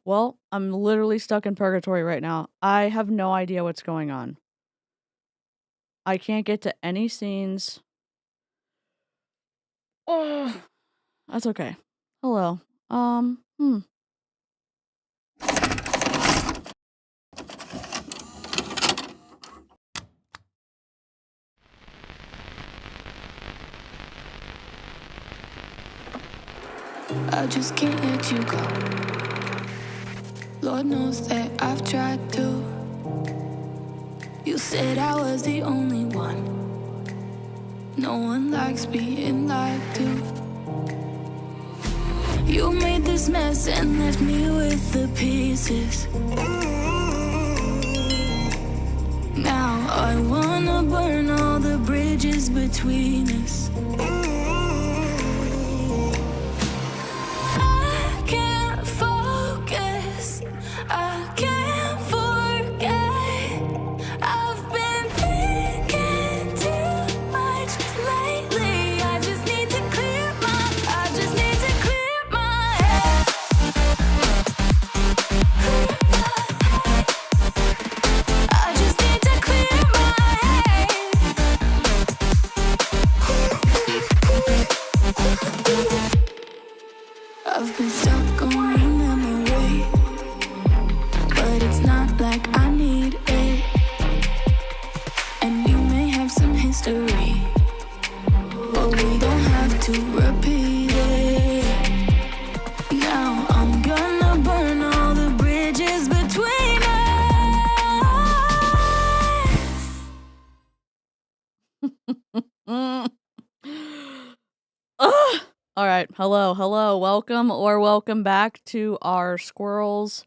Well, I'm literally stuck in purgatory right now. I have no idea what's going on. I can't get to any scenes. Oh, that's okay. Hello. Um, hmm. I just can't let you go. Lord knows that I've tried to. You said I was the only one. No one likes being lied to. You made this mess and left me with the pieces. Now I wanna burn all the bridges between us. I can't focus, I can't forget. I've been thinking too much lately. I just need to clear my head. I just need to clear my head. I've been stuck on your memory, but it's not like I need it. And we may have some history, but we don't have to repeat it. Now I'm gonna burn all the bridges between us. Ugh! Alright, hello, welcome back to our squirrels,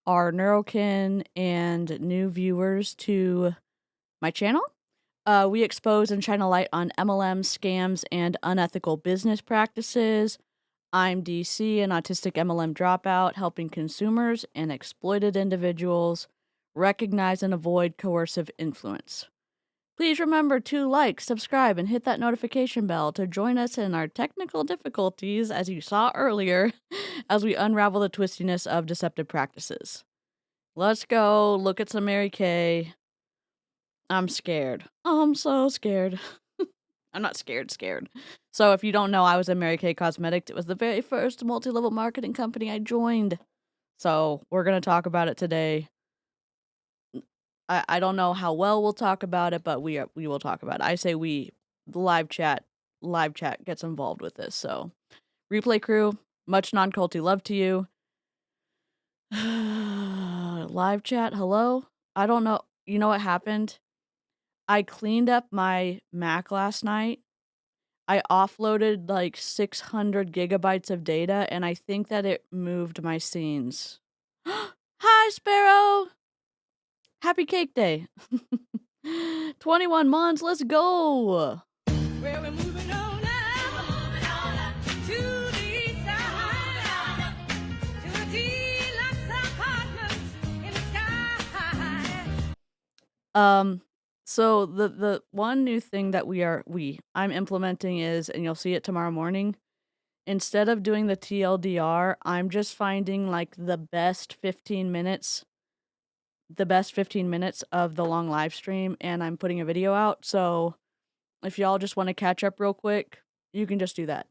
our neurokin, and new viewers to my channel. We expose and shine a light on MLM scams and unethical business practices. I'm DC, an autistic MLM dropout, helping consumers and exploited individuals recognize and avoid coercive influence. Please remember to like, subscribe, and hit that notification bell to join us in our technical difficulties, as you saw earlier, as we unravel the twistiness of deceptive practices. Let's go look at some Mary Kay. I'm scared. I'm so scared. I'm not scared. So if you don't know, I was in Mary Kay Cosmetics. It was the very first multi-level marketing company I joined. So we're going to talk about it today. I don't know how well we'll talk about it, but we will talk about it. I say we, the live chat gets involved with this. So replay crew, much non-culty love to you. Live chat, hello? I don't know. You know what happened? I cleaned up my Mac last night. I offloaded like 600 gigabytes of data, and I think that it moved my scenes. Hi, Sparrow! Happy Cake Day! 21 months, let's go! Well, we're moving on up to the side, to a deluxe apartment in the sky. So the one new thing that I'm implementing is, and you'll see it tomorrow morning, instead of doing the TLDR, I'm just finding like the best 15 minutes of the long live stream, and I'm putting a video out. So if y'all just want to catch up real quick, you can just do that.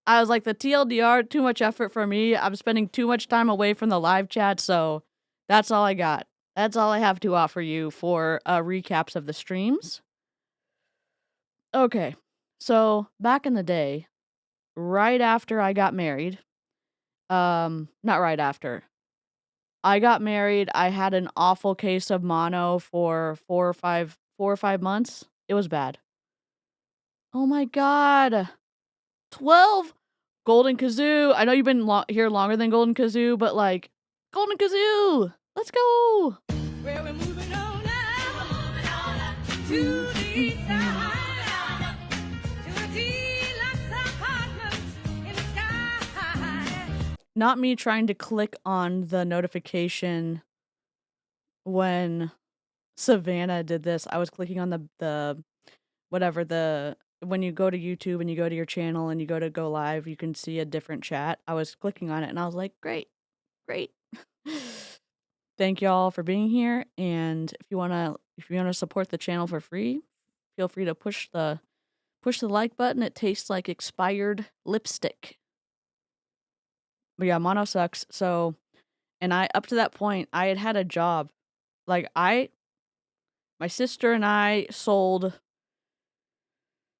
I was like, the TLDR, too much effort for me. I'm spending too much time away from the live chat, so that's all I got. That's all I have to offer you for recaps of the streams. Okay, so back in the day, right after I got married, not right after, I got married, I had an awful case of mono for 4 or 5 months. It was bad. Oh my god. 12 Golden Kazoo. I know you've been here longer than Golden Kazoo, but like, Golden Kazoo! Let's go! Well, we're moving on up to the side, to a deluxe apartment in the sky. Not me trying to click on the notification when Savannah did this. I was clicking on the when you go to YouTube and you go to your channel and you go to go live, you can see a different chat. I was clicking on it and I was like, great. Great. Thank y'all for being here, and if you wanna support the channel for free, feel free to push the like button. It tastes like expired lipstick. But yeah, mono sucks. So, and I up to that point, I had had a job. Like my sister and I sold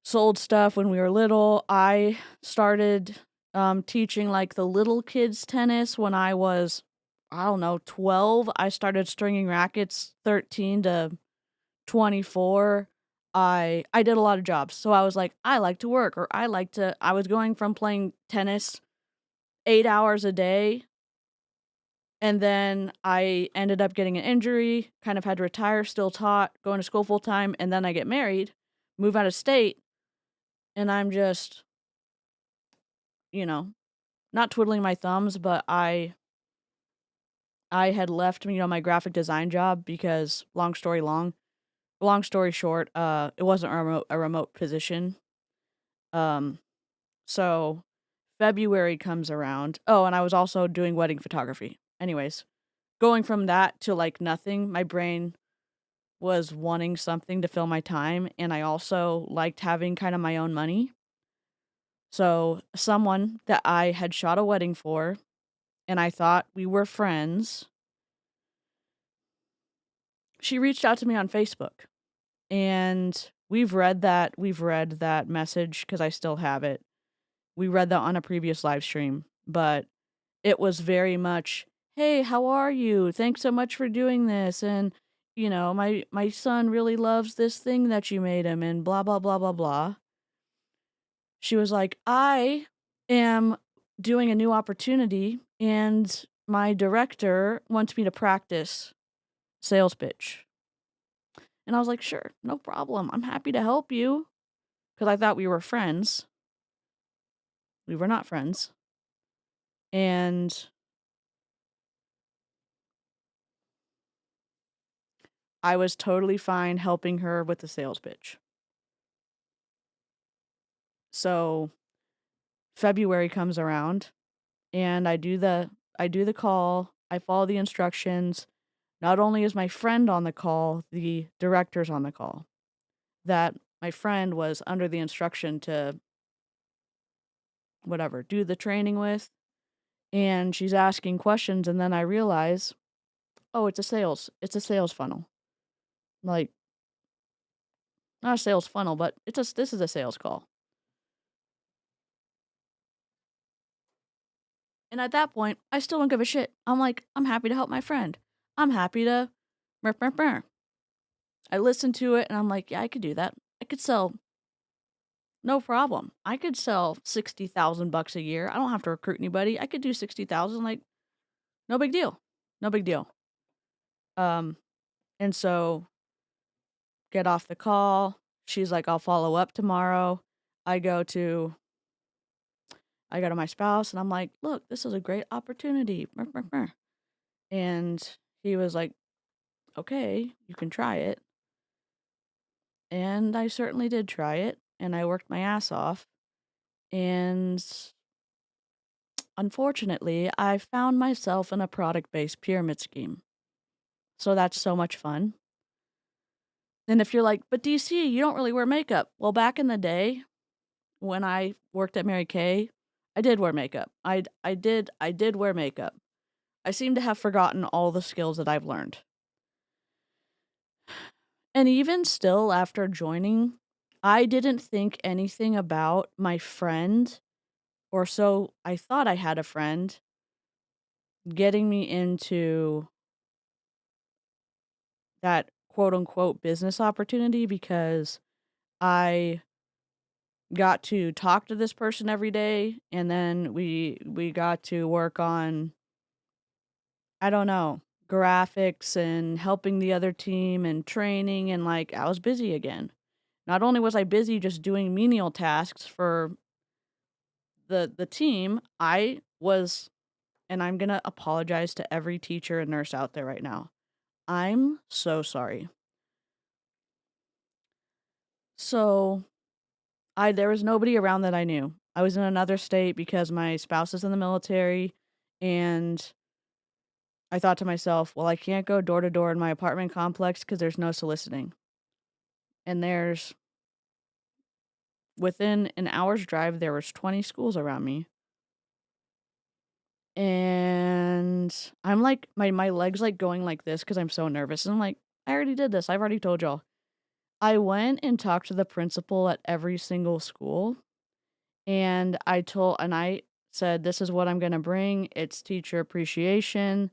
stuff when we were little. I started teaching like the little kids tennis when I was, I don't know, 12. I started stringing rackets 13 to 24. I did a lot of jobs. So I was like, I like to work, or I was going from playing tennis 8 hours a day, and then I ended up getting an injury, kind of had to retire, still taught, going to school full time, and then I get married, move out of state, and I'm just, you know, not twiddling my thumbs, but I had left, my graphic design job because long story short, it wasn't a remote position. Um, so February comes around. Oh, and I was also doing wedding photography. Anyways, going from that to like nothing, my brain was wanting something to fill my time, and I also liked having kind of my own money. So, someone that I had shot a wedding for, and I thought we were friends, she reached out to me on Facebook. And we've read that message because I still have it. We read that on a previous live stream, but it was very much, "Hey, how are you? Thanks so much for doing this, and, my son really loves this thing that you made him, and blah, blah, blah, blah, blah." She was like, "I am doing a new opportunity, and my director wants me to practice sales pitch." And I was like, "Sure, no problem. I'm happy to help you." 'Cause I thought we were friends. We were not friends. And I was totally fine helping her with the sales pitch. So, February comes around, and I do the call, I follow the instructions. Not only is my friend on the call, the director's on the call. That my friend was under the instruction to, whatever, do the training with, and she's asking questions, and then I realize, "Oh, it's a sales funnel." Like, not a sales funnel, but this is a sales call. And at that point, I still don't give a shit. I'm like, I'm happy to help my friend. I'm happy to mer, mer, mer. I listened to it and I'm like, yeah, I could do that. I could sell, no problem. I could sell 60,000 bucks a year. I don't have to recruit anybody. I could do 60,000, like, no big deal. No big deal. Um and so get off the call. She's like, I'll follow up tomorrow. I go to I go to my spouse and I'm like, look, this is a great opportunity. Mer, mer, mer. And he was like, okay, you can try it. And I certainly did try it, and I worked my ass off. And unfortunately, I found myself in a product based pyramid scheme. So that's so much fun. And if you're like, but DC, you don't really wear makeup. Well, back in the day when I worked at Mary Kay, I did wear makeup. I did wear makeup. I seem to have forgotten all the skills that I've learned. And even still, after joining, I didn't think anything about my friend, or so I thought I had a friend, getting me into that quote unquote business opportunity because I got to talk to this person every day, and then we got to work on, I don't know, graphics and helping the other team and training, and like I was busy again. Not only was I busy just doing menial tasks for the team, I was, and I'm gonna apologize to every teacher and nurse out there right now. I'm so sorry. So, there was nobody around that I knew. I was in another state because my spouse is in the military, and I thought to myself, "Well, I can't go door to door in my apartment complex because there's no soliciting." And there's within an hour's drive, there was 20 schools around me. And I'm like my legs, like, going like this because 'cause I'm so nervous, and I'm like, "I already did this, I've already told y'all." I went and talked to the principal at every single school, and I said, "This is what I'm gonna bring, it's teacher appreciation.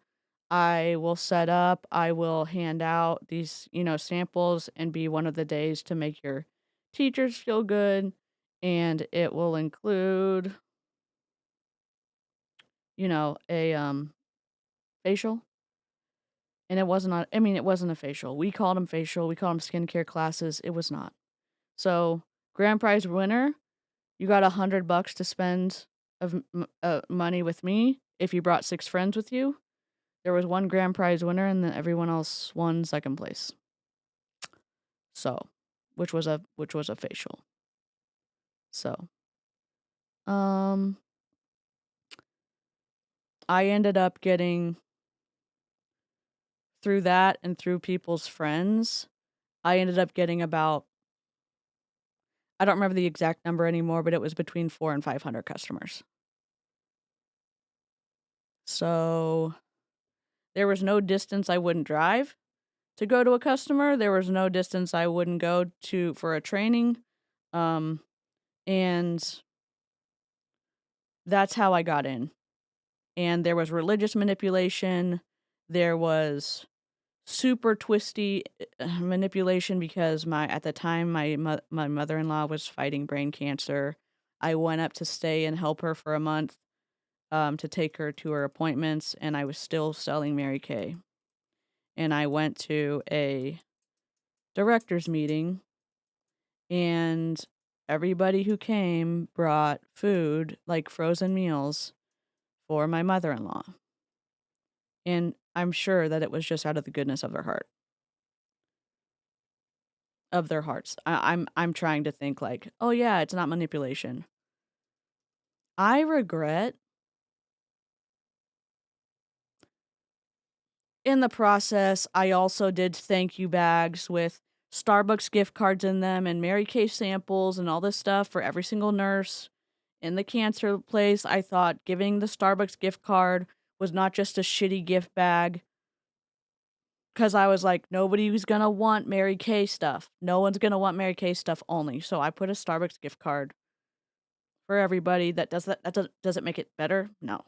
I will set up, I will hand out these, samples and be one of the days to make your teachers feel good, and it will include, a facial." And it was not I mean, it wasn't a facial. We called them facial, we called them skincare classes, it was not. So, grand prize winner, you got $100 to spend money with me if you brought 6 friends with you. There was 1 grand prize winner, and then everyone else won 2nd place. So, which was a facial. So, um, I ended up getting through that and through people's friends, I ended up getting about I don't remember the exact number anymore, but it was between 4 and 500 customers. So, there was no distance I wouldn't drive to go to a customer, there was no distance I wouldn't go to for a training, um, and that's how I got in. And there was religious manipulation, there was super twisty, manipulation because at the time, my mother-in-law was fighting brain cancer. I went up to stay and help her for a month, to take her to her appointments, and I was still selling Mary Kay. And I went to a directors meeting, and everybody who came brought food, like frozen meals, for my mother-in-law. And I'm sure that it was just out of the goodness of their hearts. I'm trying to think like, "Oh, yeah, it's not manipulation." I regret in the process, I also did thank you bags with Starbucks gift cards in them and Mary Kay samples and all this stuff for every single nurse in the cancer place. I thought giving the Starbucks gift card was not just a shitty gift bag, because I was like, "Nobody's gonna want Mary Kay stuff. No one's gonna want Mary Kay stuff only." So I put a Starbucks gift card for everybody. Does it make it better? No.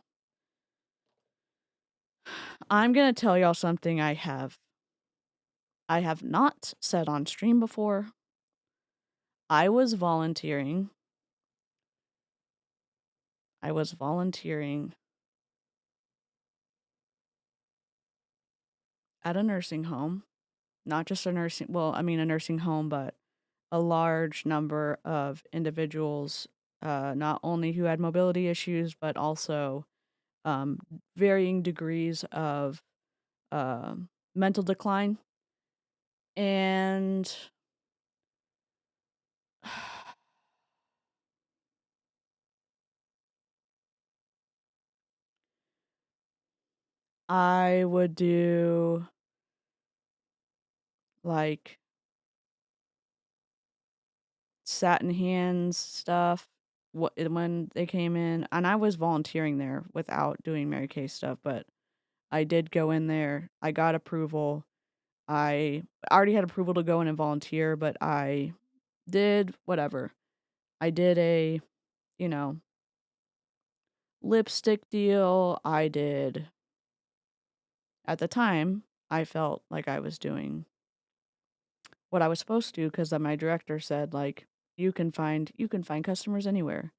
I'm gonna tell y'all something I have not said on stream before. I was volunteering I was volunteering at a nursing home, not just a nursing home, but a large number of individuals, not only who had mobility issues, but also, um, varying degrees of, mental decline, and I would do, like, satin hands stuff when they came in, and I was volunteering there without doing Mary Kay stuff, but I did go in there. I got approval. I already had approval to go in and volunteer, but I did whatever. I did a, you know, lipstick deal. I did at the time, I felt like I was doing what I was supposed to because my director said, like, "You can find customers anywhere."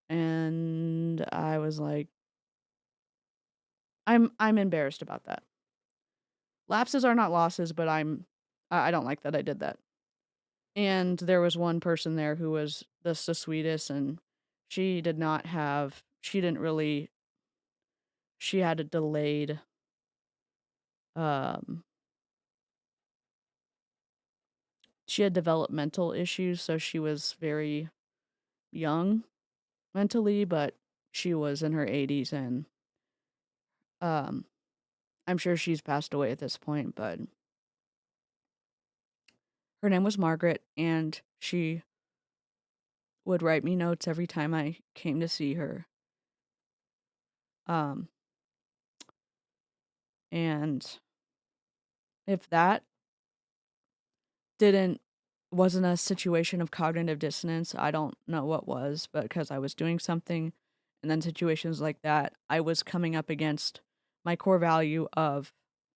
And I was like, I'm embarrassed about that. Lapses are not losses, but I don't like that I did that. And there was one person there who was the sweetest, and she did not have she didn't really she had a delayed, um she had developmental issues, so she was very young mentally, but she was in her 80s, and, um I'm sure she's passed away at this point, but her name was Margaret, and she would write me notes every time I came to see her. Um, and if that didn't wasn't a situation of cognitive dissonance, I don't know what was, but because I was doing something, and then situations like that, I was coming up against my core value of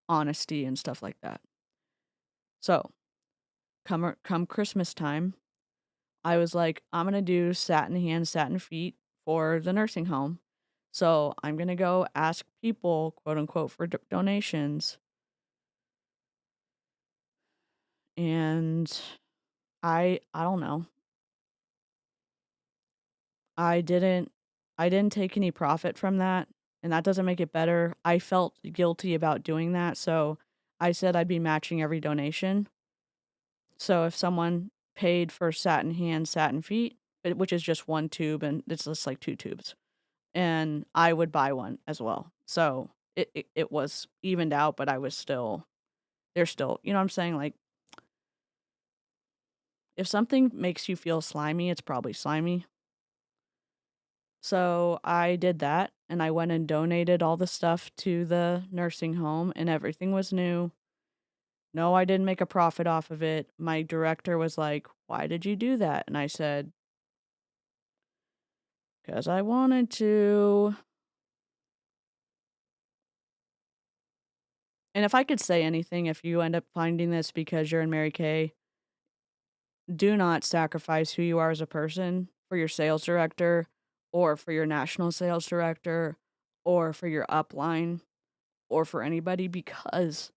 honesty and stuff like that. So, come Christmas time, I was like, "I'm gonna do satin hands, satin feet for the nursing home." So, I'm gonna go ask people, quote, unquote, "for donations," and I don't know. I didn't I didn't take any profit from that, and that doesn't make it better. I felt guilty about doing that, so I said I'd be matching every donation. So if someone paid for satin hands, satin feet, which is just 1 tube and it's just like 2 tubes, and I would buy one as well. So it was evened out, but I was still there's still you know what I'm saying? Like, if something makes you feel slimy, it's probably slimy. So I did that, and I went and donated all the stuff to the nursing home, and everything was new. No, I didn't make a profit off of it. My director was like, "Why did you do that?" And I said, "'Cause I wanted to." And if I could say anything, if you end up finding this because you're in Mary Kay, do not sacrifice who you are as a person for your sales director or for your national sales director or for your upline or for anybody because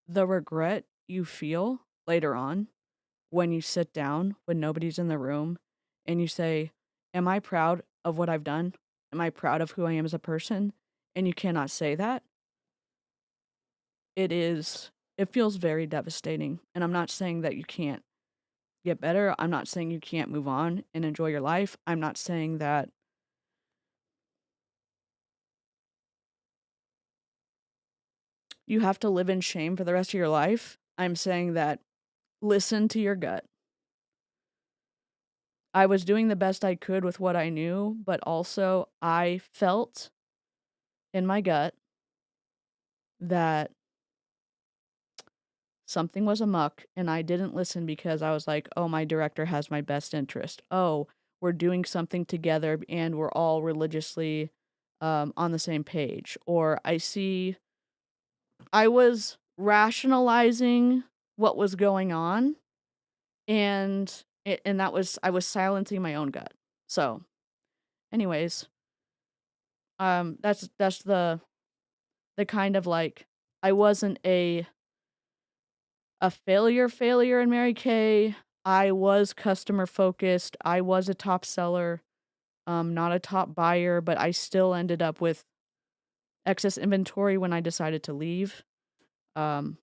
the regret you feel later on when you sit down when nobody's in the room and you say, "Am I proud of what I've done? Am I proud of who I am as a person?" And you cannot say that. It feels very devastating. And I'm not saying that you can't get better. I'm not saying you can't move on and enjoy your life. I'm not saying that you have to live in shame for the rest of your life. I'm saying that listen to your gut. I was doing the best I could with what I knew, but also I felt in my gut that something was amuck and I didn't listen because I was like, "Oh, my director has my best interest. Oh, we're doing something together and we're all religiously on the same page." Or I was rationalizing what was going on and that was I was silencing my own gut. So, anyways, that's the kind of like I wasn't a failure in Mary Kay. I was customer focused. I was a top seller, not a top buyer, but I still ended up with excess inventory when I decided to leave. Um,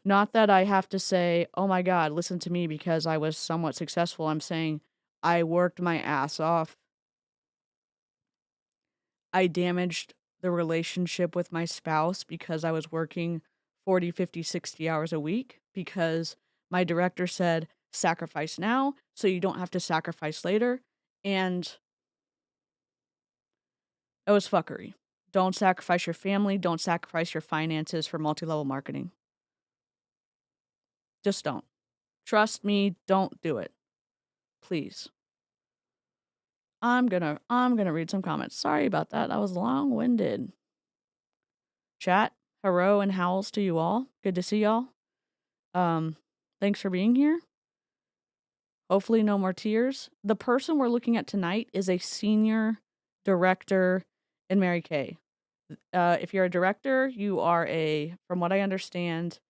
Not that I have to say, "Oh my god, listen to me because I was somewhat successful." I'm saying I worked my ass off. I damaged the relationship with my spouse because I was working 40, 50, 60 hours a week because my director said, "Sacrifice now so you don't have to sacrifice later." And it was fuckery. Don't sacrifice your family, don't sacrifice your finances for multi-level marketing. Just don't. Trust me, don't do it. Please. I'm gonna read some comments. Sorry about that. That was long-winded. Chat, hello and howls to you all. Good to see y'all. Um, Thanks for being here. Hopefully no more tears. The person we're looking at tonight is a senior director in Mary Kay. If you're a director, you are from what I understand,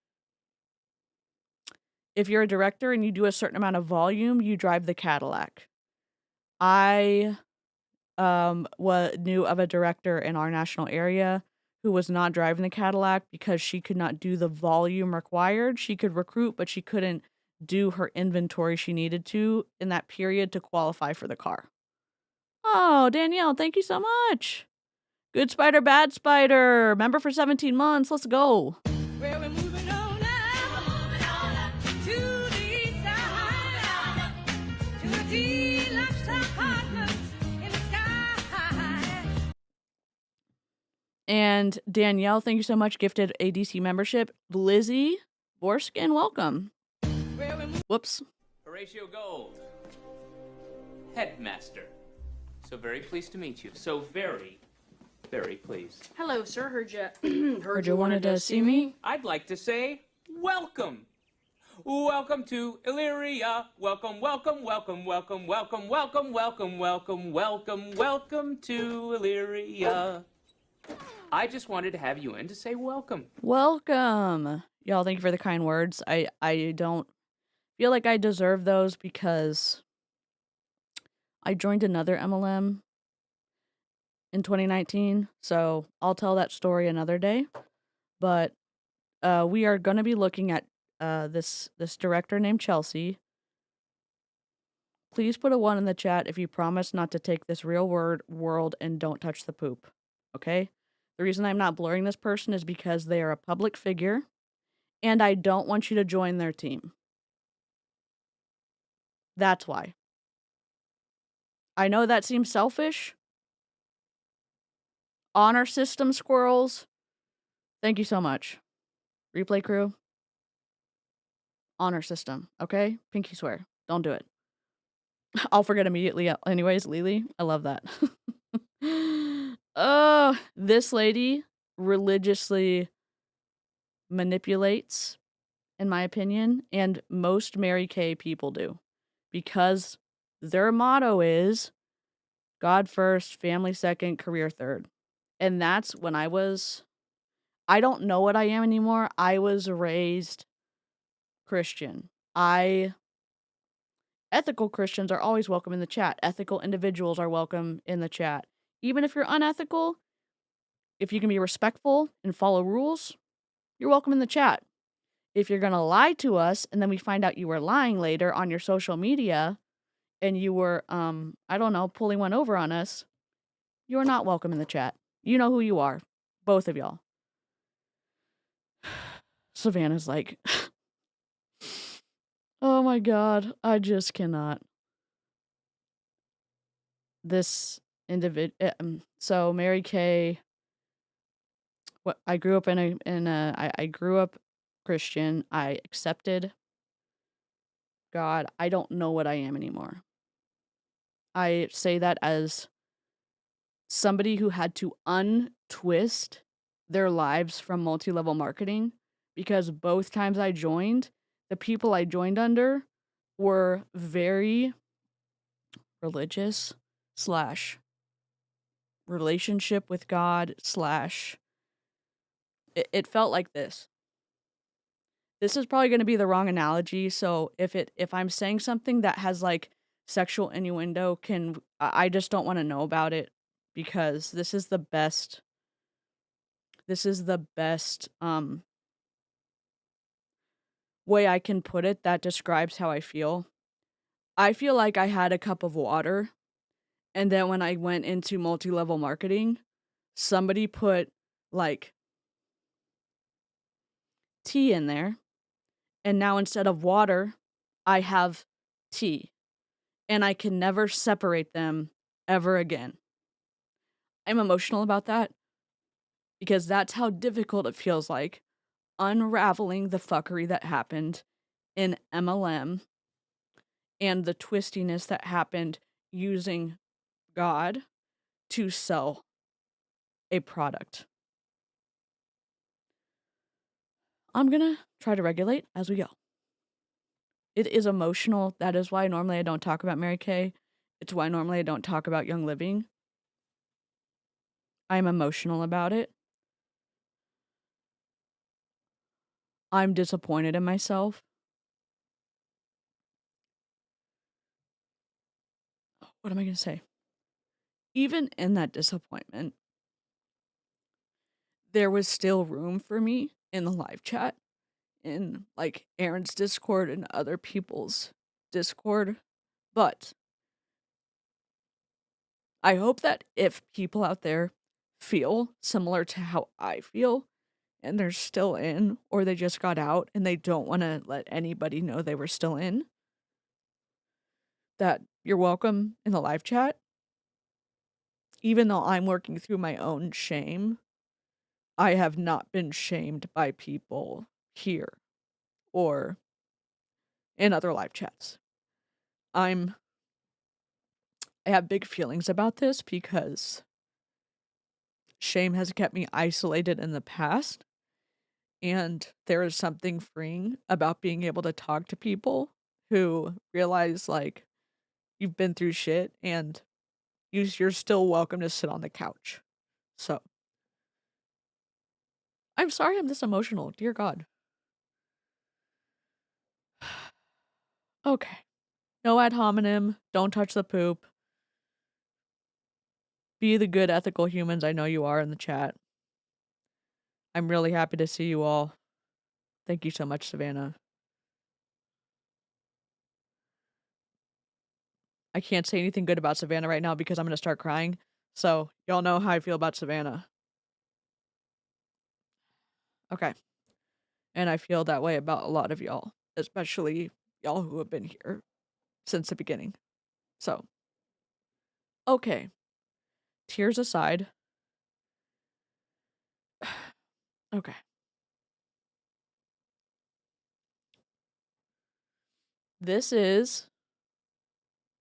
if you're a director and you do a certain amount of volume, you drive the Cadillac. I knew of a director in our national area who was not driving the Cadillac because she could not do the volume required. She could recruit, but she couldn't do her inventory she needed to in that period to qualify for the car. Oh, Danielle, thank you so much. Good spider, bad spider. Member for 17 months. Let's go. Well, we're moving on up to the east side, to the deluxe apartments in the sky. And Danielle, thank you so much. Gifted a DC membership. Lizzie Borskin, welcome. Whoops. Horatio Gold, headmaster. So very pleased to meet you. So very, very pleased. Hello, sir. Heard you wanted to see me? I'd like to say welcome. Welcome to Illyria. Welcome, welcome, welcome, welcome, welcome, welcome, welcome, welcome, welcome, welcome to Illyria. I just wanted to have you in to say welcome. Welcome. Y'all, thank you for the kind words. I don't feel like I deserve those because I joined another MLM in 2019, so I'll tell that story another day. But we are going to be looking at this director named Chelsea. Please put a 1 in the chat if you promise not to take this real world and don't touch the poop. Okay? The reason I'm not blurring this person is because they are a public figure, and I don't want you to join their team. That's why. I know that seems selfish. Honor system, squirrels. Thank you so much. Replay crew. Honor system, okay? Pinky swear. Don't do it. I'll forget immediately. Anyways, Lily, I love that. Oh, this lady religiously manipulates, in my opinion, and most Mary Kay people do, because their motto is God first, family second, career third. And that's when I don't know what I am anymore. I was raised Christian. Ethical Christians are always welcome in the chat. Ethical individuals are welcome in the chat. Even if you're unethical, if you can be respectful and follow rules, you're welcome in the chat. If you're going to lie to us and then we find out you were lying later on your social media and you were, I don't know, pulling one over on us, you're not welcome in the chat. You know who you are. Both of y'all. Savannah's like, oh my God, I just cannot. This individual, so Mary Kay, I grew up I grew up Christian. I accepted God. I don't know what I am anymore. I say that as somebody who had to untwist their lives from multi-level marketing, because both times I joined, the people I joined under were very religious / relationship with God / it felt like this. This is probably going to be the wrong analogy, so if I'm saying something that has like sexual innuendo, I just don't want to know about it, because this is the best way I can put it that describes how I feel. I feel like I had a cup of water, and then when I went into multi-level marketing, somebody put like tea in there, and now instead of water, I have tea, and I can never separate them ever again. I'm emotional about that because that's how difficult it feels like unraveling the fuckery that happened in MLM and the twistiness that happened using God to sell a product. I'm gonna try to regulate as we go. It is emotional. That is why normally I don't talk about Mary Kay. It's why normally I don't talk about Young Living. I'm emotional about it. I'm disappointed in myself. What am I gonna say? Even in that disappointment, there was still room for me in the live chat, in like Aaron's Discord and other people's Discord. But I hope that if people out there feel similar to how I feel and they're still in, or they just got out and they don't want to let anybody know they were still in, that you're welcome in the live chat. Even though I'm working through my own shame, I have not been shamed by people here or in other live chats. I have big feelings about this because shame has kept me isolated in the past, and there is something freeing about being able to talk to people who realize, like, you've been through shit and you're still welcome to sit on the couch. So, I'm sorry I'm this emotional, dear God. Okay. No ad hominem, don't touch the poop. Be the good ethical humans I know you are in the chat. I'm really happy to see you all. Thank you so much, Savannah. I can't say anything good about Savannah right now because I'm gonna start crying. So, y'all know how I feel about Savannah. Okay. And I feel that way about a lot of y'all, especially y'all who have been here since the beginning. So, okay. Tears aside. Okay. This is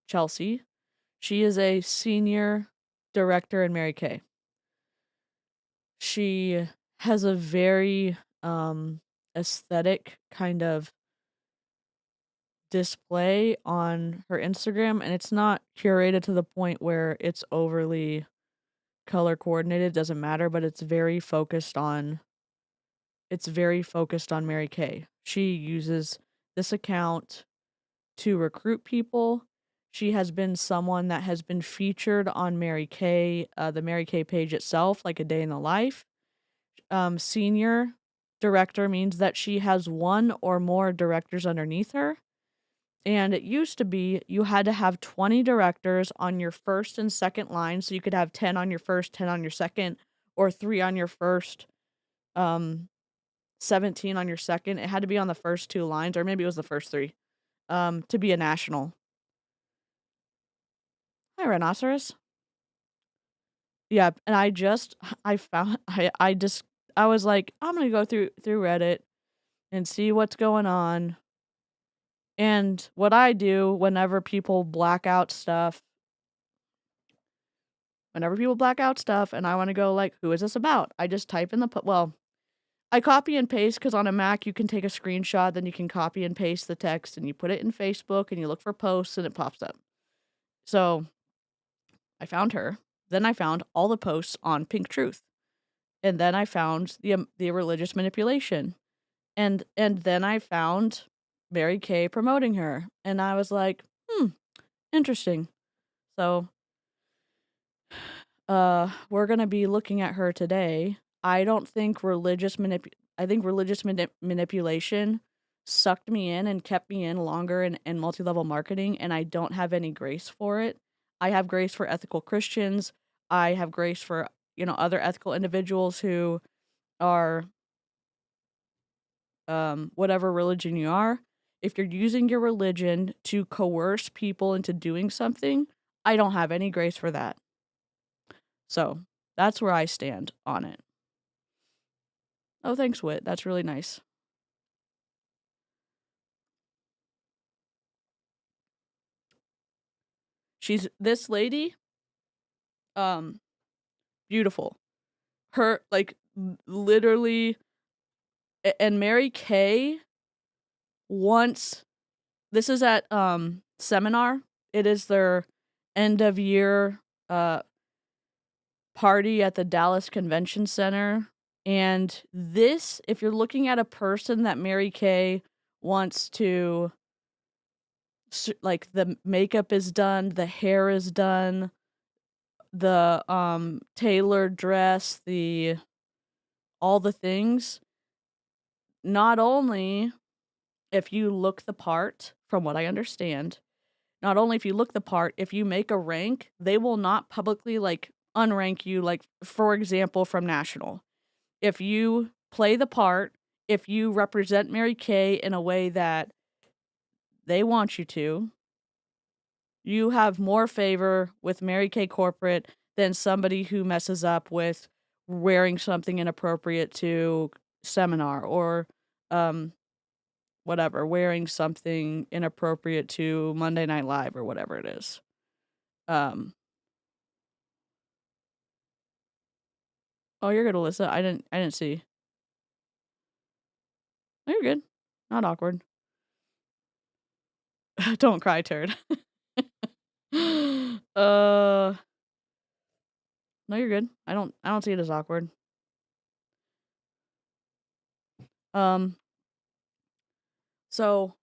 Chelsea. She is a senior director in Mary Kay. She has a very aesthetic kind of display on her Instagram, and it's not curated to the point where it's overly color coordinated, doesn't matter, but it's very focused on Mary Kay. She uses this account to recruit people. She has been someone that has been featured on Mary Kay, the Mary Kay page itself, like a day in the life. Senior director means that she has one or more directors underneath her. And it used to be you had to have 20 directors on your first and second line. So you could have 10 on your first, 10 on your second, or 3 on your first, 17 on your second. It had to be on the first 2 lines, or maybe it was the first 3, to be a national. Hi, Rhinoceros. Yeah, and I was like, I'm gonna go through Reddit and see what's going on. And what I do whenever people black out stuff and I wanna go like, "Who is this about?" I just type in I copy and paste because on a Mac, you can take a screenshot, then you can copy and paste the text, and you put it in Facebook, and you look for posts, and it pops up. So, I found her. Then I found all the posts on Pink Truth. And then I found the religious manipulation. And then I found Mary Kay promoting her. And I was like, interesting. So, we're gonna be looking at her today. I don't think religious manipulation sucked me in and kept me in longer in multi-level marketing, and I don't have any grace for it. I have grace for ethical Christians. I have grace for, other ethical individuals who are whatever religion you are. If you're using your religion to coerce people into doing something, I don't have any grace for that. So, that's where I stand on it. Oh, thanks, Wit. That's really nice. This lady, beautiful. Her, like, literally, and Mary Kay this is at, seminar. It is their end of year, party at the Dallas Convention Center. And if you're looking at a person that Mary Kay wants to, like, the makeup is done, the hair is done, the tailored dress, all the things. Not only if you look the part, from what I understand, not only if you look the part, if you make a rank, they will not publicly, like, unrank you, like, for example, from national. If you play the part, if you represent Mary Kay in a way that they want you to, you have more favor with Mary Kay corporate than somebody who messes up with wearing something inappropriate to seminar or, um, whatever, wearing something inappropriate to Monday Night Live or whatever it is. Um Oh, you're good, Alyssa. I didn't see. No, you're good. Not awkward. Don't cry, turd. Uh, no, you're good. I don't see it as awkward. Um, so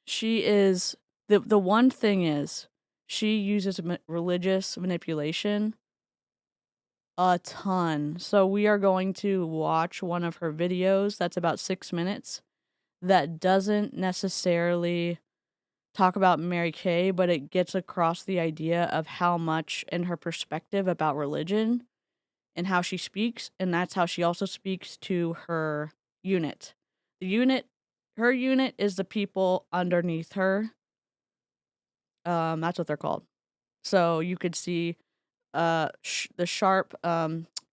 she is the one thing is she uses religious manipulation a ton. So we are going to watch one of her videos that's about 6 minutes that doesn't necessarily talk about Mary Kay, but it gets across the idea of how much in her perspective about religion and how she speaks, and that's how she also speaks to her unit. The unit Her unit is the people underneath her. That's what they're called. So you could see the Sharp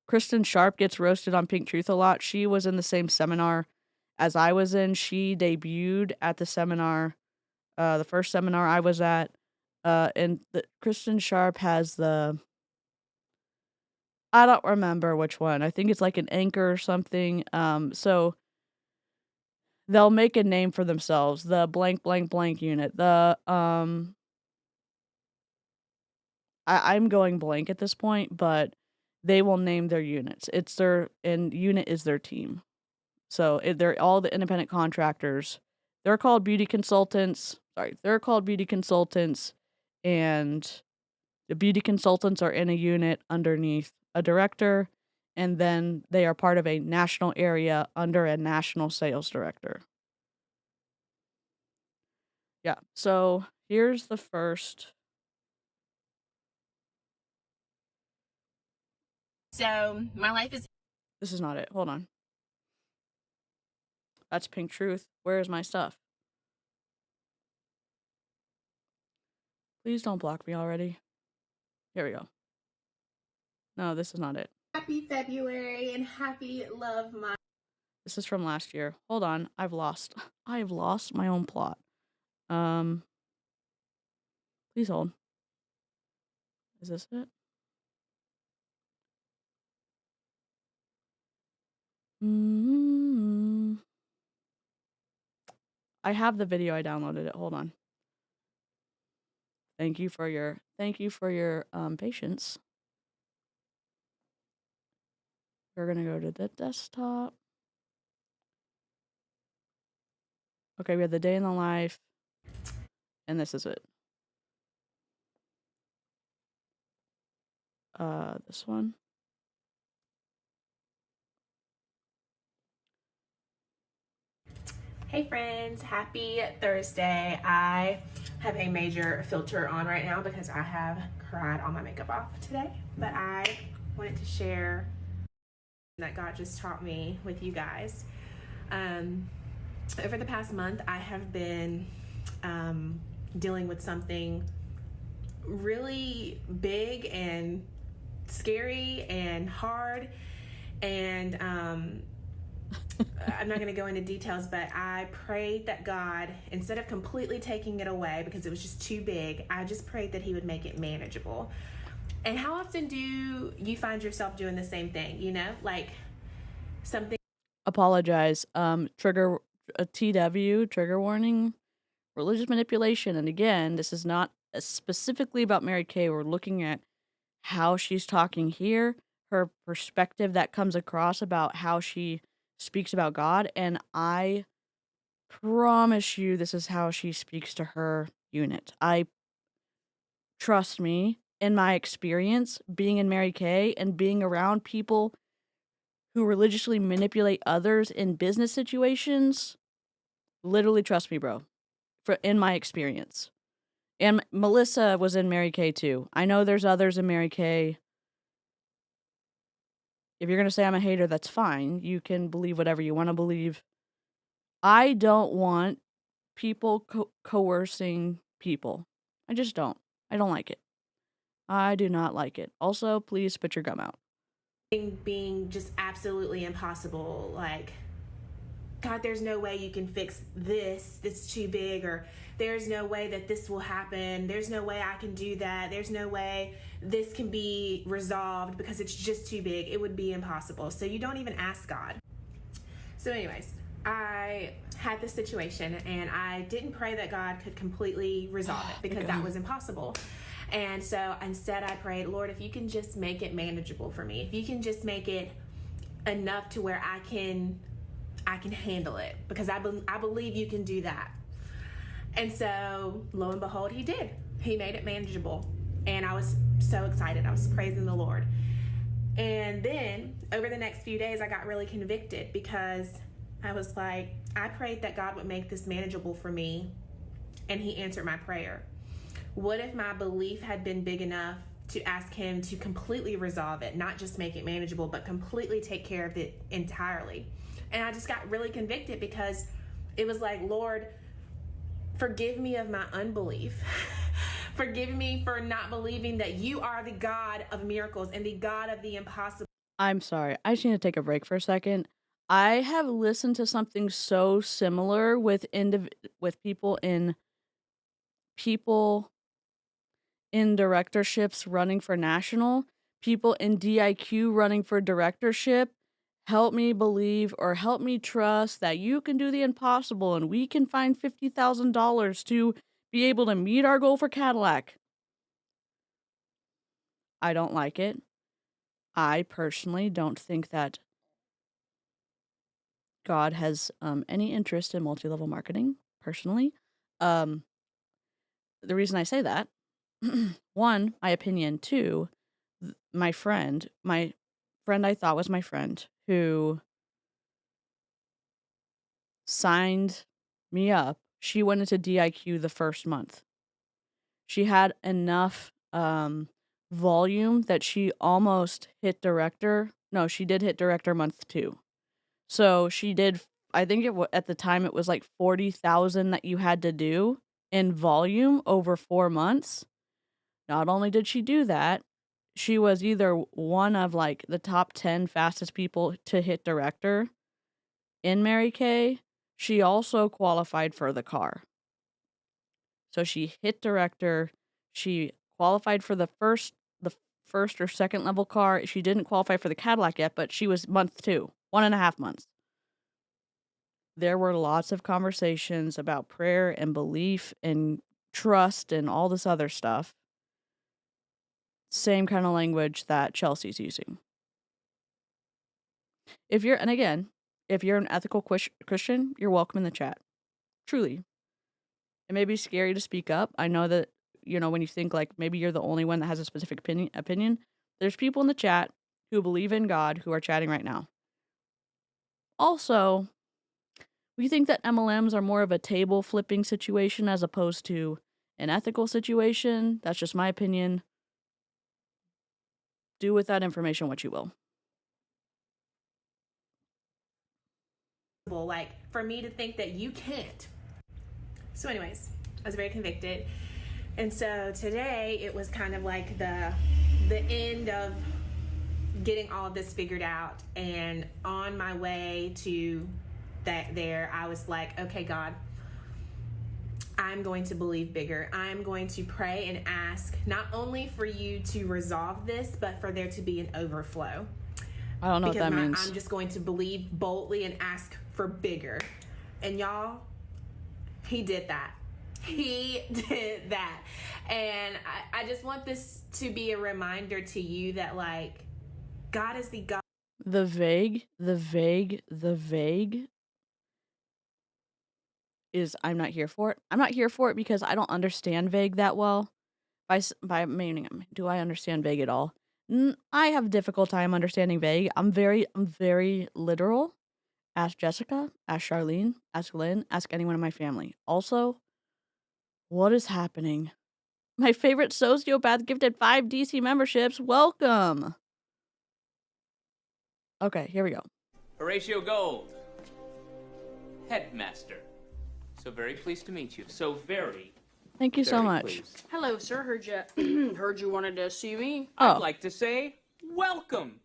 Kristen Sharp gets roasted on Pink Truth a lot. She was in the same seminar as I was in. She debuted at the seminar, the first seminar I was at. And Kristen Sharp has I don't remember which one. I think it's like an anchor or something. So they'll make a name for themselves. The blank blank blank unit. I'm going blank at this point, but they will name their units. And unit is their team. So they're all the independent contractors. They're called beauty consultants. Sorry, they're called beauty consultants, and the beauty consultants are in a unit underneath a director, and then they are part of a national area under a national sales director. Yeah, so here's the first. So my life is. This is not it. Hold on. That's Pink Truth. Where is my stuff? Please don't block me already. Here we go. No, this is not it. Happy February and happy Love Month. This is from last year. Hold on. I've lost my own plot. Please hold. Is this it? I have the video. I downloaded it. Hold on. Thank you for your patience. We're gonna go to the desktop. Okay, we have the day in the life, and this is it. This one. Hey friends, happy Thursday. I have a major filter on right now because I have cried all my makeup off today, but I wanted to share that God just taught me with you guys. Over the past month, I have been dealing with something really big and scary and hard, and I'm not going to go into details, but I prayed that God, instead of completely taking it away because it was just too big, I just prayed that he would make it manageable. And how often do you find yourself doing the same thing, like something? Apologize. Trigger a TW, trigger warning, religious manipulation. And again, this is not specifically about Mary Kay. We're looking at how she's talking here, her perspective that comes across about how she speaks about God, and I promise you this is how she speaks to her unit. Trust me, in my experience, being in Mary Kay and being around people who religiously manipulate others in business situations, literally trust me, bro, in my experience. And Melissa was in Mary Kay too. I know there's others in Mary Kay. If you're gonna say I'm a hater, that's fine. You can believe whatever you wanna believe. I don't want people coercing people. I just don't. I don't like it. I do not like it. Also, please spit your gum out. Being just absolutely impossible. Like, God, there's no way you can fix this. It's too big. Or there's no way that this will happen. There's no way I can do that. There's no way this can be resolved because it's just too big. It would be impossible. So you don't even ask God. So anyways, I had this situation and I didn't pray that God could completely resolve it because that was impossible. And so instead I prayed, Lord, if you can just make it manageable for me, if you can just make it enough to where I can handle it, because I believe you can do that. And so lo and behold, he did. He made it manageable. And I was so excited. I was praising the Lord. And then over the next few days, I got really convicted because I was like, I prayed that God would make this manageable for me, and he answered my prayer. What if my belief had been big enough to ask him to completely resolve it, not just make it manageable, but completely take care of it entirely? And I just got really convicted because it was like, Lord, forgive me of my unbelief. Forgive me for not believing that you are the God of miracles and the God of the impossible. I'm sorry. I just need to take a break for a second. I have listened to something so similar with people in directorships running for national, people in DIQ running for directorship. Help me believe or help me trust that you can do the impossible and we can find $50,000 to be able to meet our goal for Cadillac. I don't like it. I personally don't think that God has any interest in multi-level marketing, personally. The reason I say that, one, my opinion. Two, my friend I thought was my friend, who signed me up, she went into DIQ the first month. She had enough volume that she almost hit director. No, she did hit director month 2. So she did, I think at the time it was like 40,000 that you had to do in volume over 4 months. Not only did she do that, she was either one of like the top 10 fastest people to hit director in Mary Kay. She also qualified for the car. So she hit director. She qualified for the first or second level car. She didn't qualify for the Cadillac yet, but she was month 2, 1.5 months. There were lots of conversations about prayer and belief and trust and all this other stuff. Same kind of language that Chelsea's using. If you're an ethical Christian, you're welcome in the chat. Truly. It may be scary to speak up. I know that, when you think like maybe you're the only one that has a specific opinion, there's people in the chat who believe in God who are chatting right now. Also, we think that MLMs are more of a table flipping situation as opposed to an ethical situation. That's just my opinion. Do with that information what you will. Like, for me to think that you can't. So anyways, I was very convicted. And so today it was kind of like the end of getting all of this figured out. And on my way to I was like, okay, God, I'm going to believe bigger. I'm going to pray and ask not only for you to resolve this, but for there to be an overflow. I don't know what that means. I'm just going to believe boldly and ask for bigger. And y'all, he did that. He did that. And I just want this to be a reminder to you that, like, God is the God. The vague is I'm not here for it. I'm not here for it because I don't understand vague that well. By meaning, do I understand vague at all? I have a difficult time understanding vague. I'm very literal. Ask Jessica, ask Charlene, ask Lynn, ask anyone in my family. Also, what is happening? My favorite sociopath gifted 5 DC memberships. Welcome. Okay, here we go. Horatio Gold, headmaster. So very pleased to meet you. So very, Thank you so very much. pleased. Hello, sir. Heard you heard you wanted to see me. I'd Oh, like to say welcome.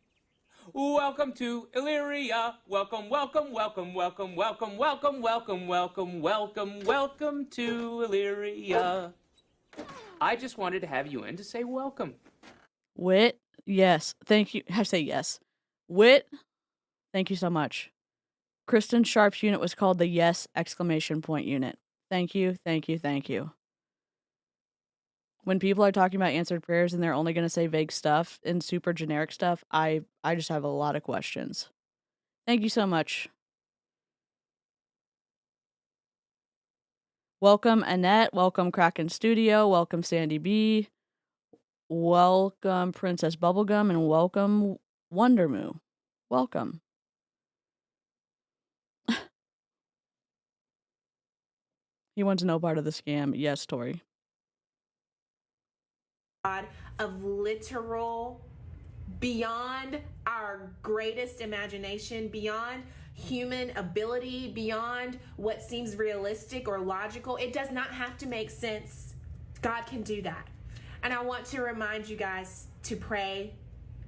Welcome to Illyria. Welcome, welcome, welcome, welcome, welcome, welcome, welcome, welcome, welcome, welcome to Illyria. I just wanted to have you in to say welcome. Wit, yes. Thank you. I say yes. Wit, thank you so much. Kristen Sharp's unit was called the Yes exclamation point unit. Thank you, thank you, thank you. When people are talking about answered prayers and they're only going to say vague stuff and super generic stuff, I just have a lot of questions. Thank you so much. Welcome Annette, welcome Kraken Studio, welcome Sandy B, welcome Princess Bubblegum, and welcome Wondermoo. Welcome. He wants no part of the scam. Yes, Tori. God of literal, beyond our greatest imagination, beyond human ability, beyond what seems realistic or logical. It does not have to make sense. God can do that. And I want to remind you guys to pray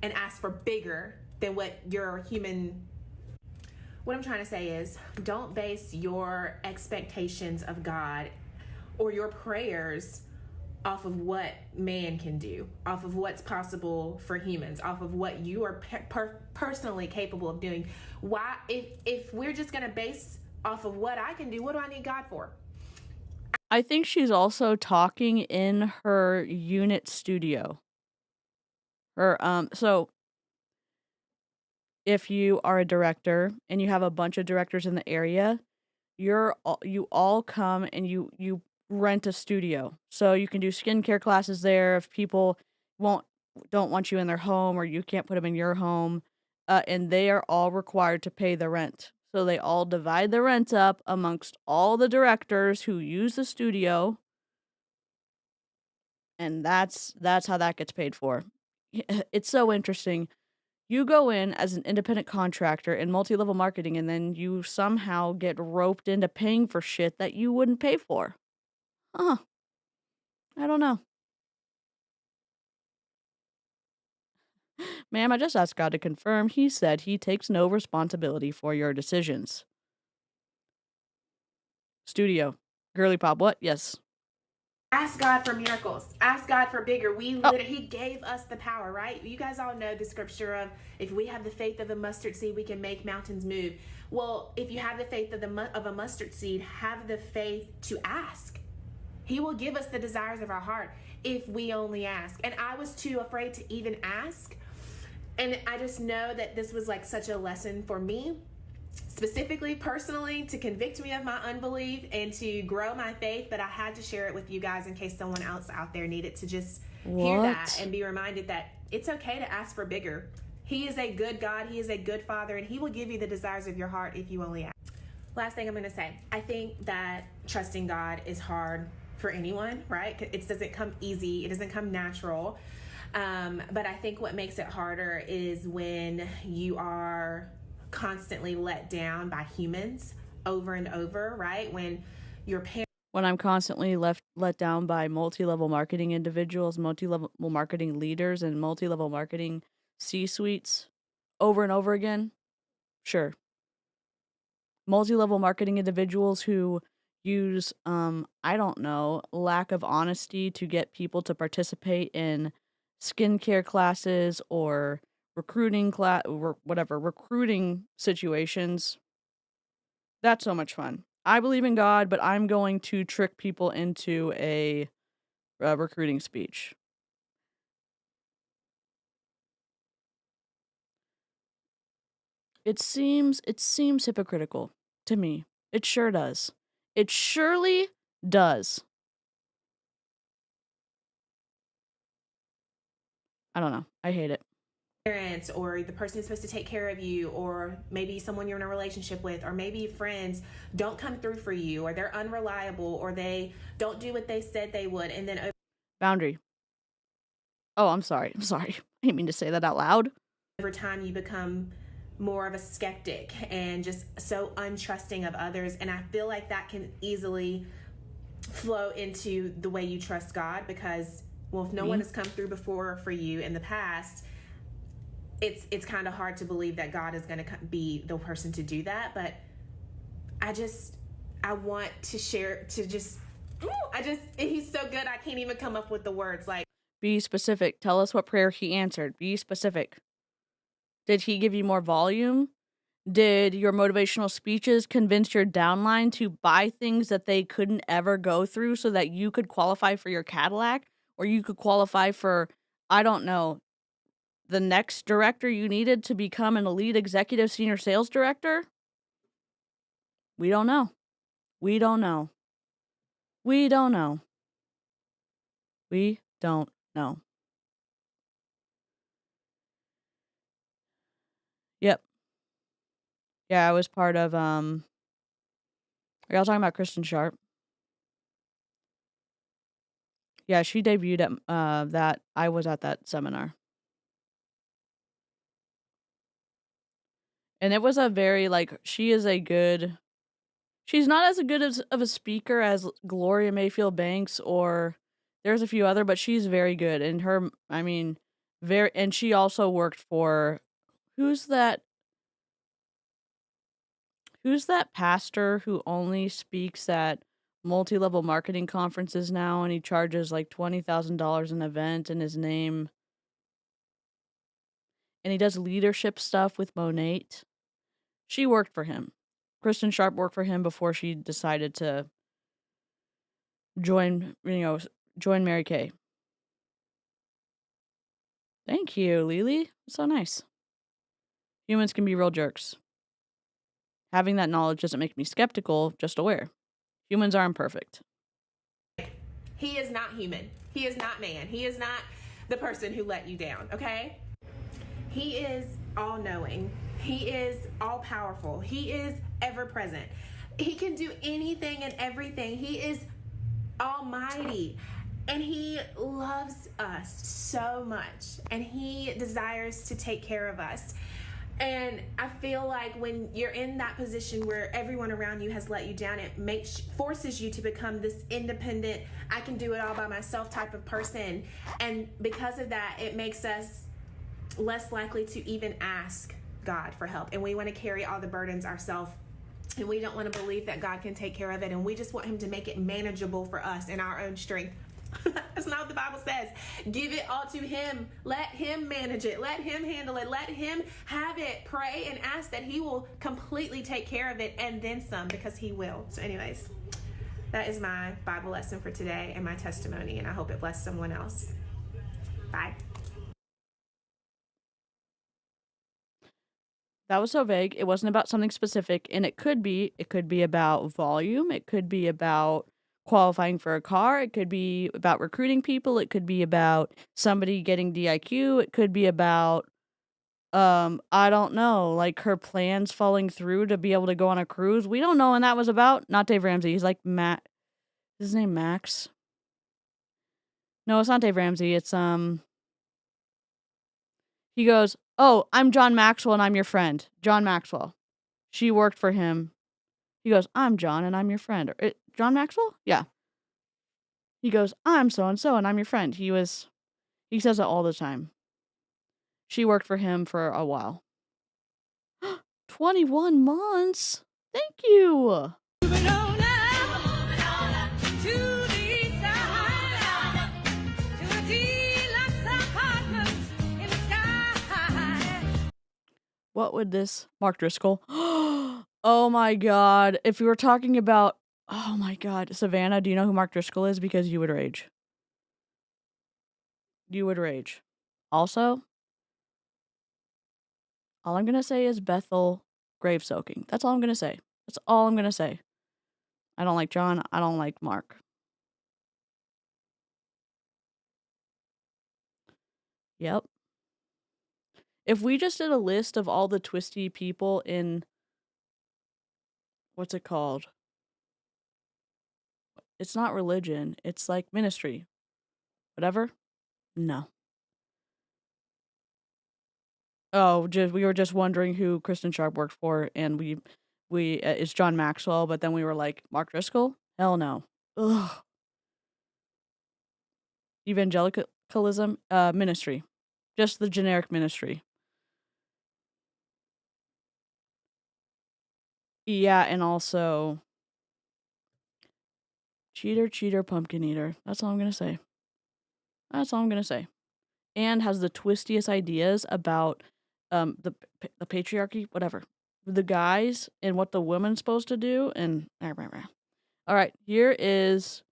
and ask for bigger than what your human. What I'm trying to say is, don't base your expectations of God or your prayers off of what man can do, off of what's possible for humans, off of what you are personally capable of doing. Why, if we're just going to base off of what I can do, what do I need God for? I think she's also talking in her unit studio. So if you are a director and you have a bunch of directors in the area, you all come and you rent a studio. So you can do skincare classes there if people don't want you in their home or you can't put them in your home. And they are all required to pay the rent. So they all divide the rent up amongst all the directors who use the studio. And that's how that gets paid for. It's so interesting. You go in as an independent contractor in multi-level marketing and then you somehow get roped into paying for shit that you wouldn't pay for. Huh. I don't know. Ma'am, I just asked God to confirm. He said he takes no responsibility for your decisions. Studio. Girly pop, what? Yes. Ask God for miracles. Ask God for bigger. Oh. He gave us the power, right? You guys all know the scripture of, if we have the faith of a mustard seed, we can make mountains move. Well, if you have the faith of a mustard seed, have the faith to ask. He will give us the desires of our heart if we only ask. And I was too afraid to even ask. And I just know that this was like such a lesson for me, specifically, personally, to convict me of my unbelief and to grow my faith. But I had to share it with you guys in case someone else out there needed to just hear that and be reminded that it's okay to ask for bigger. He is a good God. He is a good Father, and he will give you the desires of your heart if you only ask. Last thing I'm going to say, I think that trusting God is hard for anyone, right? It doesn't come easy. It doesn't come natural. But I think what makes it harder is when you are constantly let down by humans over and over, right? When your parents. When I'm constantly let down by multi-level marketing individuals, multi-level marketing leaders, and multi-level marketing C-suites over and over again, sure. Multi-level marketing individuals who use, I don't know, lack of honesty to get people to participate in skincare classes or recruiting recruiting situations. That's so much fun. I believe in God, but I'm going to trick people into a recruiting speech. It seems hypocritical to me. It sure does. It surely does. I don't know. I hate it. Parents or the person who's supposed to take care of you, or maybe someone you're in a relationship with, or maybe friends don't come through for you, or they're unreliable, or they don't do what they said they would, and then Boundary. Oh, I'm sorry. I didn't mean to say that out loud. over time you become more of a skeptic and just so untrusting of others. And I feel like that can easily flow into the way you trust God, because, well, if no one has come through before for you in the past, it's kind of hard to believe that God is going to be the person to do that. But I want to share, he's so good. I can't even come up with the words. Like, Be specific. Tell us what prayer he answered. Be specific. Did he give you more volume? Did your motivational speeches convince your downline to buy things that they couldn't ever go through so that you could qualify for your Cadillac? Or you could qualify for, I don't know, the next director you needed to become an elite executive senior sales director? We don't know. We don't know. We don't know. We don't know. Yep. Yeah, I was part of, are y'all talking about Kristen Sharp? Yeah, she debuted at, that, I was at that seminar. And it was a very, like, she's not as good of a speaker as Gloria Mayfield Banks, or there's a few other, but she's very good. And and she also worked for, who's that pastor who only speaks at multi-level marketing conferences now, and he charges like $20,000 an event in his name, and he does leadership stuff with Monate? She worked for him. Kristen Sharp worked for him before she decided to join Mary Kay. Thank you, Lily. So nice. Humans can be real jerks. Having that knowledge doesn't make me skeptical, just aware. Humans are imperfect. he is not human. He is not man. He is not the person who let you down, okay? He is all-knowing. He is all-powerful. He is ever-present. He can do anything and everything. He is almighty. And he loves us so much. And he desires to take care of us. And I feel like when you're in that position where everyone around you has let you down, it forces you to become this independent, I can do it all by myself type of person. And because of that, it makes us less likely to even ask God for help. And we want to carry all the burdens ourselves. And we don't want to believe that God can take care of it. And we just want him to make it manageable for us in our own strength. That's not what the Bible says. Give it all to him. Let him manage it. Let him handle it. Let him have it. Pray and ask that he will completely take care of it, and then some, because he will. So anyways, that is my Bible lesson for today and my testimony, and I hope it blessed someone else. Bye. That was so vague. It wasn't about something specific, and it could be about volume. It could be about qualifying for a car. It could be about recruiting people. It could be about somebody getting DIQ. It could be about, I don't know, like her plans falling through to be able to go on a cruise. We don't know when that was about. Not Dave Ramsey. He's like Matt. Is his name Max? No, it's not Dave Ramsey. It's, he goes, "Oh, I'm John Maxwell and I'm your friend." John Maxwell. She worked for him. He goes, "I'm John and I'm your friend." John Maxwell? Yeah. He goes, "I'm so-and-so and I'm your friend." He says it all the time. She worked for him for a while. 21 months? Thank you. What would this... Mark Driscoll. Oh my god. If we were talking about... Oh my god. Savannah, do you know who Mark Driscoll is? Because you would rage. You would rage. Also, all I'm gonna say is Bethel grave soaking. That's all I'm gonna say. That's all I'm gonna say. I don't like John. I don't like Mark. Yep. If we just did a list of all the twisty people in... What's it called? It's not religion. It's like ministry. Whatever. No. Oh, we were just wondering who Kristen Sharp worked for, and we it's John Maxwell, but then we were like, Mark Driscoll? Hell no. Ugh. Evangelicalism, ministry. Just the generic ministry. Yeah, and also cheater, pumpkin eater. That's all I'm gonna say. That's all I'm gonna say. And has the twistiest ideas about the patriarchy, whatever. The guys and what the woman's supposed to do, and all right, here is.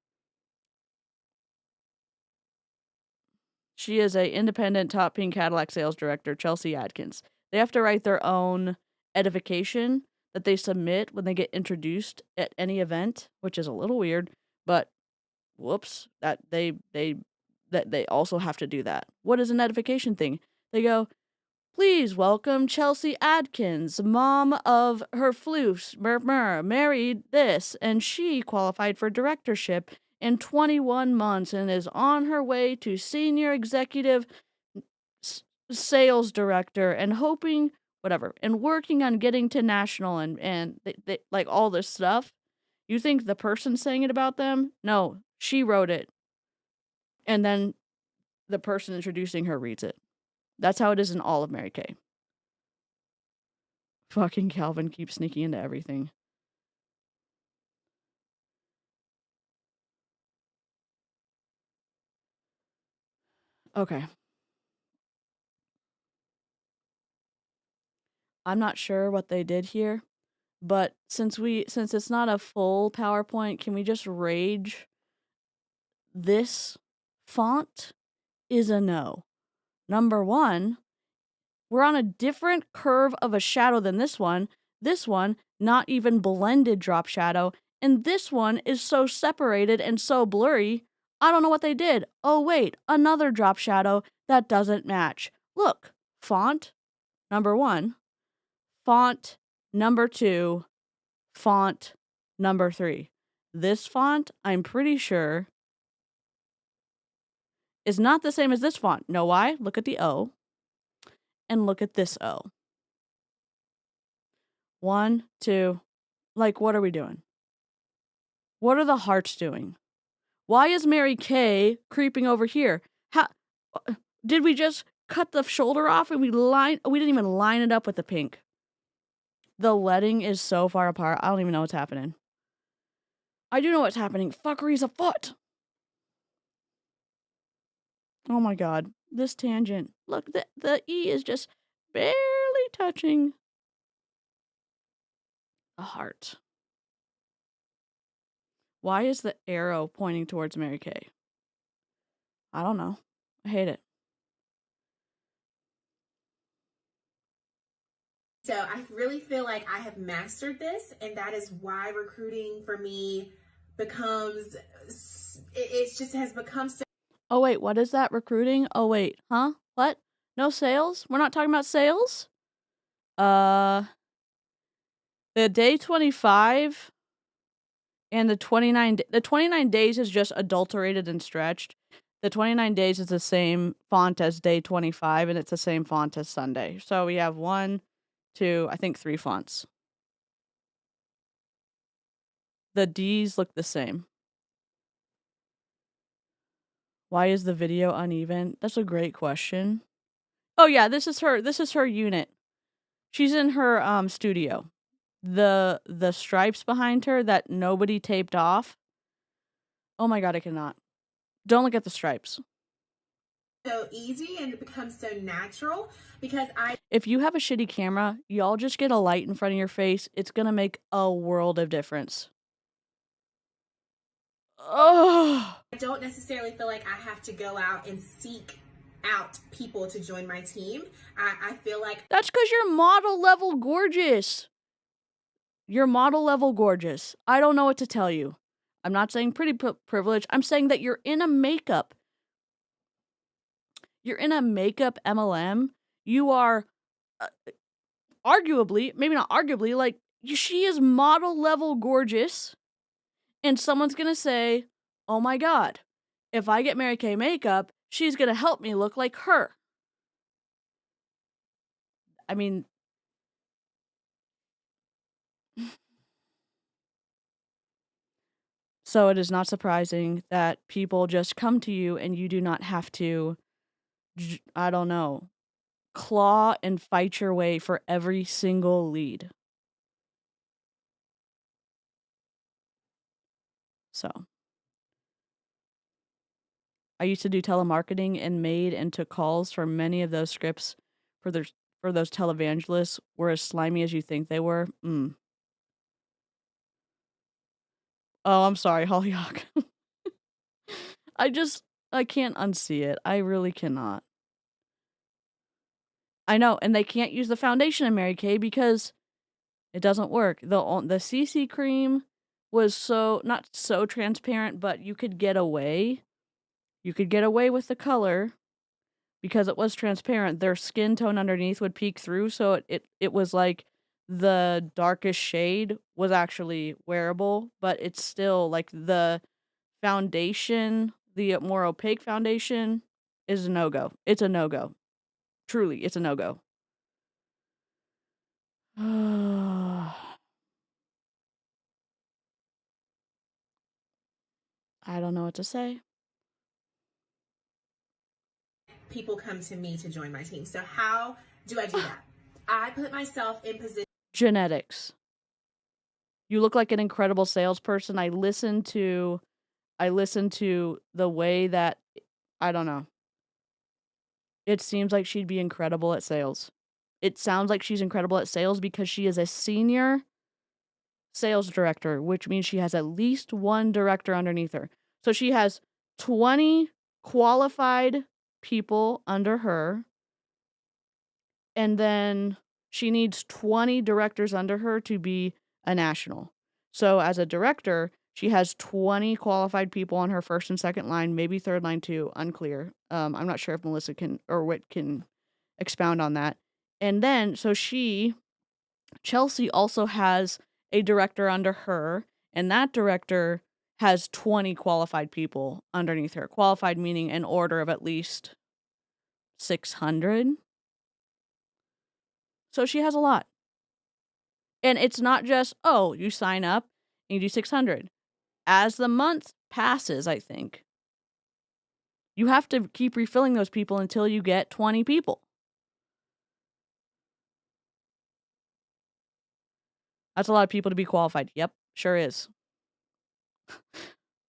She is a independent top pink Cadillac sales director, Chelsea Adkins. They have to write their own edification that they submit when they get introduced at any event, which is a little weird, but whoops, that they also have to do that. What is an edification thing? They go, please welcome Chelsea Adkins, mom of her floofs, married this, and she qualified for directorship in 21 months and is on her way to senior executive sales director and hoping, whatever, and working on getting to national and they, like all this stuff. You think the person saying it about them? No, she wrote it. And then the person introducing her reads it. That's how it is in all of Mary Kay. Fucking Calvin keeps sneaking into everything. Okay. I'm not sure what they did here, but since it's not a full PowerPoint, can we just rage? This font is a no. Number one, we're on a different curve of a shadow than this one. This one, not even blended drop shadow. And this one is so separated and so blurry. I don't know what they did. Oh, wait, another drop shadow that doesn't match. Look, font number one, font number two, font number three. This font, I'm pretty sure, is not the same as this font. Know why? Look at the O. And look at this O. 1, 2. Like, what are we doing? What are the hearts doing? Why is Mary Kay creeping over here? How did we just cut the shoulder off and we didn't even line it up with the pink? The leading is so far apart. I don't even know what's happening. I do know what's happening. Fuckery's afoot. Oh my god. This tangent. Look, the E is just barely touching a heart. Why is the arrow pointing towards Mary Kay? I don't know. I hate it. So I really feel like I have mastered this, and that is why recruiting for me becomes, it just has become so. Oh wait, what is that? Recruiting? Oh wait, huh? What? No sales? We're not talking about sales? The day 25 and the 29 days is just adulterated and stretched. The 29 days is the same font as day 25 and it's the same font as Sunday. So we have 1, 2, I think 3 fonts. The D's look the same. Why is the video uneven? That's a great question. Oh yeah, this is her unit. She's in her studio. The stripes behind her that nobody taped off. Oh my god, I cannot. Don't look at the stripes. So easy and it becomes so natural because if you have a shitty camera, y'all just get a light in front of your face. It's gonna make a world of difference. Oh, I don't necessarily feel like I have to go out and seek out people to join my team. I feel like that's because you're model level gorgeous. You're model level gorgeous. I don't know what to tell you. I'm not saying pretty privilege. I'm saying that you're in a makeup. You're in a makeup MLM. You are arguably, maybe not arguably, like she is model level gorgeous. And someone's going to say, oh my god, if I get Mary Kay makeup, she's going to help me look like her. I mean, so it is not surprising that people just come to you and you do not have to, I don't know, claw and fight your way for every single lead. So, I used to do telemarketing and made and took calls for many of those scripts for their for those televangelists were as slimy as you think they were. Oh, I'm sorry, Hollyhock. I just I can't unsee it. I really cannot. I know, and they can't use the foundation in Mary Kay because it doesn't work. The CC cream was not so transparent, but you could get away. You could get away with the color because it was transparent. Their skin tone underneath would peek through, so it was like the darkest shade was actually wearable, but it's still like the foundation, the more opaque foundation is a no-go. It's a no-go. Truly, it's a no-go. I don't know what to say. People come to me to join my team. So how do I do that? I put myself in position. Genetics. You look like an incredible salesperson. I listen to the way that, I don't know. It seems like she'd be incredible at sales. It sounds like she's incredible at sales because she is a senior sales director, which means she has at least one director underneath her. So she has 20 qualified people under her, and then she needs 20 directors under her to be a national. So as a director, she has 20 qualified people on her first and second line, maybe third line too, unclear. I'm not sure if Melissa can or Whit can expound on that. And then, so Chelsea also has a director under her, and that director has 20 qualified people underneath her. Qualified meaning an order of at least 600. So she has a lot. And it's not just, oh, you sign up and you do 600. As the month passes, I think, you have to keep refilling those people until you get 20 people. That's a lot of people to be qualified. Yep, sure is.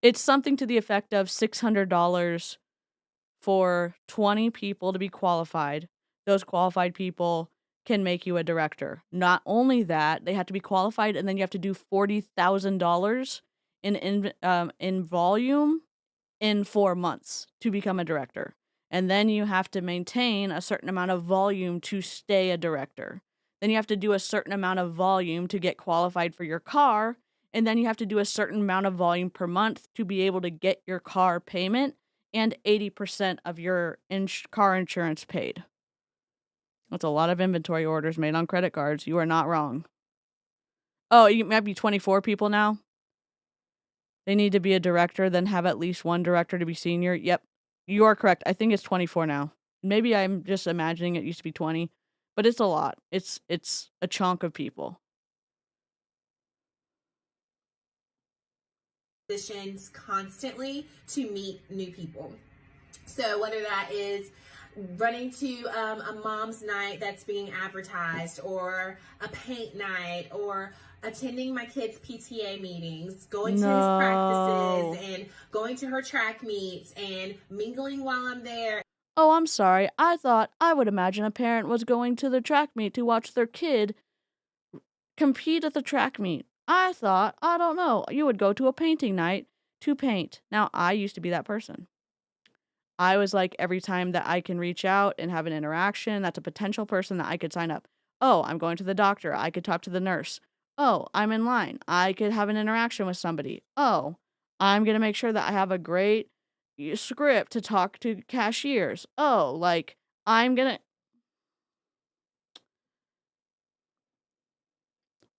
It's something to the effect of $600 for 20 people to be qualified. Those qualified people can make you a director. Not only that, they have to be qualified, and then you have to do $40,000 in volume in 4 months to become a director. And then you have to maintain a certain amount of volume to stay a director. Then you have to do a certain amount of volume to get qualified for your car, and then you have to do a certain amount of volume per month to be able to get your car payment and 80% of your car insurance paid. That's a lot of inventory orders made on credit cards. You are not wrong. Oh, you might be 24 people now? They need to be a director, then have at least one director to be senior. Yep, you are correct. I think it's 24 now. Maybe I'm just imagining it used to be 20, but it's a lot. It's a chunk of people. Positions constantly to meet new people. So whether that is running to a mom's night that's being advertised, or a paint night, or attending my kids' PTA meetings, going to his practices, and going to her track meets, and mingling while I'm there. Oh, I'm sorry. I thought I would imagine a parent was going to the track meet to watch their kid compete at the track meet. I thought, I don't know, you would go to a painting night to paint. Now, I used to be that person. I was like, every time that I can reach out and have an interaction, that's a potential person that I could sign up. Oh, I'm going to the doctor. I could talk to the nurse. Oh, I'm in line. I could have an interaction with somebody. Oh, I'm going to make sure that I have a great script to talk to cashiers. Oh, like, I'm going to.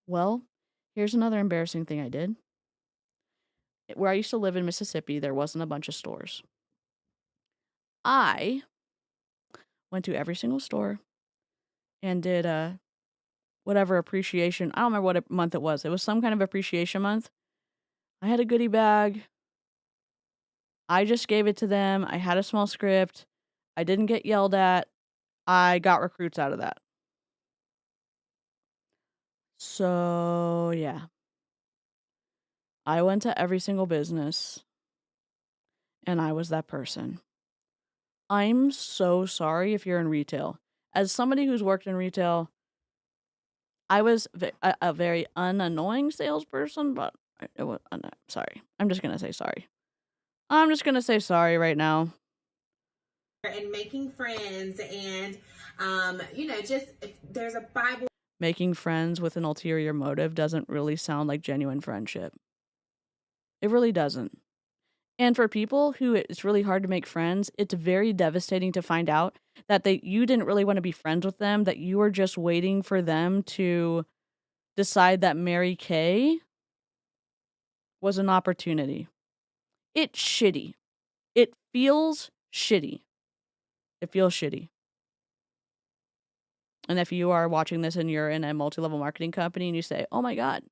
Well, here's another embarrassing thing I did. Where I used to live in Mississippi, there wasn't a bunch of stores. I went to every single store and did a whatever appreciation. I don't remember what month it was. It was some kind of appreciation month. I had a goodie bag. I just gave it to them. I had a small script. I didn't get yelled at. I got recruits out of that. So, yeah. I went to every single business, and I was that person. I'm so sorry if you're in retail. As somebody who's worked in retail, I was a very unannoying salesperson, but it was, sorry. I'm just going to say sorry. I'm just going to say sorry right now. And making friends and, just if there's a Bible. Making friends with an ulterior motive doesn't really sound like genuine friendship. It really doesn't. And for people who it's really hard to make friends, it's very devastating to find out that you didn't really want to be friends with them, that you were just waiting for them to decide that Mary Kay was an opportunity. It's shitty. It feels shitty. It feels shitty. And if you are watching this and you're in a multi-level marketing company and you say, oh my God,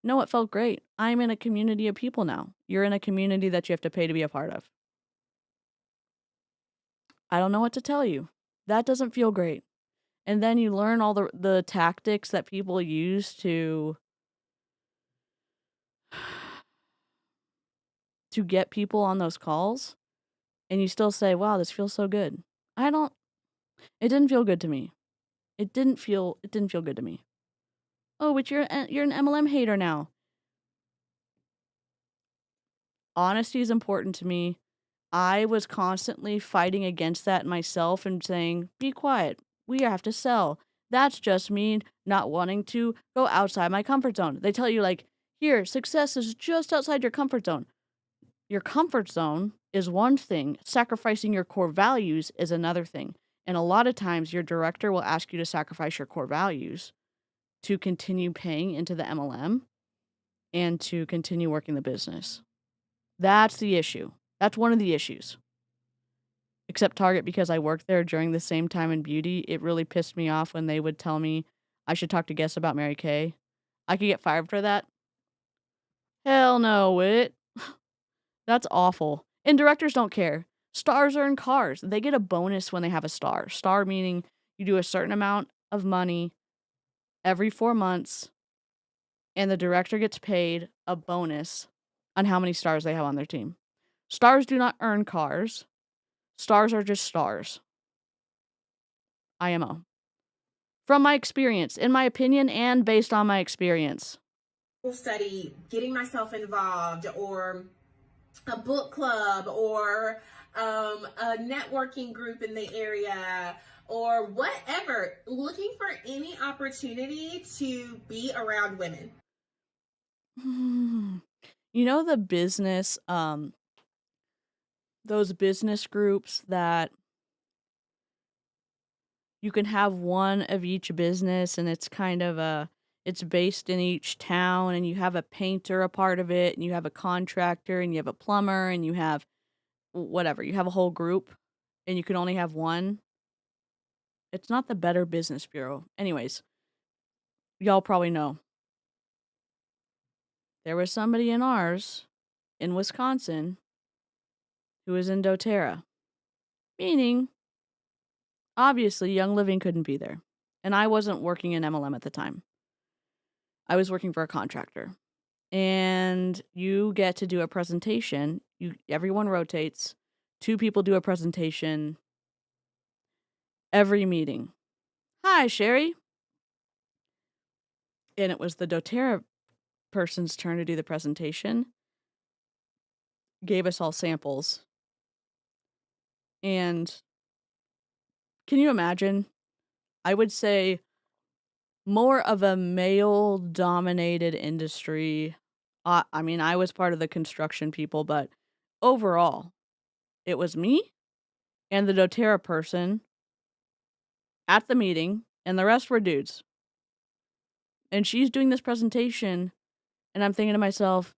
no, it felt great. I'm in a community of people now. You're in a community that you have to pay to be a part of. I don't know what to tell you. That doesn't feel great. And then you learn all the tactics that people use to get people on those calls. And you still say, wow, this feels so good. It didn't feel good to me. It didn't feel good to me. Oh, but you're an MLM hater now. Honesty is important to me. I was constantly fighting against that myself and saying, be quiet. We have to sell. That's just me not wanting to go outside my comfort zone. They tell you, like, here, success is just outside your comfort zone. Your comfort zone is one thing. Sacrificing your core values is another thing. And a lot of times your director will ask you to sacrifice your core values to continue paying into the MLM and to continue working the business. That's the issue. That's one of the issues. Except Target, because I worked there during the same time in beauty, it really pissed me off when they would tell me I should talk to guests about Mary Kay. I could get fired for that. Hell no, that's awful. And directors don't care. Stars are in cars. They get a bonus when they have a star. Star meaning you do a certain amount of money every 4 months, and the director gets paid a bonus on how many stars they have on their team. Stars do not earn cars. Stars are just stars. IMO. From my experience, in my opinion, and based on my experience. Study, getting myself involved, or a book club, or a networking group in the area, or whatever, looking for any opportunity to be around women. You know the business, those business groups that you can have one of each business and it's kind of it's based in each town, and you have a painter a part of it, and you have a contractor, and you have a plumber, and you have whatever. You have a whole group, and you can only have one. It's not the Better Business Bureau. Anyways, y'all probably know. There was somebody in ours, in Wisconsin, who was in doTERRA. Meaning, obviously, Young Living couldn't be there. And I wasn't working in MLM at the time. I was working for a contractor. And you get to do a presentation. Everyone rotates. 2 people do a presentation every meeting. Hi, Sherry. And it was the doTERRA person's turn to do the presentation. Gave us all samples. And can you imagine? I would say more of a male-dominated industry. I mean, I was part of the construction people, but overall, it was me and the doTERRA person at the meeting, and the rest were dudes. And she's doing this presentation, and I'm thinking to myself,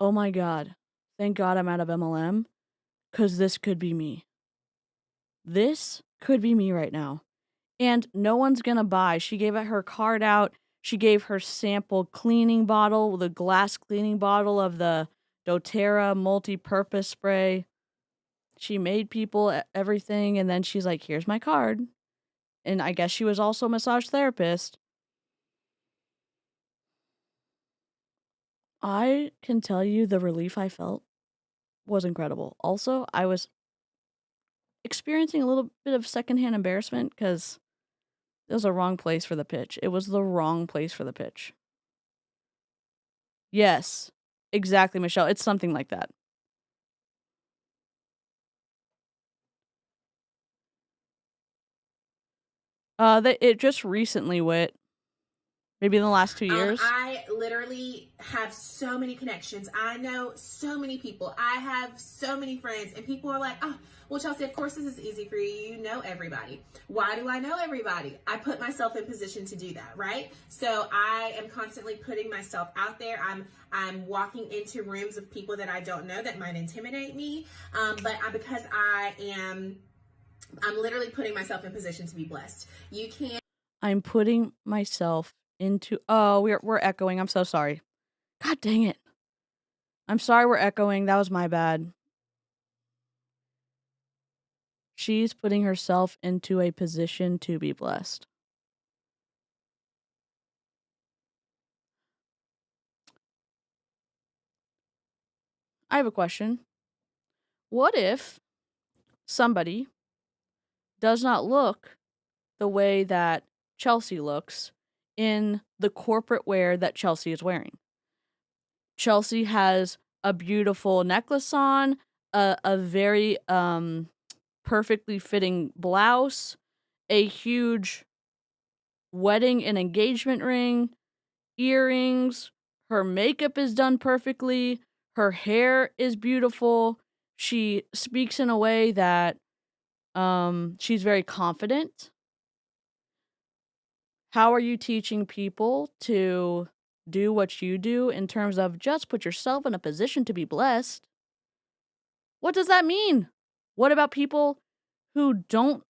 oh my God, thank God I'm out of MLM, because this could be me. This could be me right now. and no one's gonna buy. She gave her card out. She gave her sample cleaning bottle, the glass cleaning bottle of the doTERRA multi-purpose spray. She made people everything, and then she's like, here's my card. And I guess she was also a massage therapist. I can tell you the relief I felt was incredible. Also, I was experiencing a little bit of secondhand embarrassment because it was a wrong place for the pitch. It was the wrong place for the pitch. Yes, exactly, Michelle. It's something like that. It just recently went, maybe in the last 2 years. I literally have so many connections. I know so many people. I have so many friends, and people are like, oh, well, Chelsea, of course this is easy for you. You know everybody. Why do I know everybody? I put myself in position to do that, right? So I am constantly putting myself out there. I'm walking into rooms of people that I don't know that might intimidate me, because I'm literally putting myself in position to be blessed. You can't. I'm putting myself into. Oh, we're echoing. I'm so sorry. God dang it. I'm sorry we're echoing. That was my bad. She's putting herself into a position to be blessed. I have a question. What if somebody does not look the way that Chelsea looks in the corporate wear that Chelsea is wearing? Chelsea has a beautiful necklace on, a very perfectly fitting blouse, a huge wedding and engagement ring, earrings, her makeup is done perfectly, her hair is beautiful. She speaks in a way that she's very confident. How are you teaching people to do what you do in terms of just put yourself in a position to be blessed? What does that mean? What about people who don't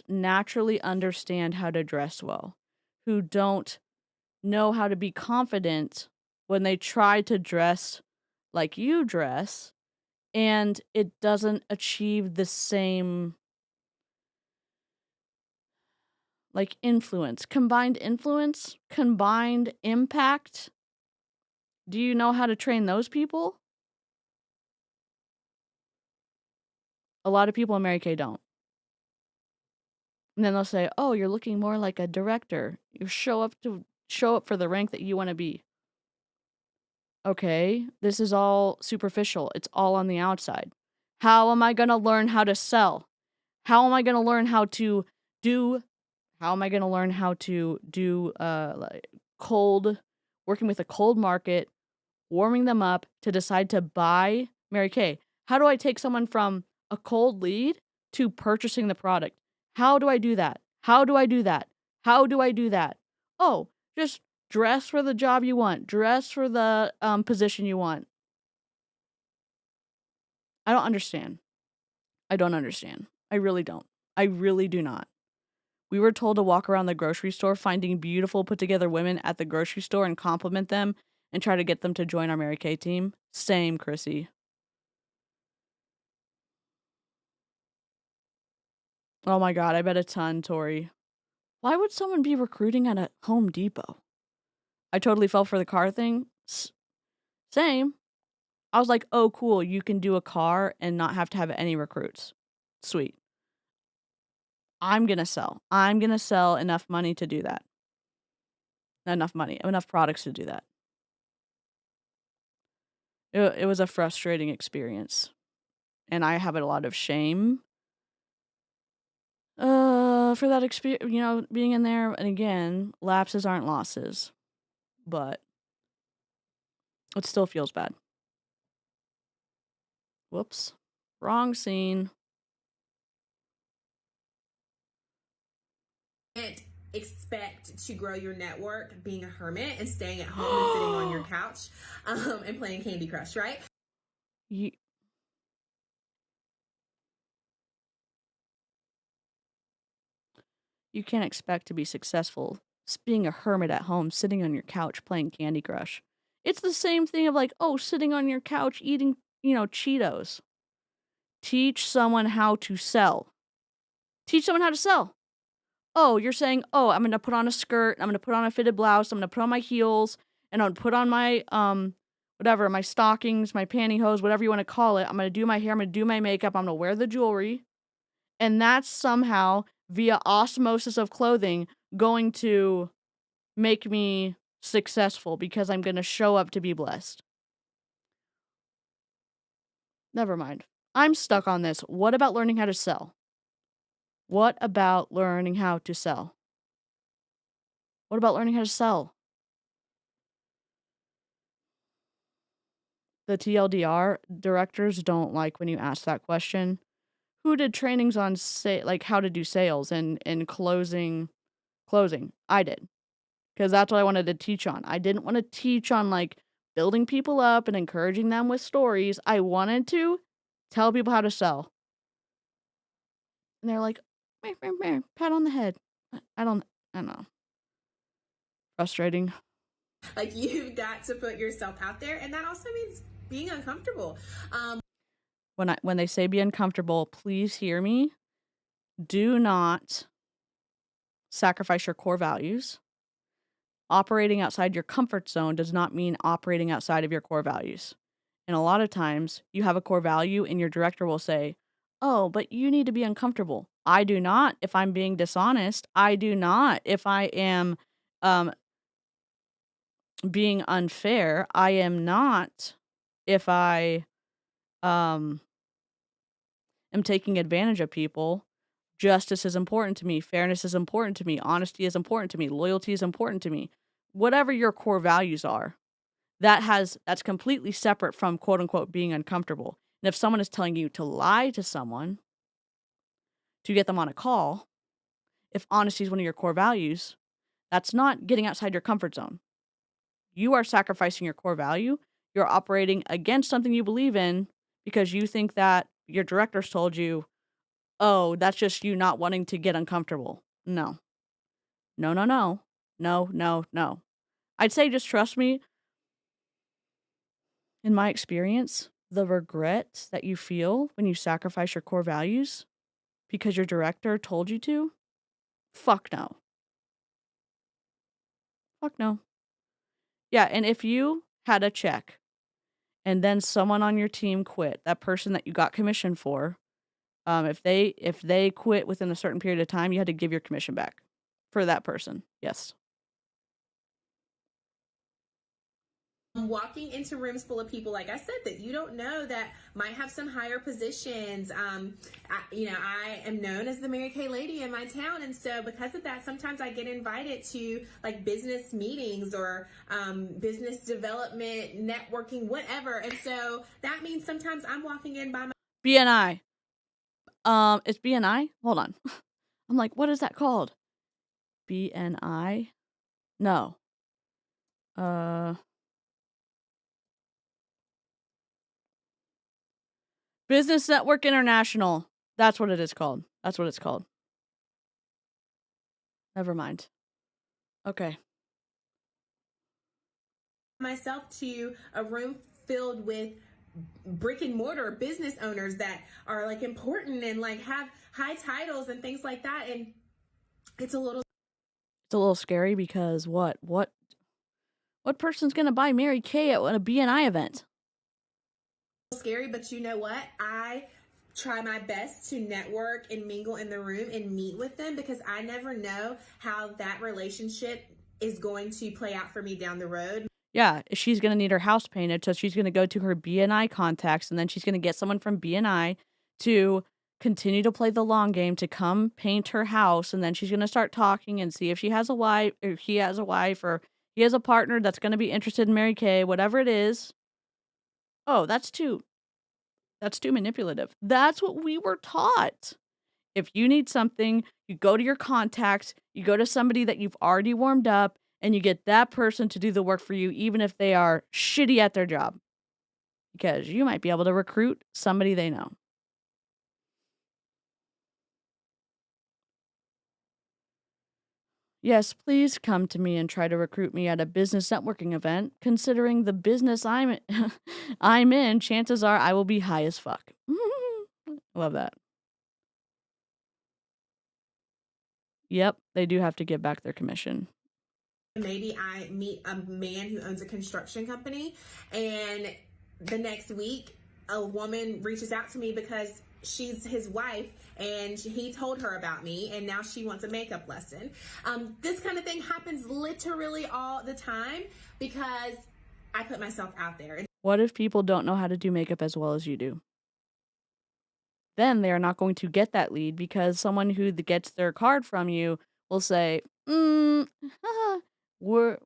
naturally understand how to dress well, who don't know how to be confident when they try to dress like you dress and it doesn't achieve the same like influence, combined impact? Do you know how to train those people? A lot of people in Mary Kay don't. And then they'll say, "Oh, you're looking more like a director. You show up for the rank that you want to be." Okay, this is all superficial. It's all on the outside. How am I going to learn how to sell? How am I going to learn how to do like working with a cold market, warming them up to decide to buy Mary Kay? How do I take someone from a cold lead to purchasing the product? How do I do that? How do I do that? How do I do that? Oh, just dress for the job you want. Dress for the position you want. I don't understand. I don't understand. I really don't. I really do not. We were told to walk around the grocery store finding beautiful put together women at the grocery store and compliment them and try to get them to join our Mary Kay team. Same, Chrissy. Oh my god, I bet a ton, Tori. Why would someone be recruiting at a Home Depot? I totally fell for the car thing. Same. I was like, oh, cool, you can do a car and not have to have any recruits. Sweet. I'm gonna sell. I'm gonna sell enough money to do that. Not enough money, enough products to do that. It was a frustrating experience. And I have a lot of shame for that experience, being in there. And again, lapses aren't losses, but it still feels bad. Whoops. Wrong scene. Can't expect to grow your network being a hermit and staying at home and sitting on your couch and playing Candy Crush, right? You can't expect to be successful being a hermit at home, sitting on your couch playing Candy Crush. It's the same thing of like, oh, sitting on your couch eating, Cheetos. Teach someone how to sell. Teach someone how to sell. Oh, you're saying, oh, I'm going to put on a skirt, I'm going to put on a fitted blouse, I'm going to put on my heels, and I'm going to put on my, whatever, my stockings, my pantyhose, whatever you want to call it. I'm going to do my hair, I'm going to do my makeup, I'm going to wear the jewelry. And that's somehow, via osmosis of clothing, going to make me successful because I'm going to show up to be blessed. Never mind. I'm stuck on this. What about learning how to sell? What about learning how to sell? What about learning how to sell? The TLDR directors don't like when you ask that question. Who did trainings on like how to do sales and closing? I did. Because that's what I wanted to teach on. I didn't want to teach on like building people up and encouraging them with stories. I wanted to tell people how to sell. And they're like, meh, meh, meh, pat on the head. I don't know. Frustrating. Like, you've got to put yourself out there, and that also means being uncomfortable. When they say be uncomfortable, please hear me. Do not sacrifice your core values. Operating outside your comfort zone does not mean operating outside of your core values. And a lot of times you have a core value and your director will say, oh, but you need to be uncomfortable. I do not if I'm being dishonest. I do not if I am being unfair. I am not if I am taking advantage of people. Justice is important to me. Fairness is important to me. Honesty is important to me. Loyalty is important to me. Whatever your core values are, that's completely separate from quote unquote being uncomfortable. And if someone is telling you to lie to someone to get them on a call, if honesty is one of your core values, that's not getting outside your comfort zone. You are sacrificing your core value. You're operating against something you believe in because you think that your directors told you, oh, that's just you not wanting to get uncomfortable. No. No, no, no. No, no, no. I'd say just trust me. In my experience, the regret that you feel when you sacrifice your core values because your director told you to, fuck no. Fuck no. Yeah, and if you had a check and then someone on your team quit, that person that you got commission for, if they quit within a certain period of time, you had to give your commission back for that person. Yes. Walking into rooms full of people, like I said, that you don't know that might have some higher positions. I am known as the Mary Kay lady in my town, and so because of that, sometimes I get invited to like business meetings or business development, networking, whatever. And so that means sometimes I'm walking in by my BNI. It's BNI? Hold on. I'm like, what is that called? BNI? No. Business Network International. That's what it is called. That's what it's called. Never mind. Okay. myself to a room filled with brick and mortar business owners that are like important and like have high titles and things like that, and it's a little scary because what person's gonna buy Mary Kay at a BNI event? scary, but you know what? I try my best to network and mingle in the room and meet with them because I never know how that relationship is going to play out for me down the road. Yeah, she's gonna need her house painted, so she's gonna go to her BNI contacts, and then she's gonna get someone from BNI to continue to play the long game to come paint her house, and then she's gonna start talking and see if she has a wife, or he has a wife, or he has a partner that's gonna be interested in Mary Kay, whatever it is. Oh, that's too manipulative. That's what we were taught. If you need something, you go to your contacts, you go to somebody that you've already warmed up, and you get that person to do the work for you, even if they are shitty at their job. Because you might be able to recruit somebody they know. Yes, please come to me and try to recruit me at a business networking event. Considering the business I'm in, chances are I will be high as fuck. Love that. Yep, they do have to give back their commission. Maybe I meet a man who owns a construction company, and the next week a woman reaches out to me because she's his wife and he told her about me, and now she wants a makeup lesson. This kind of thing happens literally all the time because I put myself out there. What if people don't know how to do makeup as well as you do? Then they are not going to get that lead because someone who gets their card from you will say, we're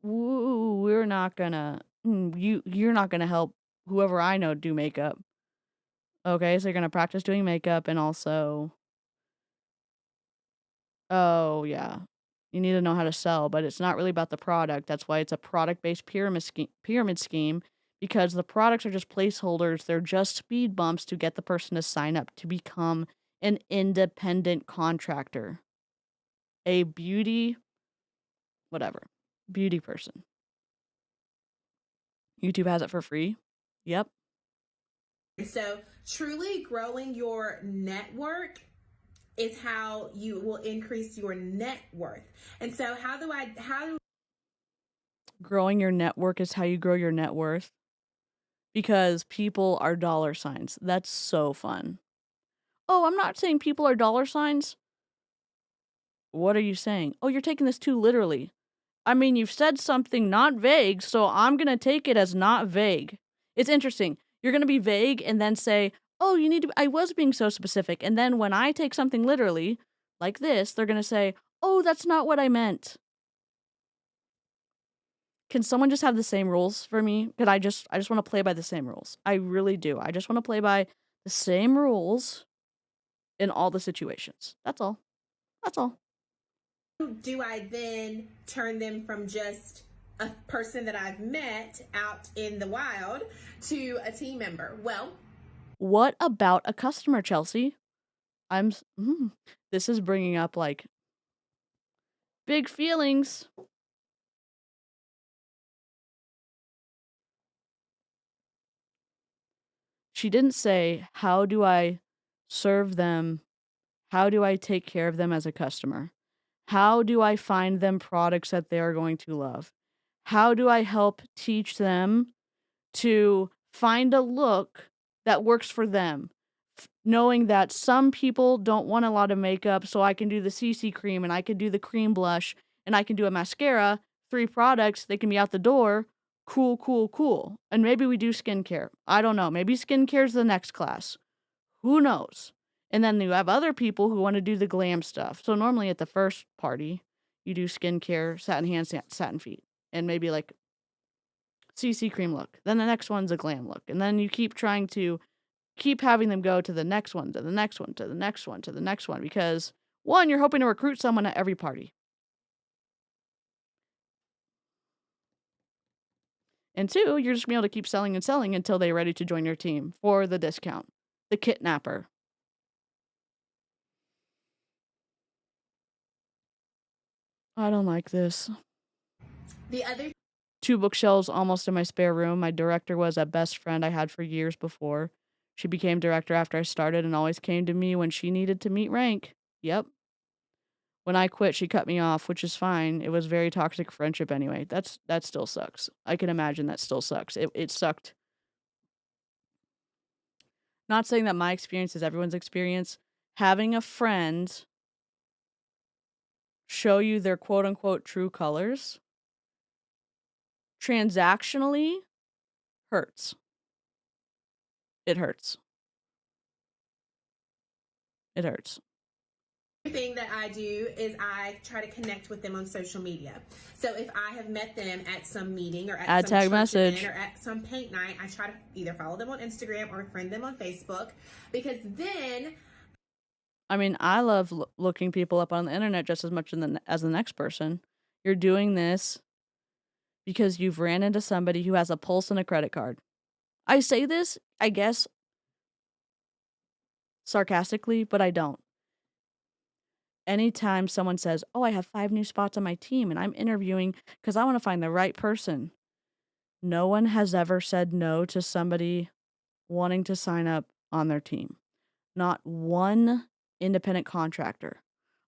not gonna, you're not gonna help whoever I know do makeup. Okay, so you're gonna practice doing makeup and also, oh yeah, you need to know how to sell, but it's not really about the product. That's why it's a product-based pyramid scheme because the products are just placeholders. They're just speed bumps to get the person to sign up to become an independent contractor, a beauty person. YouTube has it for free. Yep. So truly growing your network is how you will increase your net worth. And so how do Growing your network is how you grow your net worth because people are dollar signs. That's so fun. Oh, I'm not saying people are dollar signs. What are you saying? Oh, you're taking this too literally. I mean, you've said something not vague, so I'm going to take it as not vague. It's interesting. You're going to be vague and then say, oh, I was being so specific. And then when I take something literally, like this, they're going to say, oh, that's not what I meant. Can someone just have the same rules for me? Because I just want to play by the same rules. I really do. I just want to play by the same rules in all the situations. That's all. That's all. do I then turn them from just a person that I've met out in the wild to a team member? Well, what about a customer, Chelsea? This is bringing up like big feelings. She didn't say, how do I serve them? How do I take care of them as a customer? How do I find them products that they are going to love? How do I help teach them to find a look that works for them? Knowing that some people don't want a lot of makeup, so I can do the CC cream and I can do the cream blush and I can do a mascara, 3 products, they can be out the door. Cool, cool, cool. And maybe we do skincare. I don't know. Maybe skincare is the next class. Who knows? And then you have other people who want to do the glam stuff. So normally at the first party, you do skincare, satin hands, satin feet, and maybe like CC cream look. Then the next one's a glam look. And then you keep trying to keep having them go to the next one, to the next one, to the next one, to the next one, because 1, you're hoping to recruit someone at every party. And 2, you're just going to be able to keep selling and selling until they're ready to join your team for the discount. The kidnapper. I don't like this. the other 2 bookshelves almost in my spare room. My director was a best friend I had for years before. She became director after I started and always came to me when she needed to meet rank. Yep. When I quit, she cut me off, which is fine. It was very toxic friendship anyway. That still sucks. I can imagine that still sucks. It sucked. Not saying that my experience is everyone's experience. Having a friend show you their quote unquote true colors transactionally hurts. It hurts. It hurts. thing that I do is I try to connect with them on social media. So if I have met them at some meeting or at Add some tag church message event or at some paint night, I try to either follow them on Instagram or friend them on Facebook, because then I mean, I love looking people up on the internet just as much as the next person. You're doing this because you've ran into somebody who has a pulse and a credit card. I say this, I guess, sarcastically, but I don't. anytime someone says, oh, I have 5 new spots on my team and I'm interviewing because I want to find the right person, no one has ever said no to somebody wanting to sign up on their team. Not one independent contractor.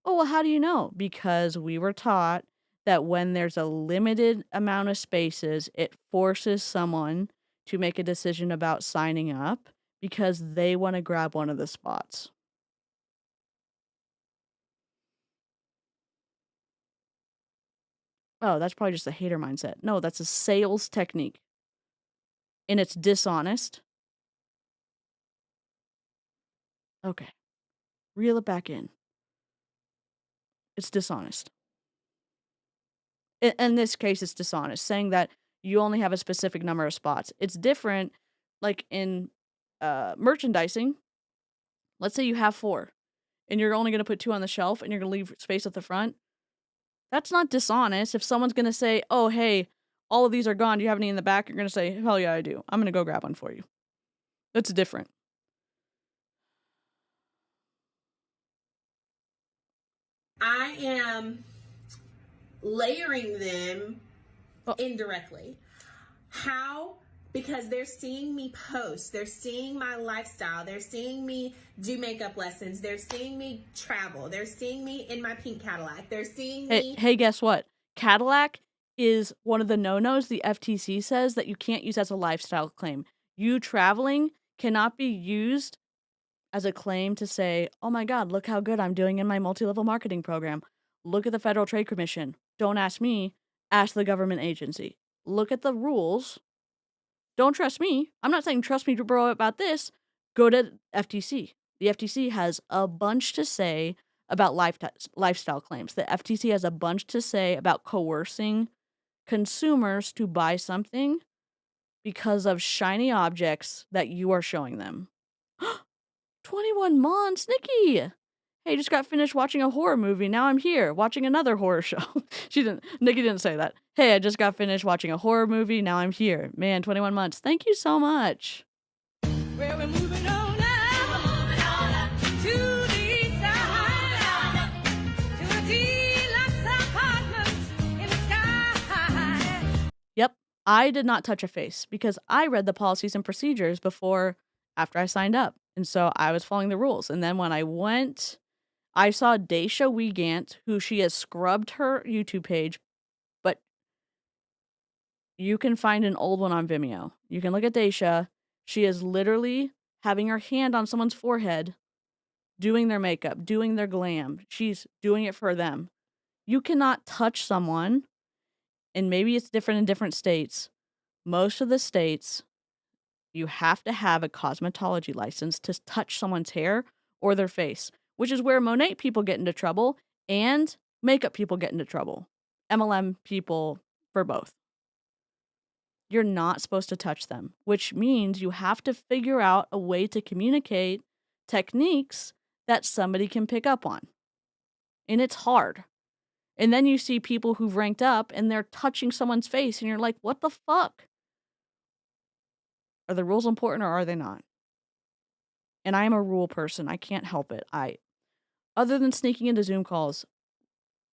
Oh, well, how do you know? Because we were taught that when there's a limited amount of spaces, it forces someone to make a decision about signing up because they want to grab one of the spots. Oh, that's probably just a hater mindset. No, that's a sales technique. And it's dishonest. Okay. Reel it back in. It's dishonest. In this case, it's dishonest, saying that you only have a specific number of spots. It's different, like in merchandising. Let's say you have 4, and you're only going to put 2 on the shelf, and you're going to leave space at the front. That's not dishonest. If someone's going to say, oh, hey, all of these are gone, do you have any in the back? You're going to say, hell yeah, I do. I'm going to go grab one for you. That's different. I am layering them indirectly. How? Because they're seeing me post, they're seeing my lifestyle, they're seeing me do makeup lessons, they're seeing me travel, they're seeing me in my pink Cadillac, they're seeing me. Hey, guess what? Cadillac is one of the no-nos the FTC says that you can't use as a lifestyle claim. You traveling cannot be used as a claim to say, oh my God, look how good I'm doing in my multi-level marketing program. Look at the Federal Trade Commission. Don't ask me, ask the government agency. Look at the rules. Don't trust me. I'm not saying trust me, bro, about this. Go to FTC. The FTC has a bunch to say about lifestyle claims. The FTC has a bunch to say about coercing consumers to buy something because of shiny objects that you are showing them. 21 months, Nikki. Hey, just got finished watching a horror movie. Now I'm here watching another horror show. Nikki didn't say that. Hey, I just got finished watching a horror movie. Now I'm here. Man, 21 months. Thank you so much. Well, we're moving on up to the side, to a deluxe apartment in the sky. Yep, I did not touch a face because I read the policies and procedures after I signed up. And so I was following the rules. And then when I went, I saw Daisha Wiegand, who she has scrubbed her YouTube page, but you can find an old one on Vimeo. You can look at Daisha. She is literally having her hand on someone's forehead, doing their makeup, doing their glam. She's doing it for them. You cannot touch someone, and maybe it's different in different states. Most of the states, you have to have a cosmetology license to touch someone's hair or their face, which is where Monet people get into trouble and makeup people get into trouble. MLM people for both. You're not supposed to touch them, which means you have to figure out a way to communicate techniques that somebody can pick up on. And it's hard. And then you see people who've ranked up and they're touching someone's face and you're like, what the fuck? Are the rules important or are they not? And I am a rule person. I can't help it. Other than sneaking into Zoom calls,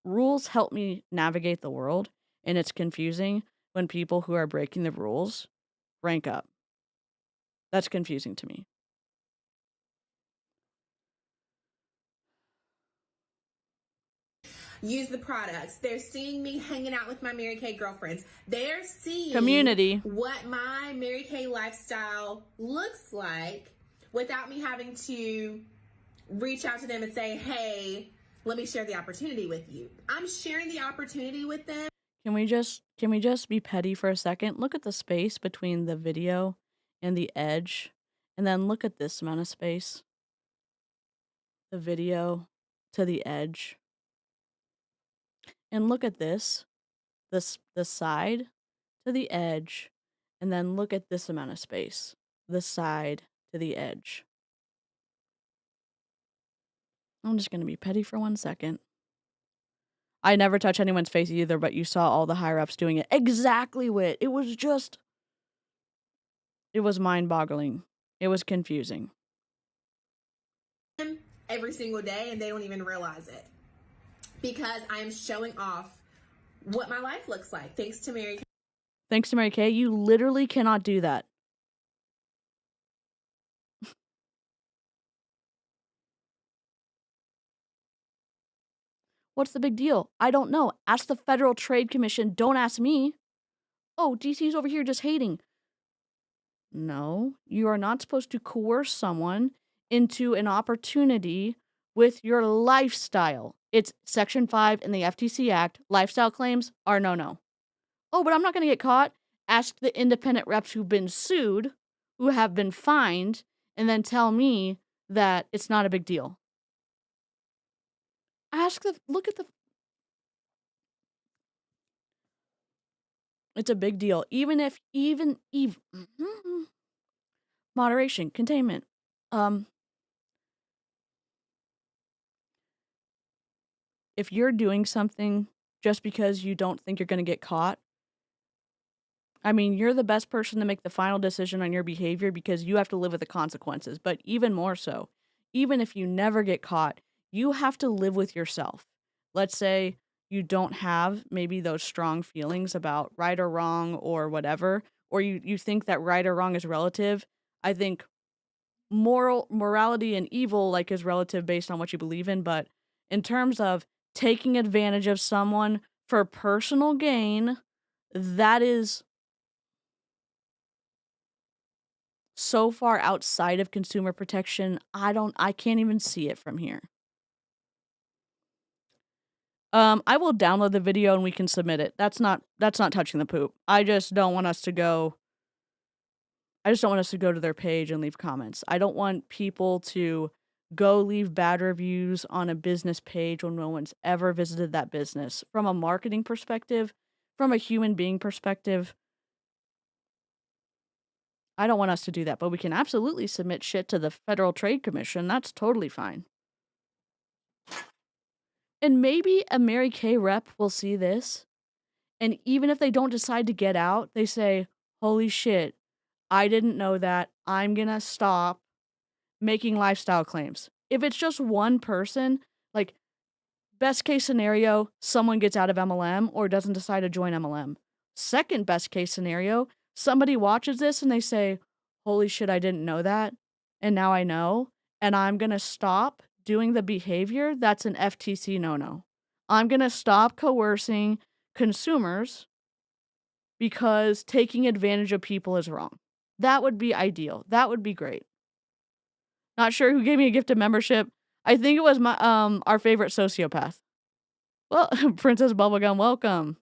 rules help me navigate the world, and it's confusing when people who are breaking the rules rank up. That's confusing to me. Use the products. They're seeing me hanging out with my Mary Kay girlfriends. They're seeing Community. what my Mary Kay lifestyle looks like without me having to reach out to them and say, hey, let me share the opportunity with you. I'm sharing the opportunity with them. Can we just be petty for a second? Look at the space between the video and the edge, and then look at this amount of space. The video to the edge. And look at this. The side to the edge, and then look at this amount of space. The side to the edge. I'm just going to be petty for 1 second. I never touch anyone's face either, but you saw all the higher ups doing it. Exactly, Wit. It was mind-boggling. It was confusing. Every single day, and they don't even realize it. because I am showing off what my life looks like. Thanks to Mary Kay, you literally cannot do that. What's the big deal? I don't know. Ask the Federal Trade Commission. Don't ask me. Oh, DC's over here just hating. No, you are not supposed to coerce someone into an opportunity with your lifestyle. It's Section 5 in the FTC Act. Lifestyle claims are no. Oh, but I'm not going to get caught. Ask the independent reps who've been sued, who have been fined, and then tell me that it's not a big deal. Look at the. It's a big deal. Even moderation, containment. If you're doing something just because you don't think you're going to get caught, I mean, you're the best person to make the final decision on your behavior because you have to live with the consequences. But even more so, even if you never get caught, you have to live with yourself. Let's say you don't have maybe those strong feelings about right or wrong or whatever, or you think that right or wrong is relative. I think morality and evil like is relative based on what you believe in, but in terms of taking advantage of someone for personal gain, that is so far outside of consumer protection. I can't even see it from here. I will download the video and we can submit it. That's not touching the poop. I just don't want us to go to their page and leave comments. I don't want people to go leave bad reviews on a business page when no one's ever visited that business. From a marketing perspective, from a human being perspective, I don't want us to do that, but we can absolutely submit shit to the Federal Trade Commission. That's totally fine. And maybe a Mary Kay rep will see this, and even if they don't decide to get out, they say, holy shit, I didn't know that. I'm gonna stop making lifestyle claims. If it's just one person, like best case scenario, someone gets out of MLM or doesn't decide to join MLM. Second best case scenario, somebody watches this and they say, holy shit, I didn't know that. And now I know. And I'm going to stop doing the behavior that's an FTC no-no. I'm going to stop coercing consumers because taking advantage of people is wrong. That would be ideal. That would be great. Not sure who gave me a gift of membership. I think it was my our favorite sociopath. Well, Princess Bubblegum, welcome.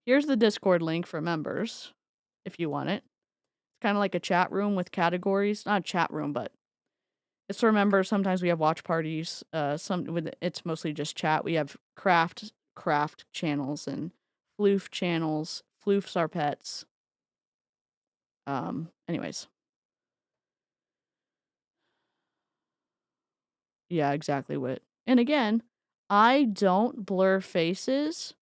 Here's the Discord link for members, if you want it. It's kind of like a chat room with categories. Not a chat room, but it's for members. Sometimes we have watch parties. It's mostly just chat. We have craft channels and floof channels. Floofs are pets. Anyways. Yeah, exactly what. And again, I don't blur faces.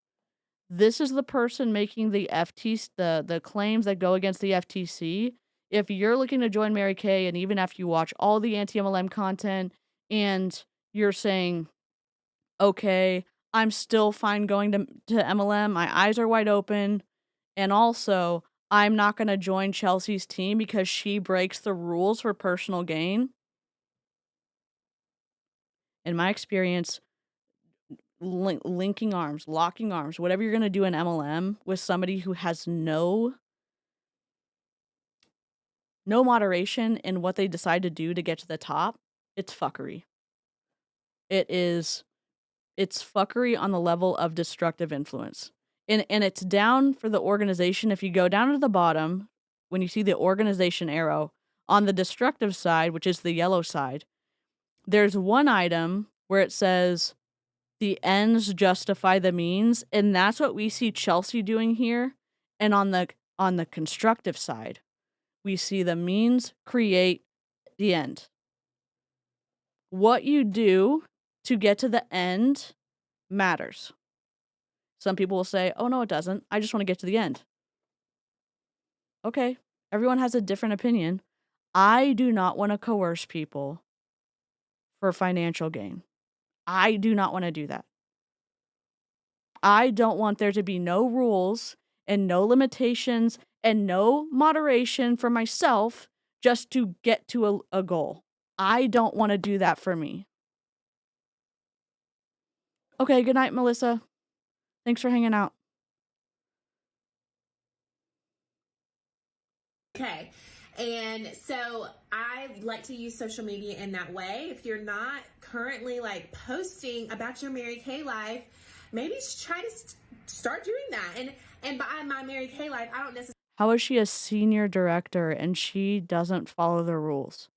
This is the person making the FTC, the claims that go against the FTC. If you're looking to join Mary Kay, and even after you watch all the anti-MLM content, and you're saying, okay, I'm still fine going to MLM, my eyes are wide open, and also, I'm not going to join Chelsea's team because she breaks the rules for personal gain. In my experience, linking arms, locking arms, whatever you're going to do in MLM with somebody who has no moderation in what they decide to do to get to the top, it's fuckery. It's fuckery on the level of destructive influence. And it's down for the organization. If you go down to the bottom, when you see the organization arrow, on the destructive side, which is the yellow side, there's one item where it says, the ends justify the means, and that's what we see Chelsea doing here. And on the constructive side, we see the means create the end. What you do to get to the end matters. Some people will say, oh no, it doesn't. I just want to get to the end. Okay, everyone has a different opinion. I do not want to coerce people for financial gain. I do not want to do that. I don't want there to be no rules and no limitations and no moderation for myself just to get to a goal. I don't want to do that for me. Okay, good night, Melissa. Thanks for hanging out. Okay. And so I like to use social media in that way. If you're not currently like posting about your Mary Kay life, maybe try to start doing that. And by my Mary Kay life, I don't necessarily. How is she a senior director and she doesn't follow the rules?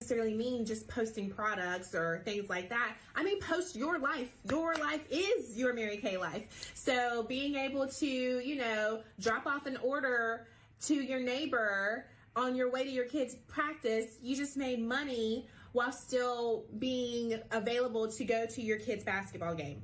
Necessarily mean just posting products or things like that. I mean, post your life. Your life is your Mary Kay life. So being able to, you know, drop off an order to your neighbor on your way to your kids' practice, you just made money while still being available to go to your kids' basketball game.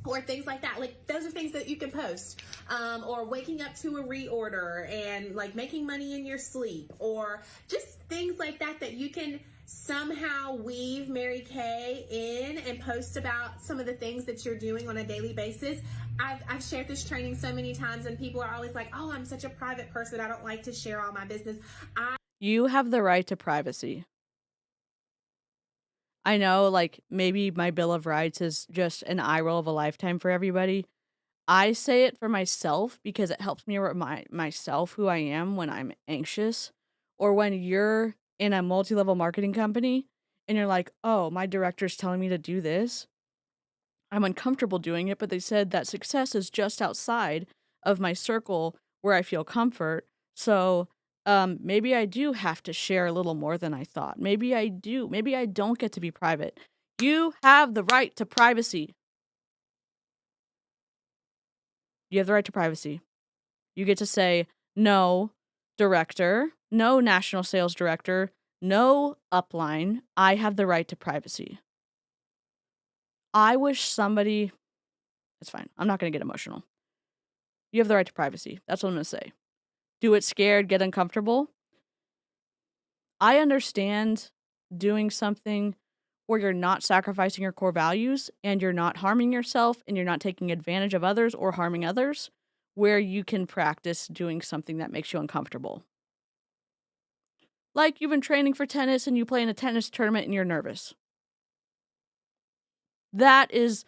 Or things like that. Like, those are things that you can post. Or waking up to a reorder and like making money in your sleep, or just things like that that you can somehow weave Mary Kay in and post about some of the things that you're doing on a daily basis. I've shared this training so many times and people are always like, oh, I'm such a private person. I don't like to share all my business. You have the right to privacy. I know, like, maybe my Bill of Rights is just an eye roll of a lifetime for everybody. I say it for myself because it helps me remind myself who I am when I'm anxious, or when you're in a multi-level marketing company and you're like, oh, my director's telling me to do this. I'm uncomfortable doing it, but they said that success is just outside of my circle where I feel comfort. So maybe I do have to share a little more than I thought. Maybe I do. Maybe I don't get to be private. You have the right to privacy. You have the right to privacy. You get to say, no, director, no national sales director, no upline. I have the right to privacy. I wish somebody, it's fine. I'm not going to get emotional. You have the right to privacy. That's what I'm going to say. Do it scared, get uncomfortable. I understand doing something where you're not sacrificing your core values and you're not harming yourself and you're not taking advantage of others or harming others, where you can practice doing something that makes you uncomfortable. Like you've been training for tennis and you play in a tennis tournament and you're nervous. That is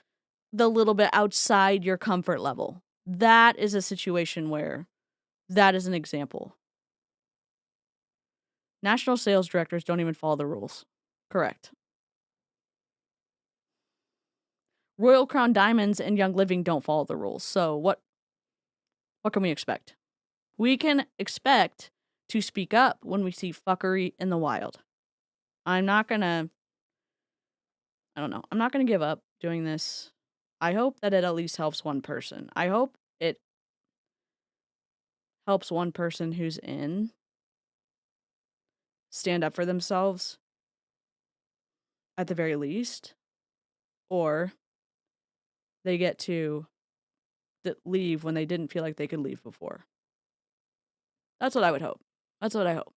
the little bit outside your comfort level. That is a situation where that is an example. National sales directors don't even follow the rules. Correct. Royal Crown Diamonds and Young Living don't follow the rules. So what can we expect? We can expect to speak up when we see fuckery in the wild. I'm not going to give up doing this. I hope that it at least helps one person. I hope it helps one person who's in stand up for themselves at the very least, or they get to leave when they didn't feel like they could leave before. That's what I would hope. That's what I hope.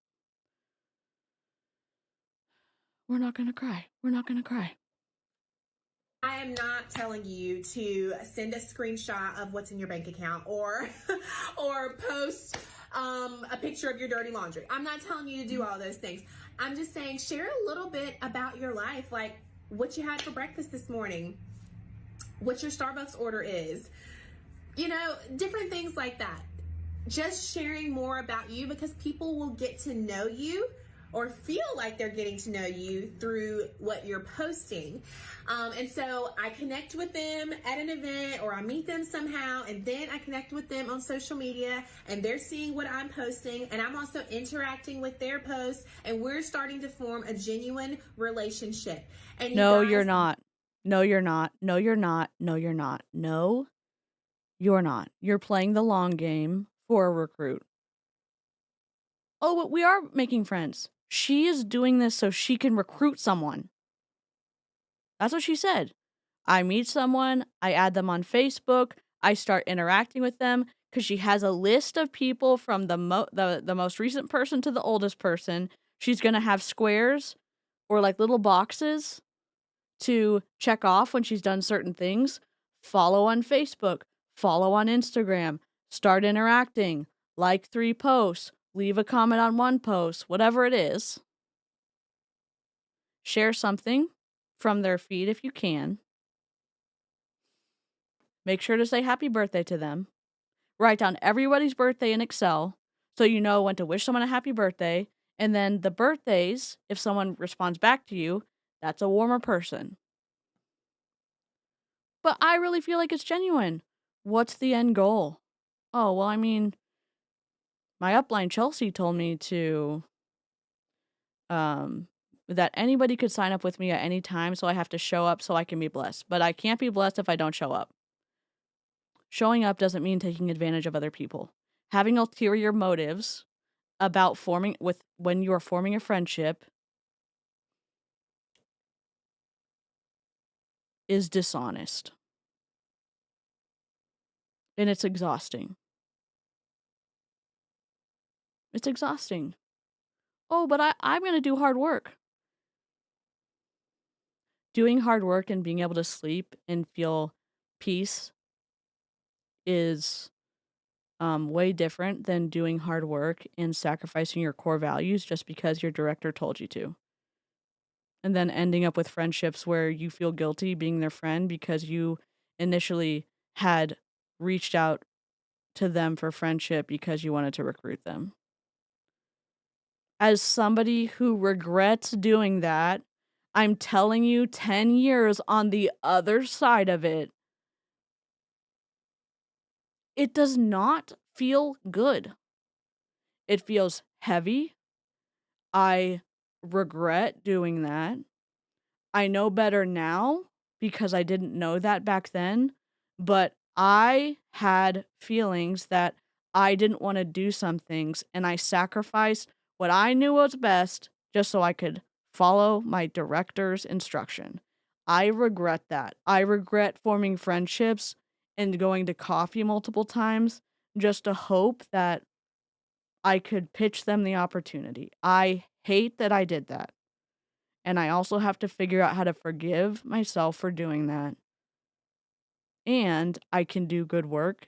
We're not going to cry. We're not going to cry. I am not telling you to send a screenshot of what's in your bank account or post a picture of your dirty laundry. I'm not telling you to do all those things. I'm just saying, share a little bit about your life, like what you had for breakfast this morning, what your Starbucks order is, you know, different things like that. Just sharing more about you, because people will get to know you or feel like they're getting to know you through what you're posting. And so I connect with them at an event, or I meet them somehow, and then I connect with them on social media, and they're seeing what I'm posting, and I'm also interacting with their posts, and we're starting to form a genuine relationship. And no, you're not. No, you're not. No, you're not. No, you're not. No, you're not. You're playing the long game for a recruit. Oh, but we are making friends. She is doing this so she can recruit someone. That's what she said. I meet someone, I add them on Facebook, I start interacting with them, because she has a list of people from the most recent person to the oldest person. She's going to have squares or like little boxes to check off when she's done certain things. Follow on Facebook, follow on Instagram, start interacting, like 3 posts, leave a comment on 1 post, whatever it is. Share something from their feed if you can. Make sure to say happy birthday to them. Write down everybody's birthday in Excel so you know when to wish someone a happy birthday. And then the birthdays, if someone responds back to you, that's a warmer person. But I really feel like it's genuine. What's the end goal? Oh, well, I mean, my upline Chelsea told me to that anybody could sign up with me at any time, so I have to show up so I can be blessed. But I can't be blessed if I don't show up. Showing up doesn't mean taking advantage of other people. Having ulterior motives about when you are forming a friendship is dishonest. And it's exhausting. It's exhausting. Oh, but I'm going to do hard work. Doing hard work and being able to sleep and feel peace is way different than doing hard work and sacrificing your core values just because your director told you to. And then ending up with friendships where you feel guilty being their friend because you initially had reached out to them for friendship because you wanted to recruit them. As somebody who regrets doing that, I'm telling you, 10 years on the other side of it, it does not feel good. It feels heavy. I regret doing that. I know better now because I didn't know that back then, but I had feelings that I didn't want to do some things, and I sacrificed what I knew was best just so I could follow my director's instruction. I regret that. I regret forming friendships and going to coffee multiple times just to hope that I could pitch them the opportunity. I hate that I did that. And I also have to figure out how to forgive myself for doing that. And I can do good work,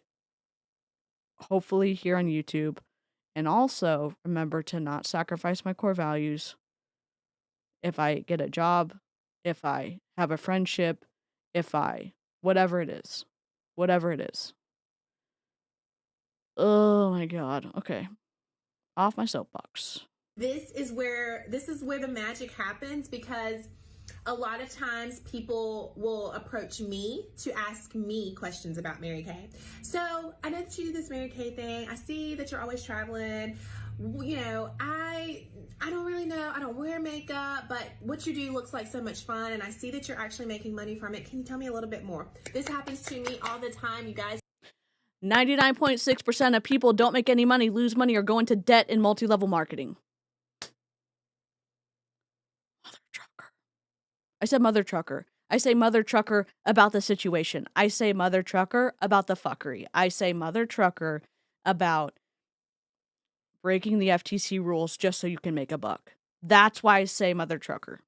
hopefully here on YouTube. And also remember to not sacrifice my core values. If I get a job, if I have a friendship, whatever it is. Whatever it is. Oh my God. Okay. Off my soapbox. This is where the magic happens, because a lot of times people will approach me to ask me questions about Mary Kay. So I know that you do this Mary Kay thing. I see that you're always traveling. You know, I don't really know. I don't wear makeup, but what you do looks like so much fun, and I see that you're actually making money from it. Can you tell me a little bit more? This happens to me all the time, you guys. 99.6% of people don't make any money, lose money, or go into debt in multi-level marketing. Mother trucker. I said mother trucker. I say mother trucker about the situation. I say mother trucker about the fuckery. I say mother trucker about breaking the FTC rules just so you can make a buck. That's why I say mother trucker.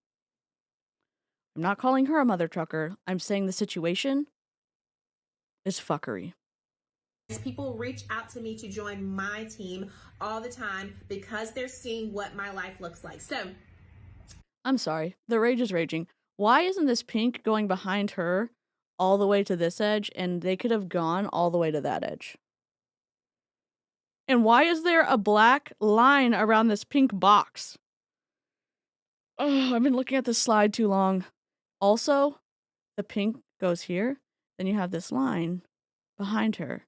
I'm not calling her a mother trucker. I'm saying the situation is fuckery. People reach out to me to join my team all the time because they're seeing what my life looks like. So, I'm sorry. The rage is raging. Why isn't this pink going behind her all the way to this edge, and they could have gone all the way to that edge? And why is there a black line around this pink box? Oh, I've been looking at this slide too long. Also, the pink goes here. Then you have this line behind her.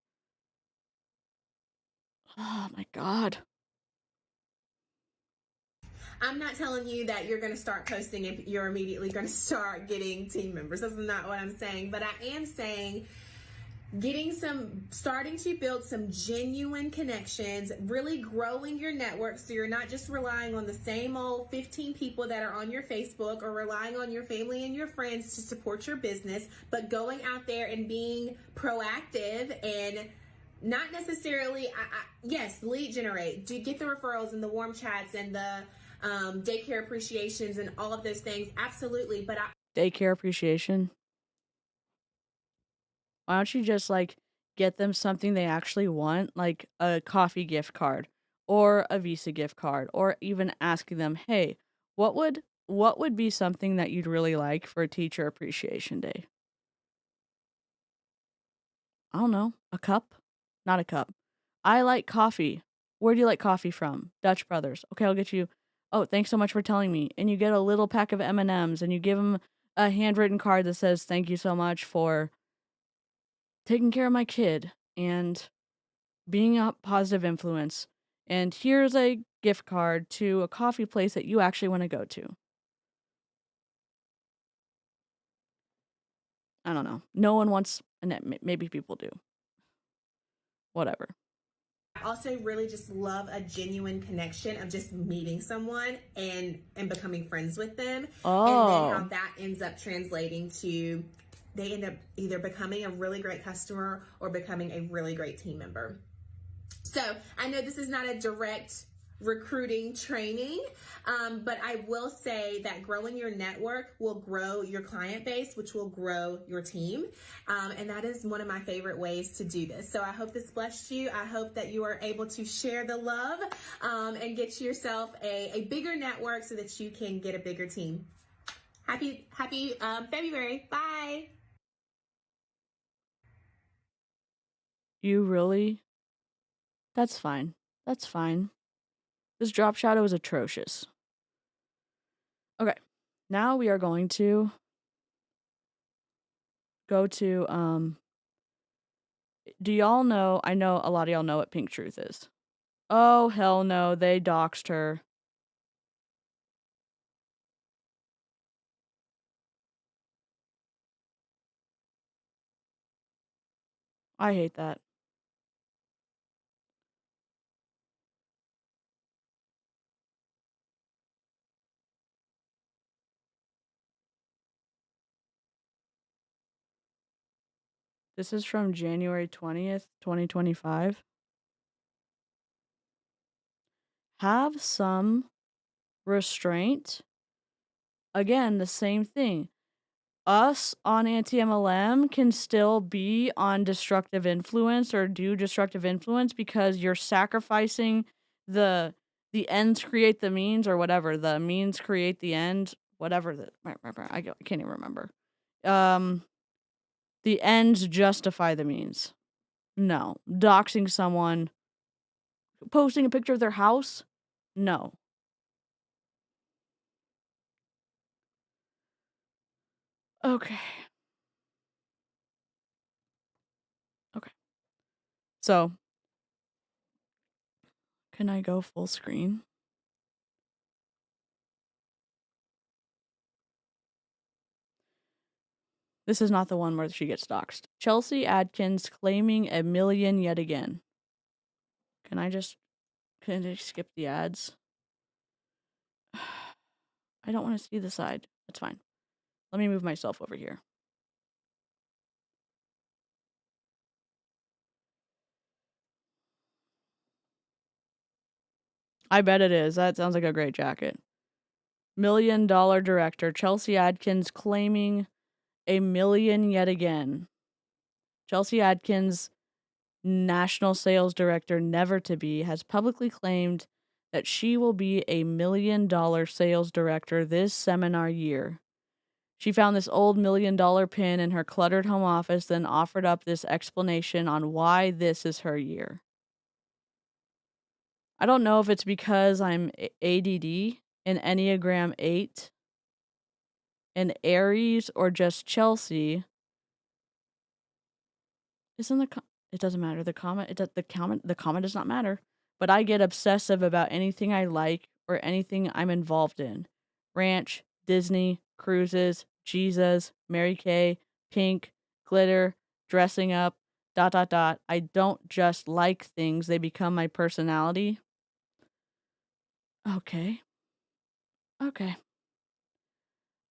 Oh my God. I'm not telling you that you're going to start posting and you're immediately going to start getting team members. That's not what I'm saying. But I am saying starting to build some genuine connections, really growing your network so you're not just relying on the same old 15 people that are on your Facebook or relying on your family and your friends to support your business, but going out there and being proactive and not necessarily, yes, lead generate, do get the referrals and the warm chats and the daycare appreciations and all of those things. Absolutely. But daycare appreciation. Why don't you just, like, get them something they actually want, like a coffee gift card or a Visa gift card, or even asking them, "Hey, what would be something that you'd really like for a teacher appreciation day?" I don't know, a cup? Not a cup. "I like coffee. Where do you like coffee from?" "Dutch Brothers." "Okay, I'll get you." "Oh, thanks so much for telling me." And you get a little pack of M&Ms, and you give them a handwritten card that says, "Thank you so much for taking care of my kid and being a positive influence. And here's a gift card to a coffee place that you actually want to go to." I don't know. No one wants, and maybe people do. Whatever. I also really just love a genuine connection of just meeting someone and becoming friends with them. And then how Oh, that ends up translating to they end up either becoming a really great customer or becoming a really great team member. So I know this is not a direct recruiting training, but I will say that growing your network will grow your client base, which will grow your team. And that is one of my favorite ways to do this. So I hope this blessed you. I hope that you are able to share the love and get yourself a bigger network so that you can get a bigger team. Happy February. Bye. you really? That's fine. That's fine. This drop shadow is atrocious. Okay. Now we are going to go to, do y'all know, I know a lot of y'all know what Pink Truth is. Oh, hell no, they doxed her. I hate that. This is from January 20th, 2025. Have some restraint. Again, the same thing. Us on anti-MLM can still be on destructive influence or do destructive influence because you're sacrificing the ends create the means, or whatever, the means create the end, whatever I can't even remember. Um, the ends justify the means. No. Doxing someone, posting a picture of their house? No. Okay. Okay. So, can I go full screen? This is not the one where she gets doxxed. Chelsea Adkins claiming $1 million yet again. Can I skip the ads? I don't want to see the side. That's fine. Let me move myself over here. I bet it is. That sounds like a great jacket. $1 million director Chelsea Adkins claiming $1 million yet again. Chelsea Adkins, national sales director never to be, has publicly claimed that she will be a $1 million sales director this seminar year. She found this old $1 million pin in her cluttered home office, then offered up this explanation on why this is her year. I don't know if it's because I'm ADD, an Enneagram 8, an Aries, or just Chelsea. It doesn't matter. The comment does not matter. But I get obsessive about anything I like or anything I'm involved in. Ranch, Disney, cruises, Jesus, Mary Kay, pink, glitter, dressing up, ... I don't just like things, they become my personality. Okay.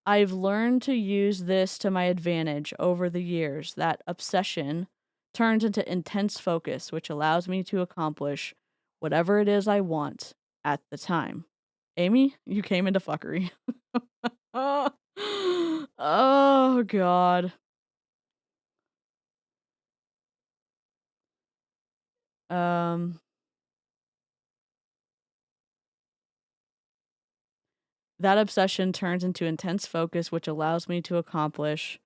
I've learned to use this to my advantage over the years. That obsession turns into intense focus, which allows me to accomplish whatever it is I want at the time. Amy, you came into fuckery. Oh, God. Um, that obsession turns into intense focus, which allows me to accomplish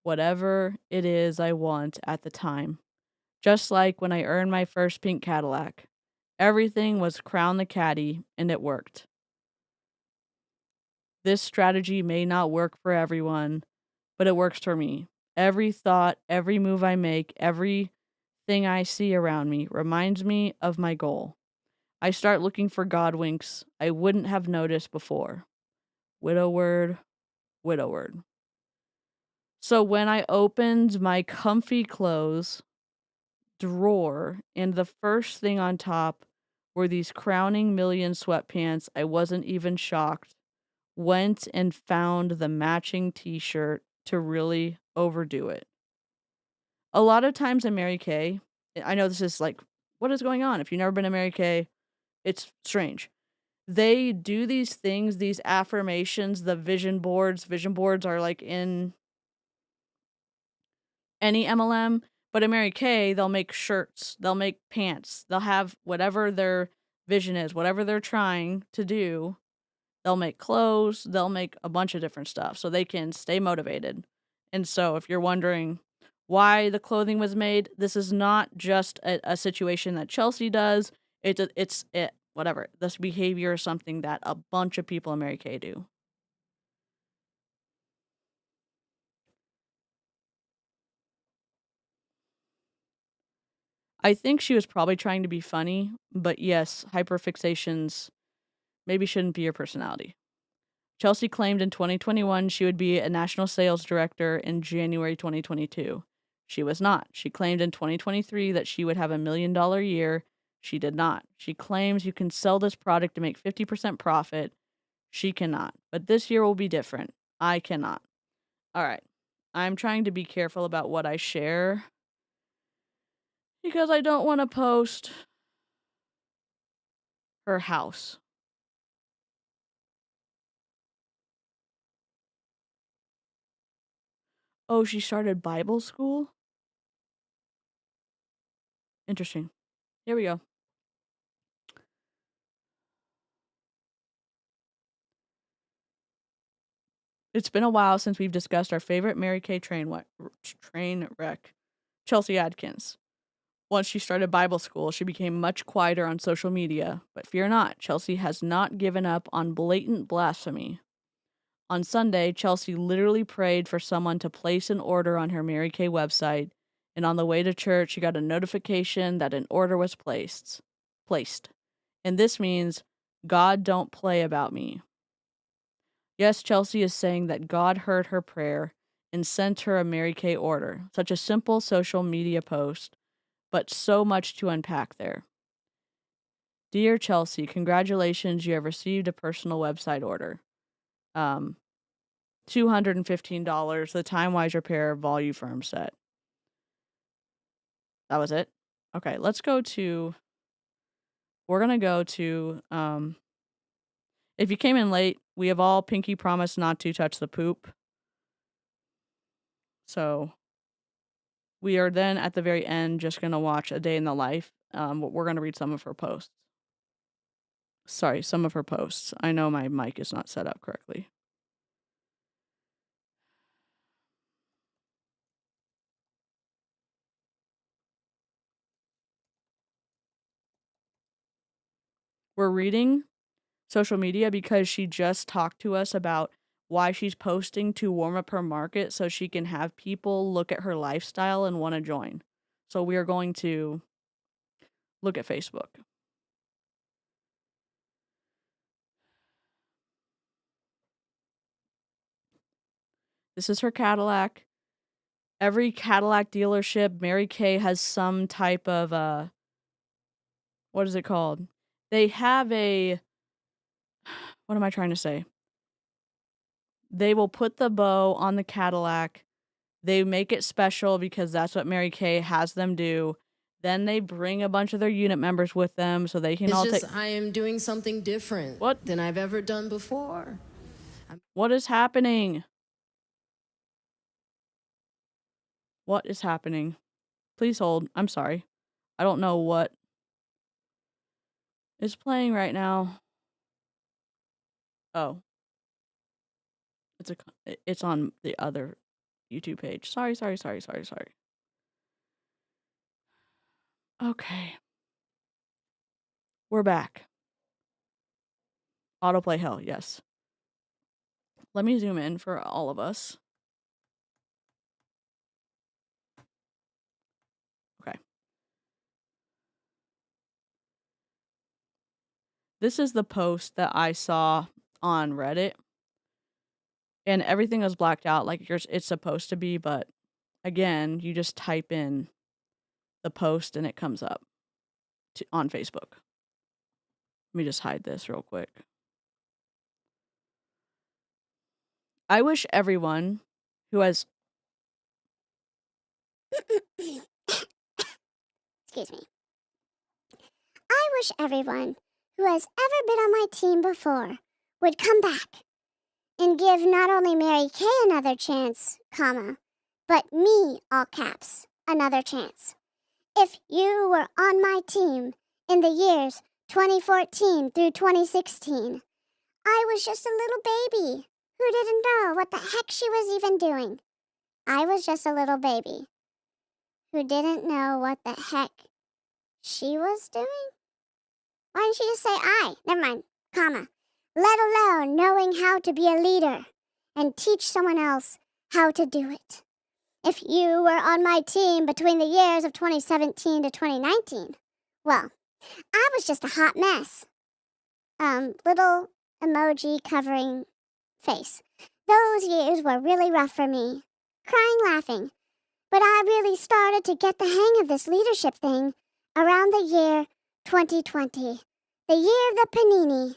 whatever it is I want at the time. Just like when I earned my first pink Cadillac. Everything was crown the caddy, and it worked. This strategy may not work for everyone, but it works for me. Every thought, every move I make, everything I see around me reminds me of my goal. I start looking for God winks I wouldn't have noticed before. Widowward, widowward. So when I opened my comfy clothes drawer and the first thing on top were these crowning million sweatpants, I wasn't even shocked. Went and found the matching t-shirt to really overdo it. A lot of times in Mary Kay, I know this is like, what is going on? If you've never been to Mary Kay, it's strange. They do these things, these affirmations, the vision boards. Vision boards are like in any MLM, but in Mary Kay, they'll make shirts, they'll make pants, they'll have whatever their vision is, whatever they're trying to do. They'll make clothes, they'll make a bunch of different stuff so they can stay motivated. And so if you're wondering why the clothing was made, this is not just a situation that Chelsea does. It's whatever. This behavior is something that a bunch of people in Mary Kay do. I think she was probably trying to be funny, but yes, hyperfixations maybe shouldn't be your personality. Chelsea claimed in 2021 she would be a national sales director in January 2022. She was not. She claimed in 2023 that she would have $1 million year. She did not. She claims you can sell this product to make 50% profit. She cannot. But this year will be different. I cannot. All right. I'm trying to be careful about what I share because I don't want to post her house. Oh, she started Bible school? Interesting. Here we go. It's been a while since we've discussed our favorite Mary Kay train wreck, Chelsea Adkins. Once she started Bible school, she became much quieter on social media, but fear not, Chelsea has not given up on blatant blasphemy. On Sunday, Chelsea literally prayed for someone to place an order on her Mary Kay website, and on the way to church, she got a notification that an order was placed. And this means, God don't play about me. Yes, Chelsea is saying that God heard her prayer and sent her a Mary Kay order. Such a simple social media post, but so much to unpack there. Dear Chelsea, congratulations, you have received a personal website order. $215, the Time Wise Repair Volume Firm set. That was it? Okay, we're gonna go to, if you came in late, we have all pinky promised not to touch the poop. So we are then at the very end just going to watch a day in the life. We're going to read some of her posts. Sorry, some of her posts. I know my mic is not set up correctly. We're reading social media because she just talked to us about why she's posting to warm up her market so she can have people look at her lifestyle and want to join. So we are going to look at Facebook. This is her Cadillac. Every Cadillac dealership, Mary Kay has some type of what is it called? They have what am I trying to say? They will put the bow on the Cadillac. They make it special because that's what Mary Kay has them do. Then they bring a bunch of their unit members with them so they can I am doing something different than I've ever done before. What is happening? What is happening? Please hold. I'm sorry. I don't know what is playing right now. Oh. It's on the other YouTube page. Sorry. Okay. We're back. Autoplay hell, yes. Let me zoom in for all of us. Okay. This is the post that I saw on Reddit. And everything was blacked out like it's supposed to be, but again, you just type in the post and it comes up on Facebook. Let me just hide this real quick. I wish everyone who has Excuse me. I wish everyone who has ever been on my team before would come back and give not only Mary Kay another chance, comma, but me, all caps, another chance. If you were on my team in the years 2014 through 2016, I was just a little baby who didn't know what the heck she was even doing. I was just a little baby who didn't know what the heck she was doing? Why didn't she just say I? Never mind, comma. Let alone knowing how to be a leader and teach someone else how to do it. If you were on my team between the years of 2017 to 2019, well, I was just a hot mess. Little emoji covering face. Those years were really rough for me. Crying, laughing. But I really started to get the hang of this leadership thing around the year 2020, the year of the panini.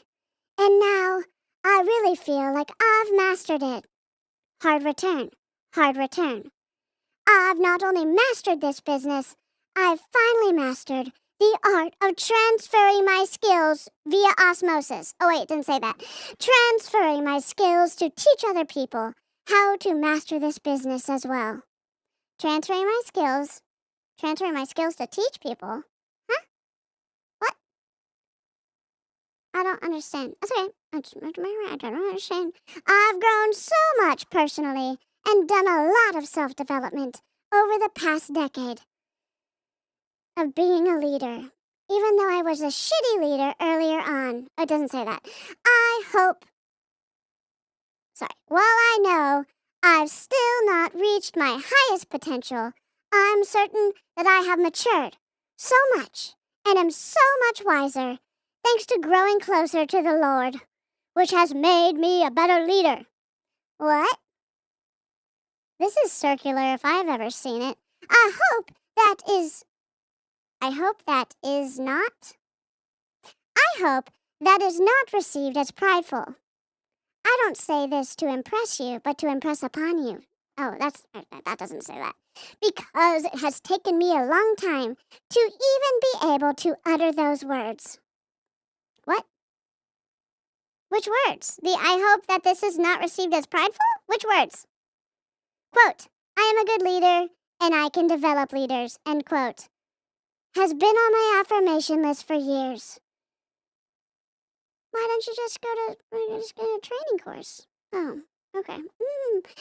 And now I really feel like I've mastered it. Hard return, hard return. I've not only mastered this business, I've finally mastered the art of transferring my skills via osmosis. Oh wait, it didn't say that. Transferring my skills to teach other people how to master this business as well. Transferring my skills to teach people? Huh? What? I don't understand. That's okay. I don't understand. I've grown so much personally and done a lot of self-development over the past decade of being a leader. Even though I was a shitty leader earlier on. Oh, it doesn't say that. While I know I've still not reached my highest potential, I'm certain that I have matured so much and am so much wiser thanks to growing closer to the Lord, which has made me a better leader. What? This is circular if I've ever seen it. I hope that is not received as prideful. I don't say this to impress you, but to impress upon you. Oh, that doesn't say that. Because it has taken me a long time to even be able to utter those words. What? Which words? I hope that this is not received as prideful? Which words? Quote, I am a good leader and I can develop leaders, end quote. Has been on my affirmation list for years. Why don't you just go to a training course? Oh, okay.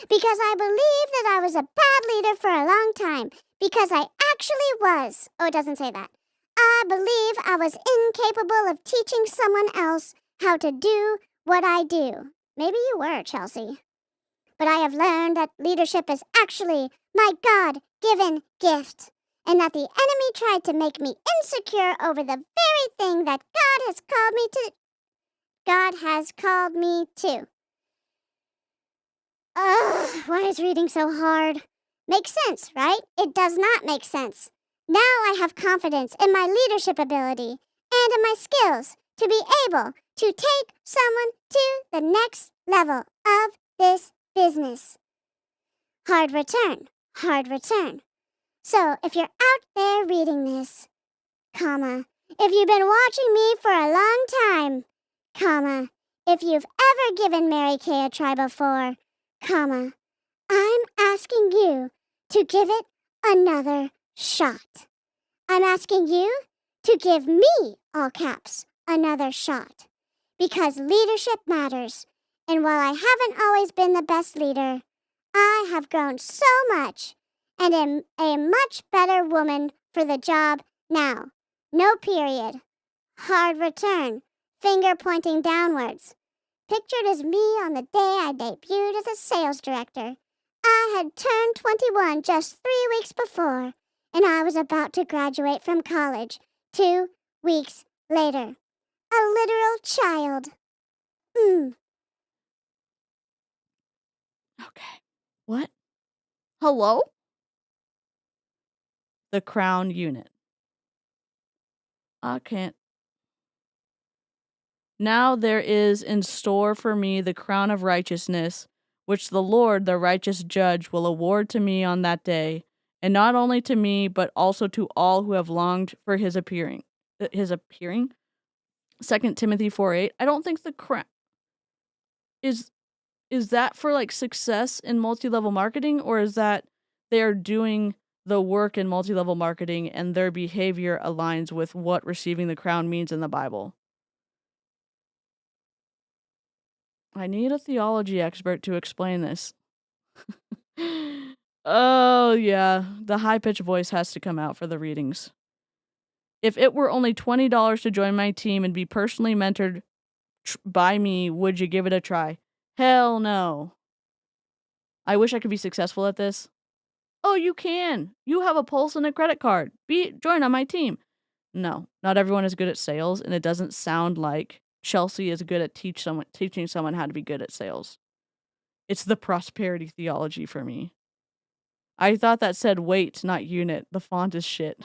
Because I believe that I was a bad leader for a long time. Because I actually was. Oh, it doesn't say that. I believe I was incapable of teaching someone else how to do what I do. Maybe you were, Chelsea. But I have learned that leadership is actually my God-given gift. And that the enemy tried to make me insecure over the very thing that God has called me to. Ugh, why is reading so hard? Makes sense, right? It does not make sense. Now I have confidence in my leadership ability and in my skills to be able to take someone to the next level of this business. Hard return, hard return. So if you're out there reading this, comma, if you've been watching me for a long time, comma, if you've ever given Mary Kay a try before, comma, I'm asking you to give it another shot. I'm asking you to give me, all caps, another shot. Because leadership matters. And while I haven't always been the best leader, I have grown so much and am a much better woman for the job now. No period. Hard return. Finger pointing downwards. Pictured as me on the day I debuted as a sales director. I had turned 21 just 3 weeks before, and I was about to graduate from college 2 weeks later. A literal child. Okay. What? Hello? The Crown Unit. I can't. Now there is in store for me the crown of righteousness, which the Lord, the righteous judge, will award to me on that day, and not only to me, but also to all who have longed for his appearing. His appearing? 2 Timothy 4:8. I don't think the crown is that for like success in multi-level marketing, or is that they are doing the work in multi-level marketing and their behavior aligns with what receiving the crown means in the Bible? I need a theology expert to explain this. Oh, yeah. The high-pitched voice has to come out for the readings. If it were only $20 to join my team and be personally mentored by me, would you give it a try? Hell no. I wish I could be successful at this. Oh, you can. You have a pulse and a credit card. Join on my team. No, not everyone is good at sales, and it doesn't sound like Chelsea is good at teaching someone how to be good at sales. It's the prosperity theology for me. I thought that said weight, not unit. The font is shit.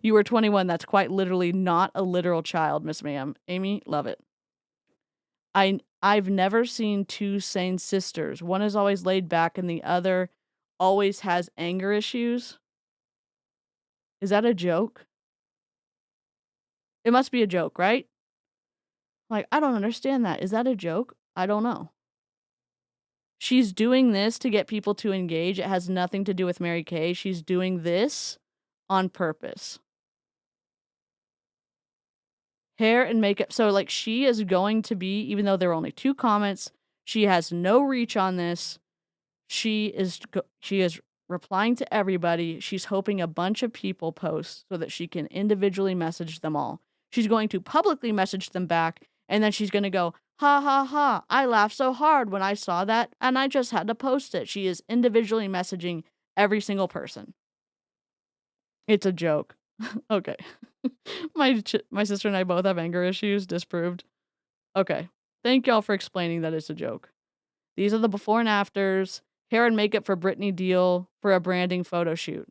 You were 21. That's quite literally not a literal child, Miss Ma'am. Amy, love it. I've never seen two sane sisters. One is always laid back and the other always has anger issues. Is that a joke? It must be a joke, right? Like, I don't understand that. Is that a joke? I don't know. She's doing this to get people to engage. It has nothing to do with Mary Kay. She's doing this on purpose. Hair and makeup. So, like, she is going to be, even though there are only 2 comments, she has no reach on this. She is replying to everybody. She's hoping a bunch of people post so that she can individually message them all. She's going to publicly message them back, and then she's going to go, ha ha ha, I laughed so hard when I saw that, and I just had to post it. She is individually messaging every single person. It's a joke. Okay. My sister and I both have anger issues, disproved. Okay. Thank y'all for explaining that it's a joke. These are the before and afters. Hair and makeup for Brittany Deal for a branding photo shoot.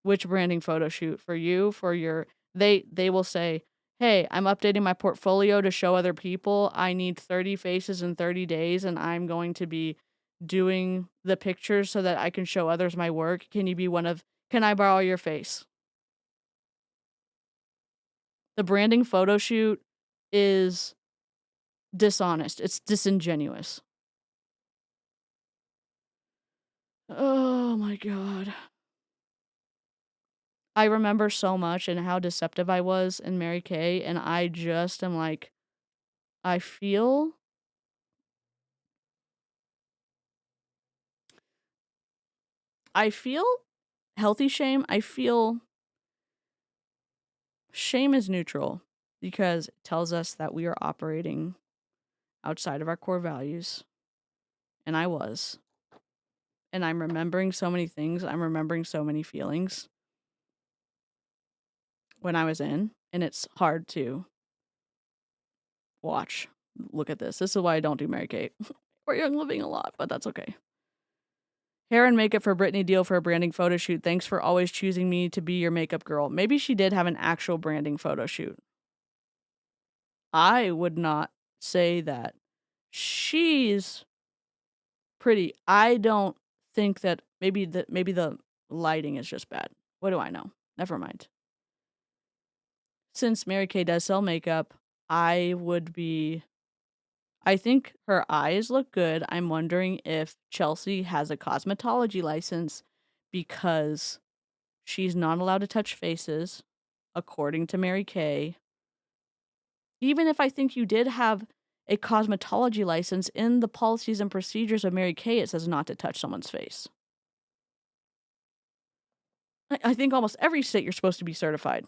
Which branding photo shoot? For you? For your... They will say, hey, I'm updating my portfolio to show other people. I need 30 faces in 30 days, and I'm going to be doing the pictures so that I can show others my work. Can I borrow your face? The branding photo shoot is dishonest. It's disingenuous. Oh my God. I remember so much and how deceptive I was in Mary Kay, and I just am like, I feel healthy shame. I feel shame is neutral because it tells us that we are operating outside of our core values. And I was. And I'm remembering so many things. I'm remembering so many feelings when I was in, and it's hard to watch. Look at this. This is why I don't do Mary Kay. We're young living a lot, but that's okay. Hair and makeup for Brittany Deal for a branding photo shoot. Thanks for always choosing me to be your makeup girl. Maybe she did have an actual branding photo shoot. I would not say that. She's pretty. I don't think that maybe the lighting is just bad. What do I know? Never mind. Since Mary Kay does sell makeup, I would be I think her eyes look good. I'm wondering if Chelsea has a cosmetology license because she's not allowed to touch faces, according to Mary Kay. Even if I think you did have a cosmetology license, in the policies and procedures of Mary Kay, it says not to touch someone's face. I think almost every state you're supposed to be certified.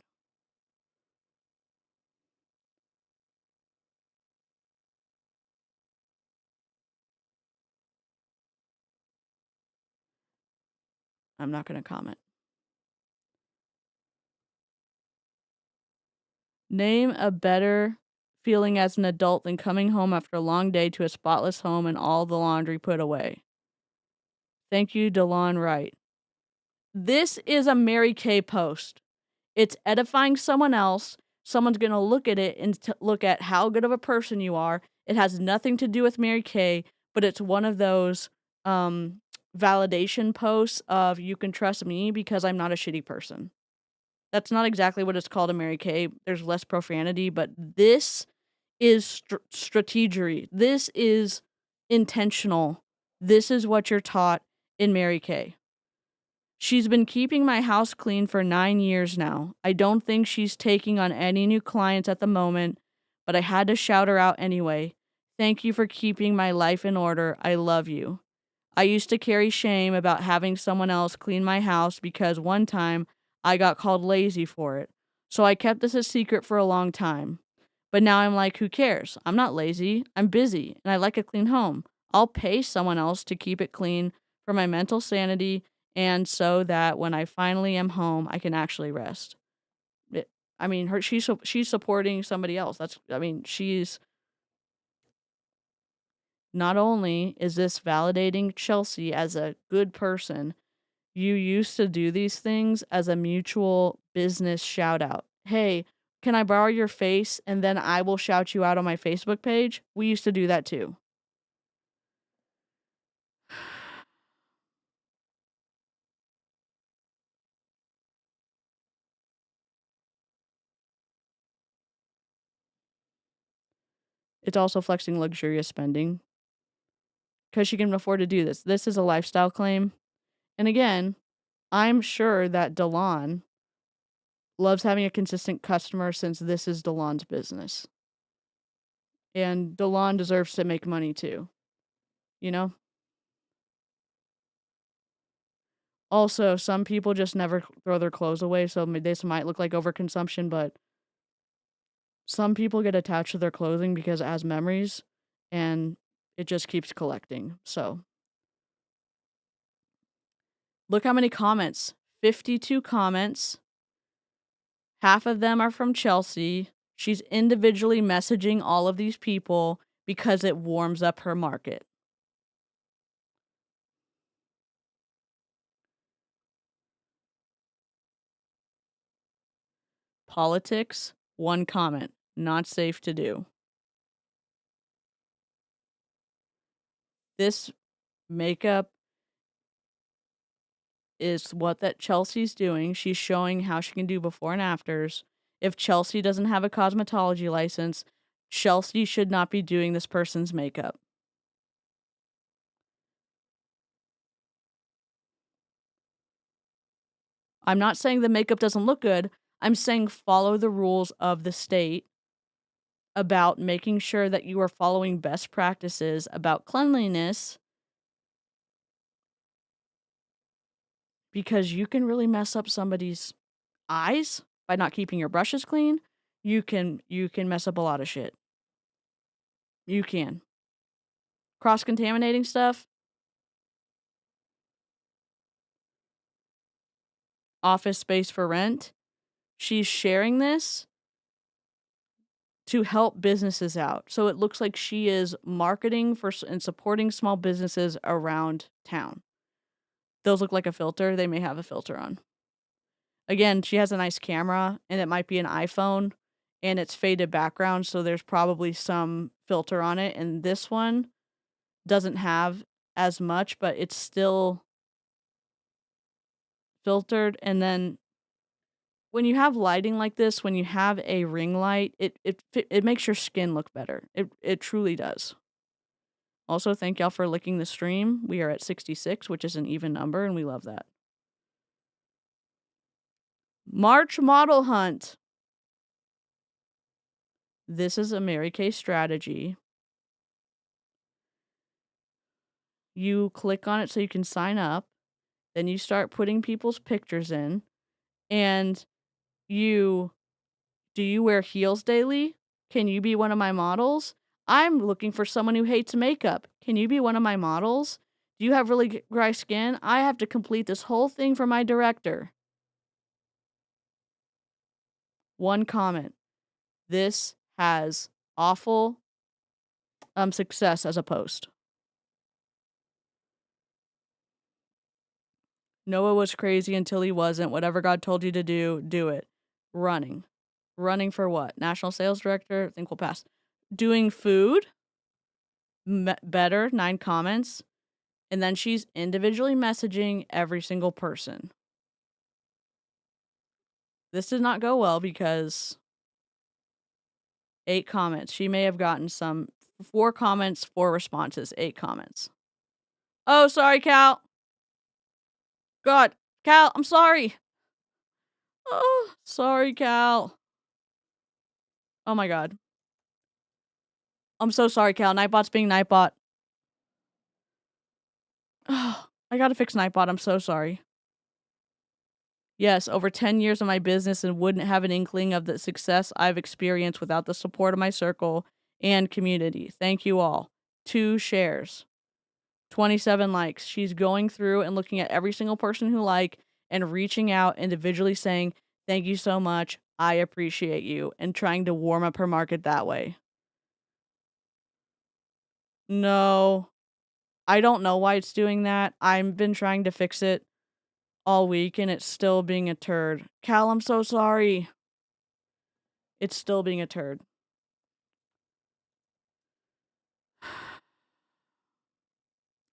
I'm not going to comment. Name a better feeling as an adult than coming home after a long day to a spotless home and all the laundry put away. Thank you, DeLon Wright. This is a Mary Kay post. It's edifying someone else. Someone's going to look at it and look at how good of a person you are. It has nothing to do with Mary Kay, but it's one of those validation posts of you can trust me because I'm not a shitty person. That's not exactly what it's called in Mary Kay. There's less profanity, but this is strategery. This is intentional. This is what you're taught in Mary Kay. She's been keeping my house clean for 9 years now. I don't think she's taking on any new clients at the moment, but I had to shout her out anyway. Thank you for keeping my life in order. I love you. I used to carry shame about having someone else clean my house because one time I got called lazy for it. So I kept this a secret for a long time. But now I'm like, who cares? I'm not lazy. I'm busy and I like a clean home. I'll pay someone else to keep it clean for my mental sanity and so that when I finally am home, I can actually rest. She's supporting somebody else. She's not only is this validating Chelsea as a good person, you used to do these things as a mutual business shout out. Hey, can I borrow your face and then I will shout you out on my Facebook page? We used to do that too. It's also flexing luxurious spending because she can afford to do this. This is a lifestyle claim. And again, I'm sure that DeLon loves having a consistent customer since this is DeLon's business. And DeLon deserves to make money too. You know? Also, some people just never throw their clothes away, so this might look like overconsumption, but some people get attached to their clothing because it has memories, and it just keeps collecting. So, look how many comments. 52 comments. Half of them are from Chelsea. She's individually messaging all of these people because it warms up her market. Politics, 1 comment. Not safe to do. This makeup is what that Chelsea's doing. She's showing how she can do before and afters. If Chelsea doesn't have a cosmetology license, Chelsea should not be doing this person's makeup. I'm not saying the makeup doesn't look good. I'm saying follow the rules of the state about making sure that you are following best practices about cleanliness, because you can really mess up somebody's eyes by not keeping your brushes clean. You can mess up a lot of shit. You can. Cross-contaminating stuff. Office space for rent. She's sharing this to help businesses out. So it looks like she is marketing for and supporting small businesses around town. Those look like a filter. They may have a filter on. Again, she has a nice camera, and it might be an iPhone, and it's faded background, so there's probably some filter on it. And this one doesn't have as much, but it's still filtered. And then when you have lighting like this, when you have a ring light, it makes your skin look better. It truly does. Also, thank y'all for licking the stream. We are at 66, which is an even number, and we love that. March model hunt. This is a Mary Kay strategy. You click on it so you can sign up. Then you start putting people's pictures in. And do you wear heels daily? Can you be one of my models? I'm looking for someone who hates makeup. Can you be one of my models? Do you have really dry skin? I have to complete this whole thing for my director. One comment. This has awful success as a post. Noah was crazy until he wasn't. Whatever God told you to do, do it. Running. Running for what? National sales director? I think we'll pass. Doing food? Better. 9 comments. And then she's individually messaging every single person. This did not go well because 8 comments. She may have gotten 4 comments, 4 responses, 8 comments. Oh, sorry, Cal. God, Cal, I'm sorry. Oh, sorry, Cal. Oh my God. I'm so sorry, Cal. Nightbot's being Nightbot. Oh, I gotta fix Nightbot. I'm so sorry. Yes, over 10 years of my business and wouldn't have an inkling of the success I've experienced without the support of my circle and community. Thank you all. 2 shares. 27 likes. She's going through and looking at every single person who and reaching out individually saying, thank you so much. I appreciate you, and trying to warm up her market that way. No, I don't know why it's doing that. I've been trying to fix it all week and it's still being a turd. Cal, I'm so sorry. It's still being a turd.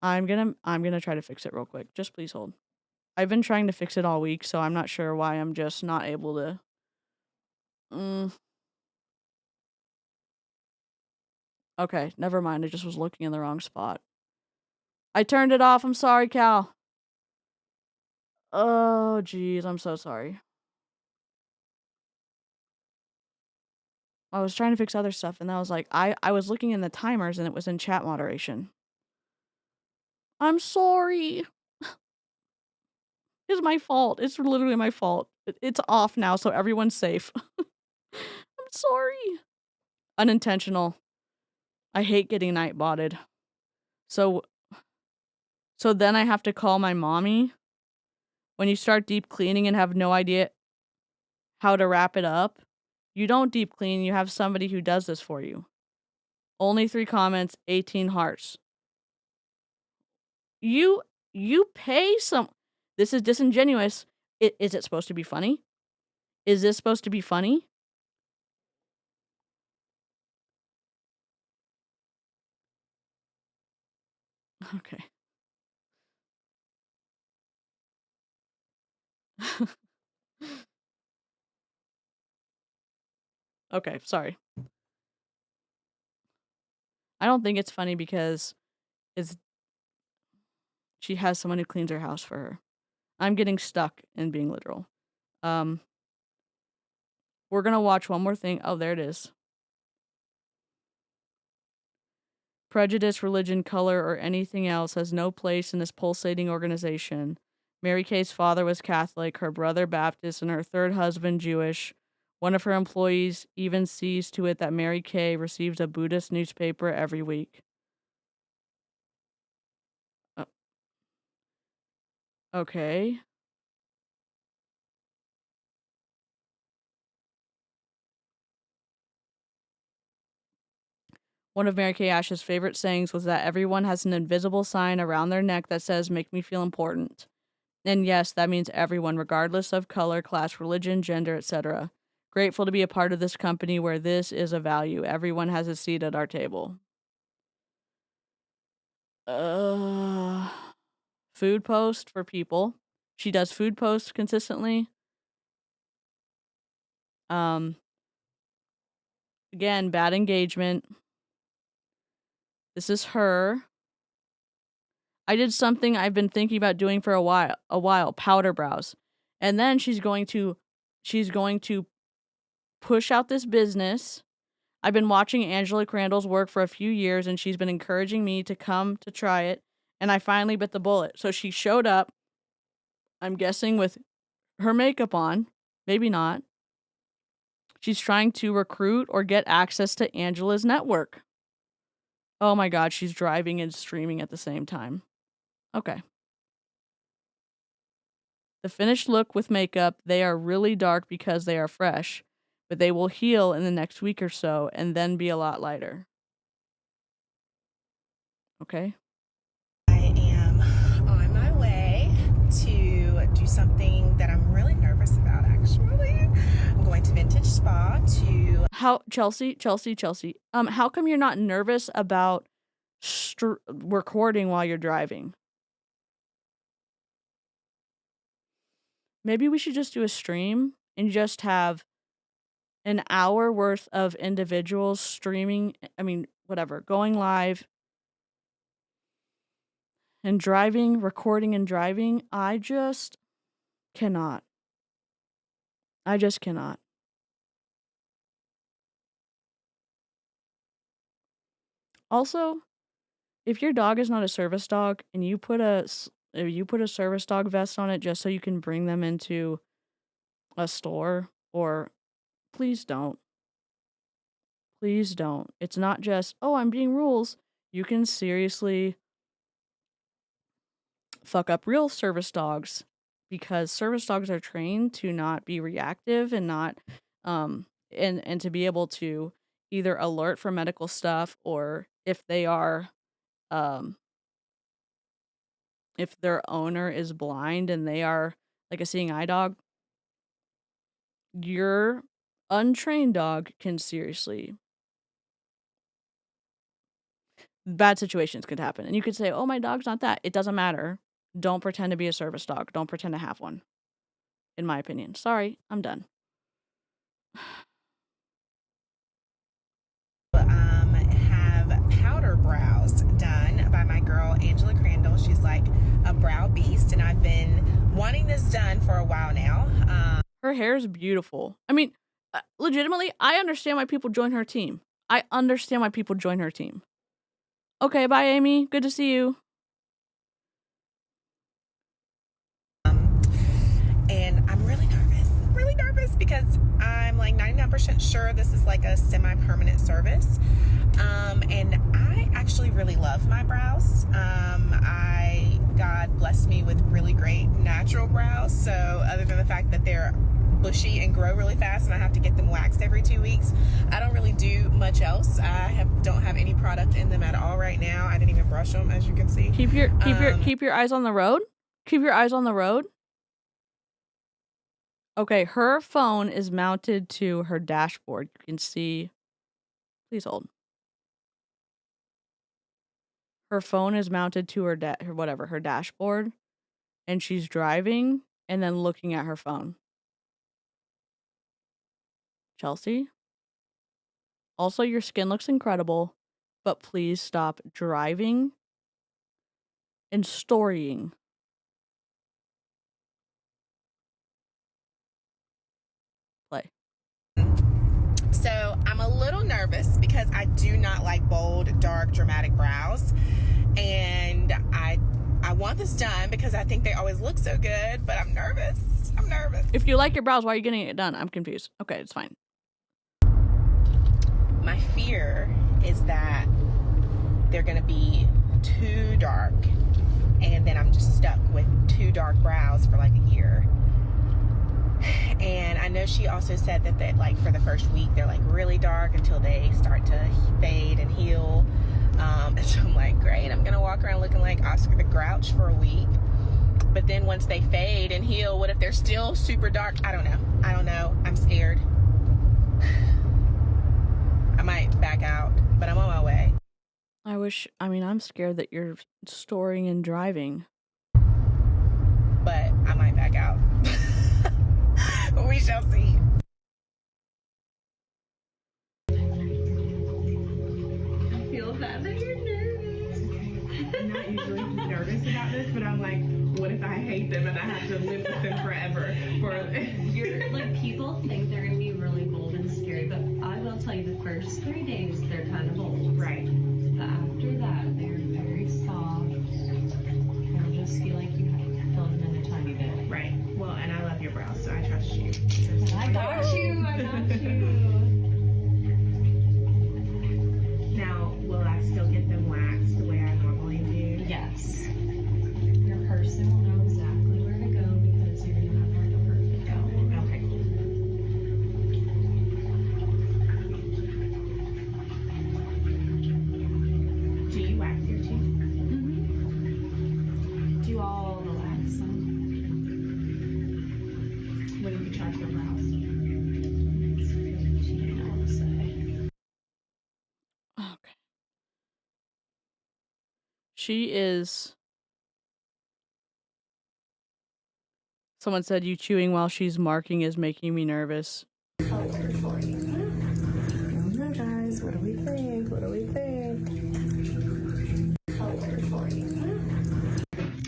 I'm gonna try to fix it real quick. Just please hold. I've been trying to fix it all week, so I'm not sure why I'm just not able to. Okay, never mind. I just was looking in the wrong spot. I turned it off. I'm sorry, Cal. Oh, jeez. I'm so sorry. I was trying to fix other stuff, and I was like, I was looking in the timers, and it was in chat moderation. I'm sorry. It's my fault. It's literally my fault. It's off now, so everyone's safe. I'm sorry. Unintentional. I hate getting nightbotted. So then I have to call my mommy. When you start deep cleaning and have no idea how to wrap it up, you don't deep clean, you have somebody who does this for you. Only 3 comments, 18 hearts. You pay some. This is disingenuous. Is it supposed to be funny? Is this supposed to be funny? Okay. Okay, sorry. I don't think it's funny because she has someone who cleans her house for her. I'm getting stuck in being literal. We're gonna watch one more thing. Oh, there it is. Prejudice, religion, color, or anything else has no place in this pulsating organization. Mary Kay's father was Catholic, her brother Baptist, and her 3rd husband Jewish. One of her employees even sees to it that Mary Kay receives a Buddhist newspaper every week. Okay. One of Mary Kay Ash's favorite sayings was that everyone has an invisible sign around their neck that says, "Make me feel important." And yes, that means everyone, regardless of color, class, religion, gender, etc. Grateful to be a part of this company where this is a value. Everyone has a seat at our table. Food post for people. She does food posts consistently. Again, bad engagement. This is her. I did something I've been thinking about doing for a while, powder brows. And then she's going to push out this business. I've been watching Angela Crandall's work for a few years, and she's been encouraging me to come to try it, and I finally bit the bullet. So she showed up, I'm guessing with her makeup on, maybe not. She's trying to recruit or get access to Angela's network. Oh my God, she's driving and streaming at the same time. Okay. The finished look with makeup, they are really dark because they are fresh, but they will heal in the next week or so and then be a lot lighter. Okay. I am on my way to do something that I'm really nervous about, actually. I'm going to Vintage Spa to... Chelsea, how come you're not nervous about recording while you're driving? Maybe we should just do a stream and just have an hour worth of individuals streaming, going live and driving, recording and driving. I just cannot. Also, if your dog is not a service dog and you put a service dog vest on it just so you can bring them into a store, or please don't. Please don't. It's not just, oh, I'm being rules. You can seriously fuck up real service dogs, because service dogs are trained to not be reactive and not and to be able to either alert for medical stuff, or if they are if their owner is blind and they are like a seeing eye dog, your untrained dog can seriously, bad situations could happen. And you could say, oh, my dog's not that. It doesn't matter. Don't pretend to be a service dog. Don't pretend to have one. In my opinion. Sorry, I'm done. Have powder brows done by my girl Angela Crandall. She's like a brow beast, and I've been wanting this done for a while now. Her hair is beautiful. I mean, legitimately, I understand why people join her team. Okay, bye, Amy. Good to see you. And I'm really nervous because I'm like 99% sure this is like a semi-permanent service. And I actually really love my brows. God blessed me with really great natural brows. So other than the fact that they're bushy and grow really fast and I have to get them waxed every 2 weeks, I don't really do much else. Don't have any product in them at all right now. I didn't even brush them, as you can see. Keep your eyes on the road. Keep your eyes on the road. Okay, her phone is mounted to her dashboard. You can see. Please hold. Her phone is mounted to her dashboard, and she's driving and then looking at her phone. Chelsea? Also, your skin looks incredible, but please stop driving and storying. Play. So I'm a little nervous because I do not like bold, dark, dramatic brows. And I want this done because I think they always look so good, but I'm nervous. If you like your brows, why are you getting it done? I'm confused. Okay, it's fine. My fear is that they're going to be too dark, and then I'm just stuck with too dark brows for like a year. And I know she also said that like for the first week they're like really dark until they start to fade and heal. And so I'm like, great, I'm gonna walk around looking like Oscar the Grouch for a week. But then once they fade and heal, what if they're still super dark? I don't know. I'm scared. I might back out, but I'm on my way. I'm scared that you're storing and driving. But I might back out. We shall see. I feel bad that you're nervous. like, what if I hate them and I have to live with them forever? You're like, people think they're gonna be really bold and scary, but I will tell you, the first 3 days they're kind of bold. Right. But after that, they're very soft. It'll just feel like you filled them in a tiny bit. Right. Well, and I love your brows, so I trust you. I got you. I got you. Now, will I still get them waxed the way I normally do? Yes. Your person will know exactly where to go because you're gonna have like a perfect go. Okay, cool. Do you wax your teeth? Mm-hmm. Do all the waxing. What do you charge for brows? It's 15, I would say. Okay. She is. Someone said you chewing while she's marking is making me nervous. Color for you. I don't know, guys. What do we think? What do we think? Color for you.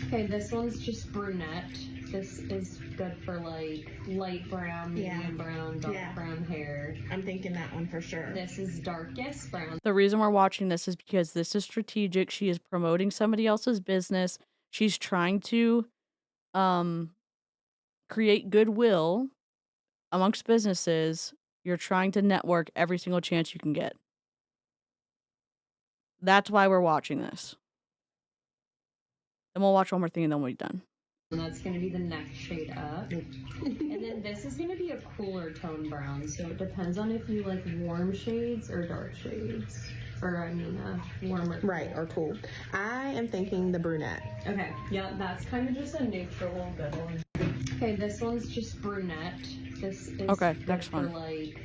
Okay, this one's just brunette. This is good for like light brown, medium brown, dark brown hair. I'm thinking that one for sure. This is darkest brown. The reason we're watching this is because this is strategic. She is promoting somebody else's business. She's trying to create goodwill amongst businesses. You're trying to network every single chance you can get. That's why we're watching this. Then we'll watch one more thing and then we'll be done. And that's going to be the next shade up. And then this is going to be a cooler tone brown. So it depends on if you like warm shades or dark shades. Or I mean, warmer. Right, or cool. I am thinking the brunette. Okay, yeah, that's kind of just a neutral good one. Okay, this one's just brunette. This is Okay, good next for one. like.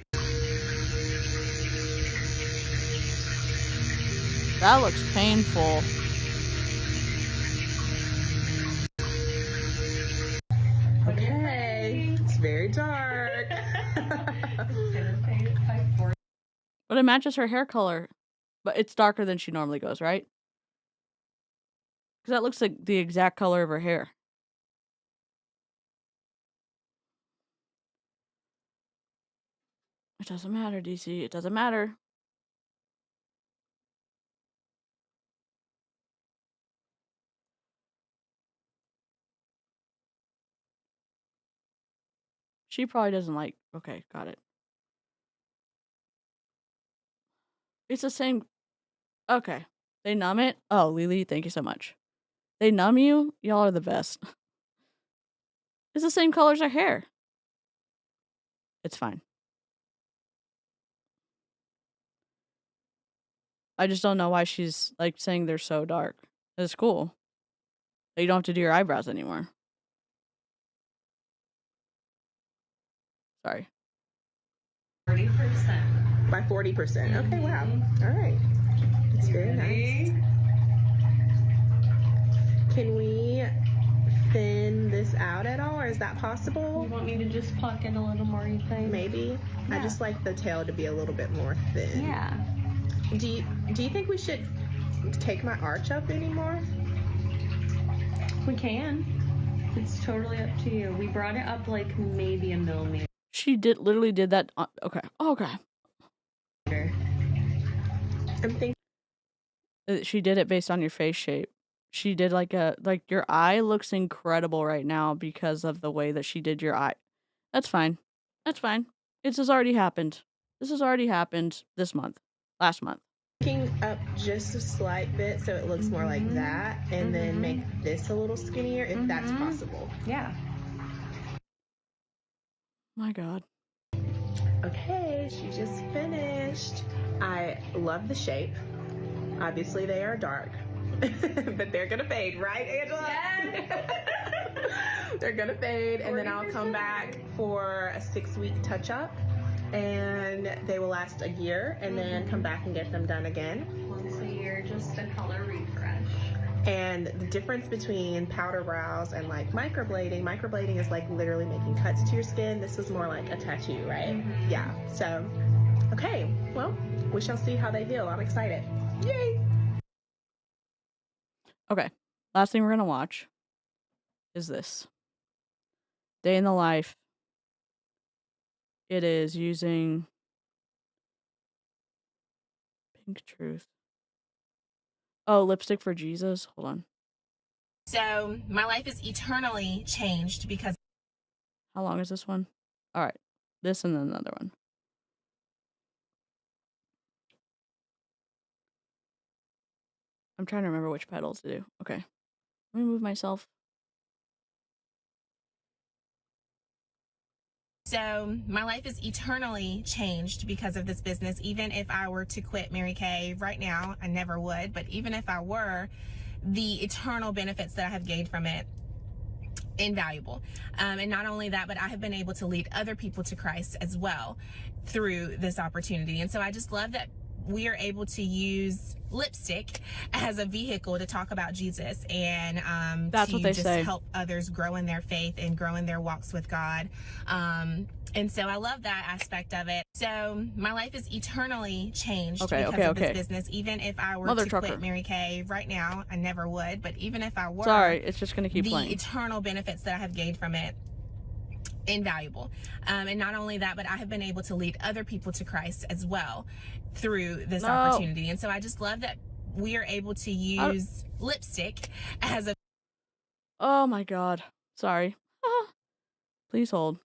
That looks painful. Okay, it's very dark. But it matches her hair color. But it's darker than she normally goes, right? Because that looks like the exact color of her hair. It doesn't matter, DC. It doesn't matter. She probably doesn't like... Okay, got it. It's the same... Okay. They numb it? Oh, Lily, thank you so much. They numb you? Y'all are the best. It's the same color as her hair. It's fine. I just don't know why she's, like, saying they're so dark. It's cool. But you don't have to do your eyebrows anymore. Sorry. 40%. By 40%. Okay, wow. All right. It's very nice. Can we thin this out at all, or is that possible? You want me to just pluck it a little more, you think? Maybe. I just like the tail to be a little bit more thin. Yeah. Do you think we should take my arch up anymore? We can. It's totally up to you. We brought it up like maybe a millimeter. She literally did that. Okay. Okay. I'm thinking. She did it based on your face shape. She did like your eye looks incredible right now because of the way that she did your eye. That's fine. That's fine. This has already happened. This has already happened this month. Last month. Picking up just a slight bit so it looks more like that, and then make this a little skinnier if that's possible. Yeah. My God. Okay, she just finished. I love the shape. Obviously they are dark, but they're gonna fade, right, Angela? Yes. They're gonna fade, and then I'll come back for a 6-week touch-up, and they will last a year, and then come back and get them done again. Once a year, just a color refresh. And the difference between powder brows and like microblading is like literally making cuts to your skin. This is more like a tattoo, right? Yeah. So, okay. Well, we shall see how they heal. I'm excited. Yay! Okay. Last thing we're gonna watch. is this. Day in the life. It is using Pink Truth. Oh, Lipstick for Jesus. Hold on. So my life is eternally changed because. How long is this one? All right. This and then another one. I'm trying to remember which pedal to do. Okay. Let me move myself. So my life is eternally changed because of this business. Even if I were to quit Mary Kay right now, I never would, but even if I were, the eternal benefits that I have gained from it, invaluable. And not only that, but I have been able to lead other people to Christ as well through this opportunity. And so I just love that we are able to use lipstick as a vehicle to talk about Jesus and That's to what they just say. help others grow in their faith and grow in their walks with God. And so I love that aspect of it. So my life is eternally changed because of this business. Even if I were to quit Mary Kay right now, I never would. But even if I were, sorry, it's just gonna keep playing. The eternal benefits that I have gained from it, invaluable. And not only that, but I have been able to lead other people to Christ as well through this opportunity. And so I just love that we are able to use lipstick as a. Oh my God. Sorry. Please hold.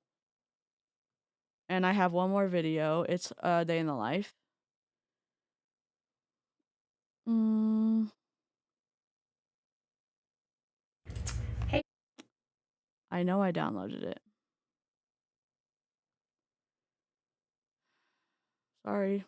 And I have one more video. It's a day in the life. Hey. I know I downloaded it. Sorry.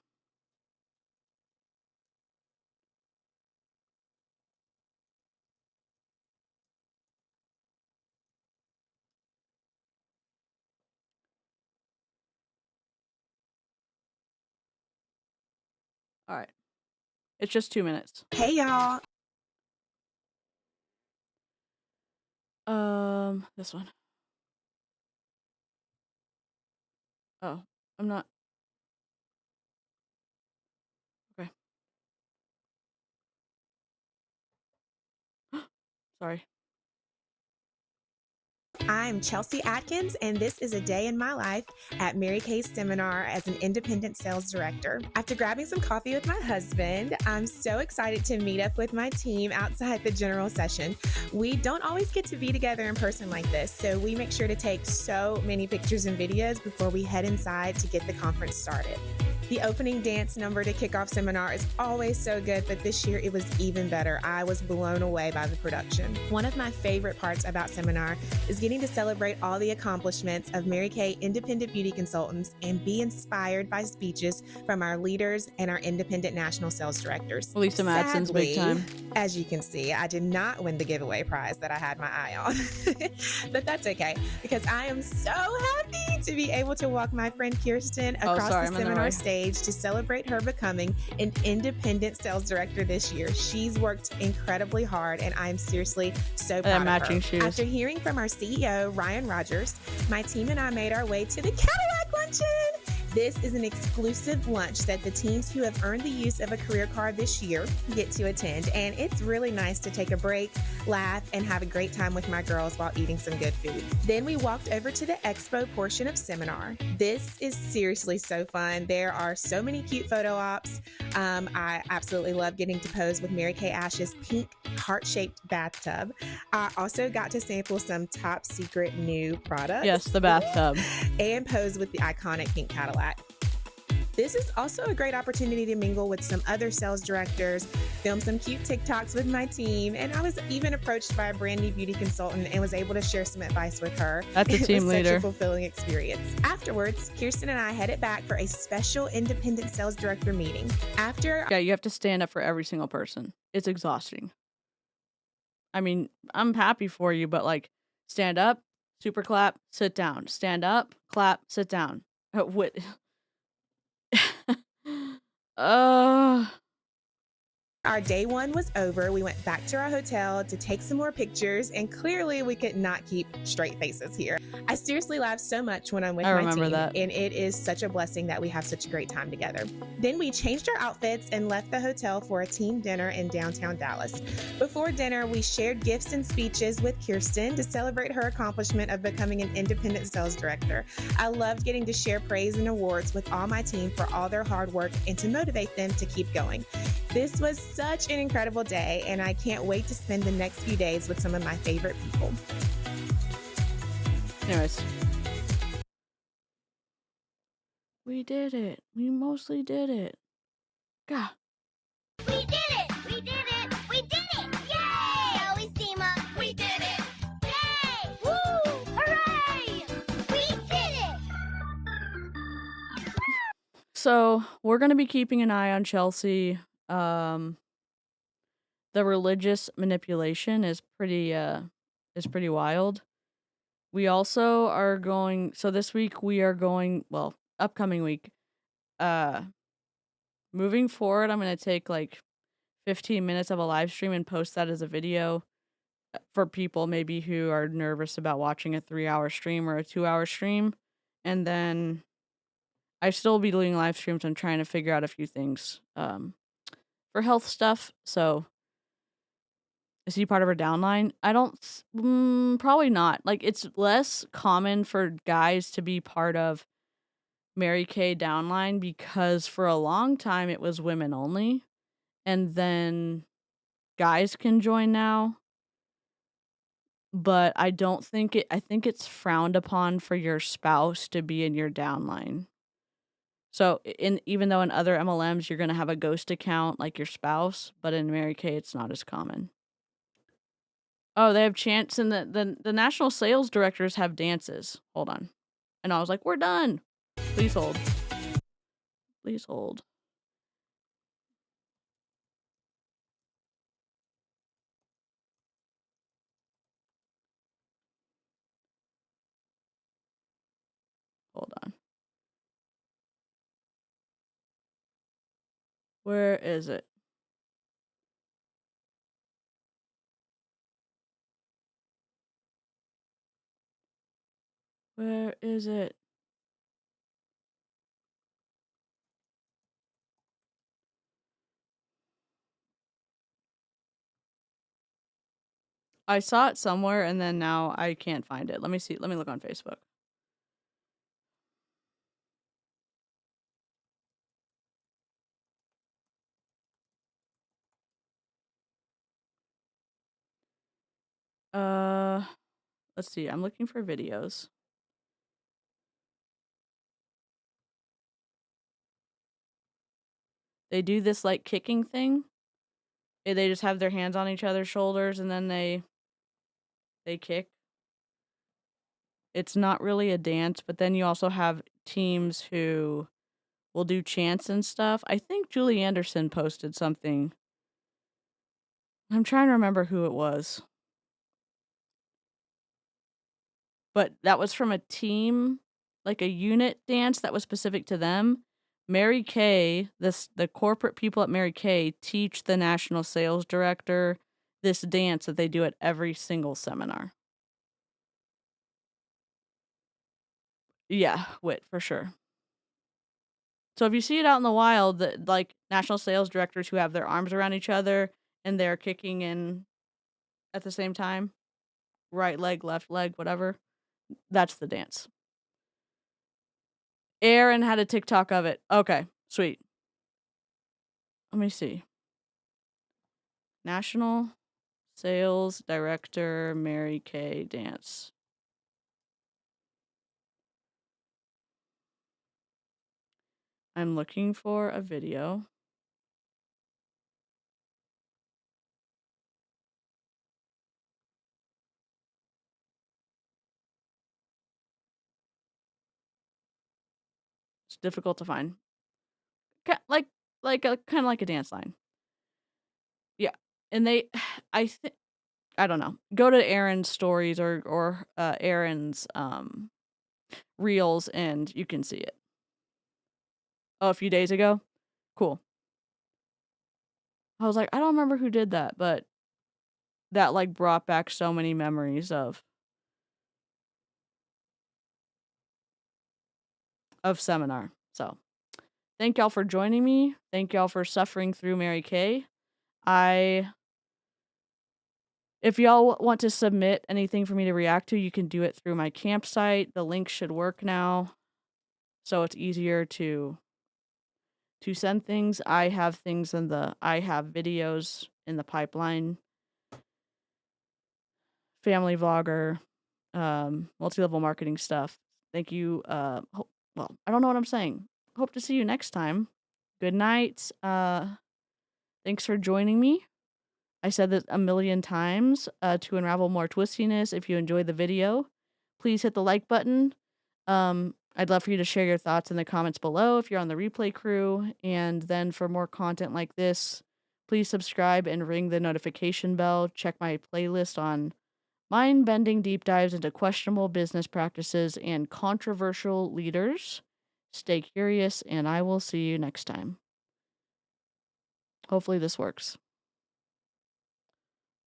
All right. It's just 2 minutes. Hey, y'all. This one. Oh, I'm not. Okay. Sorry. I'm Chelsea Adkins, and this is a day in my life at Mary Kay's seminar as an independent sales director. After grabbing some coffee with my husband, I'm so excited to meet up with my team outside the general session. We don't always get to be together in person like this, so we make sure to take so many pictures and videos before we head inside to get the conference started. The opening dance number to kick off seminar is always so good, but this year it was even better. I was blown away by the production. One of my favorite parts about seminar is getting to celebrate all the accomplishments of Mary Kay independent beauty consultants and be inspired by speeches from our leaders and our independent national sales directors. Lisa Madsen's big time. As you can see, I did not win the giveaway prize that I had my eye on, but that's okay because I am so happy to be able to walk my friend Kirsten across the seminar stage to celebrate her becoming an independent sales director this year. She's worked incredibly hard, and I'm seriously so proud of her. Shoes. After hearing from our CEO, Ryan Rogers, my team and I made our way to the Cadillac Luncheon. This is an exclusive lunch that the teams who have earned the use of a career card this year get to attend, and it's really nice to take a break, laugh, and have a great time with my girls while eating some good food. Then we walked over to the expo portion of seminar. This is seriously so fun. There are so many cute photo ops. I absolutely love getting to pose with Mary Kay Ash's pink heart-shaped bathtub. I also got to sample some top secret new products. Yes, the bathtub. And pose with the iconic pink Cadillac. This is also a great opportunity to mingle with some other sales directors, film some cute TikToks with my team, and I was even approached by a brand new beauty consultant and was able to share some advice with her. That's a team leader. It was such a fulfilling experience. Afterwards, Kirsten and I headed back for a special independent sales director meeting. Yeah, you have to stand up for every single person. It's exhausting. I mean, I'm happy for you, but like, stand up, super clap, sit down. Stand up, clap, sit down. What? Our day one was over. We went back to our hotel to take some more pictures, and clearly we could not keep straight faces here. I seriously laugh so much when I'm with I my remember team, that. and it is such a blessing that we have such a great time together. Then we changed our outfits and left the hotel for a team dinner in downtown Dallas. Before dinner, we shared gifts and speeches with Kirsten to celebrate her accomplishment of becoming an independent sales director. I loved getting to share praise and awards with all my team for all their hard work and to motivate them to keep going. This was such an incredible day, and I can't wait to spend the next few days with some of my favorite people. Anyways. We did it. We mostly did it. God. We did it! We did it! We did it! Yay! Always team up. We did it! Yay! Woo! Hooray! We did it! So we're gonna be keeping an eye on Chelsea. The religious manipulation is pretty wild. We also are going, so this week we are going, well, upcoming week, moving forward, I'm gonna take like 15 minutes of a live stream and post that as a video for people maybe who are nervous about watching a 3-hour stream or a 2-hour stream. And then I still be doing live streams. I'm trying to figure out a few things for health stuff. So is he part of her downline? I don't, probably not. Like, it's less common for guys to be part of Mary Kay downline because for a long time it was women only. And then guys can join now. But I don't think I think it's frowned upon for your spouse to be in your downline. So even though in other MLMs you're gonna have a ghost account like your spouse, but in Mary Kay it's not as common. Oh, they have chants and the national sales directors have dances. Hold on. And I was like, we're done. Please hold. Please hold. Hold on. Where is it? Where is it? I saw it somewhere and then now I can't find it. Let me see. Let me look on Facebook. Let's see. I'm looking for videos. They do this like kicking thing. They just have their hands on each other's shoulders and then they kick. It's not really a dance, but then you also have teams who will do chants and stuff. I think Julie Anderson posted something. I'm trying to remember who it was. But that was from a team, like a unit dance that was specific to them. Mary Kay, the corporate people at Mary Kay teach the national sales director this dance that they do at every single seminar. Yeah, wit for sure. So if you see it out in the wild, like national sales directors who have their arms around each other and they're kicking in at the same time, right leg, left leg, whatever, that's the dance. Aaron had a TikTok of it. Okay, sweet. Let me see. National Sales Director Mary Kay dance. I'm looking for a video. It's difficult to find. Like kind of like a dance line. Yeah. And they I don't know. Go to Aaron's stories or Aaron's reels and you can see it. Oh, a few days ago? Cool. I was like, I don't remember who did that, but that like brought back so many memories of seminar. So thank y'all for joining me. Thank y'all for suffering through Mary Kay. If y'all want to submit anything for me to react to, you can do it through my campsite. The link should work now, so it's easier to send things. I have videos in the pipeline. Family vlogger, multi-level marketing stuff. Thank you. Well, I don't know what I'm saying. Hope to see you next time. Good night. Thanks for joining me. I said that a million times to unravel more twistiness. If you enjoyed the video, please hit the like button. I'd love for you to share your thoughts in the comments below if you're on the replay crew. And then for more content like this, please subscribe and ring the notification bell. Check my playlist on mind-bending deep dives into questionable business practices and controversial leaders. Stay curious, and I will see you next time. Hopefully this works.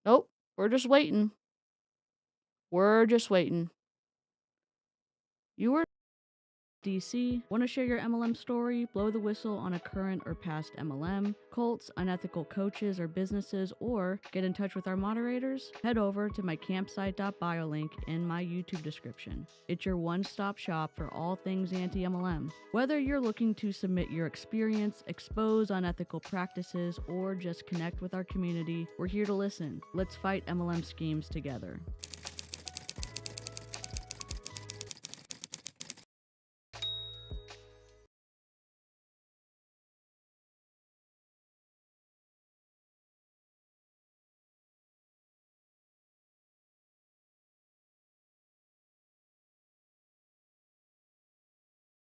Nope, we're just waiting. We're just waiting. You were DC. Want to share your MLM story? Blow the whistle on a current or past MLM, cults, unethical coaches or businesses, or get in touch with our moderators? Head over to my campsite.bio link in my YouTube description. It's your one-stop shop for all things anti-MLM. Whether you're looking to submit your experience, expose unethical practices, or just connect with our community, we're here to listen. Let's fight MLM schemes together.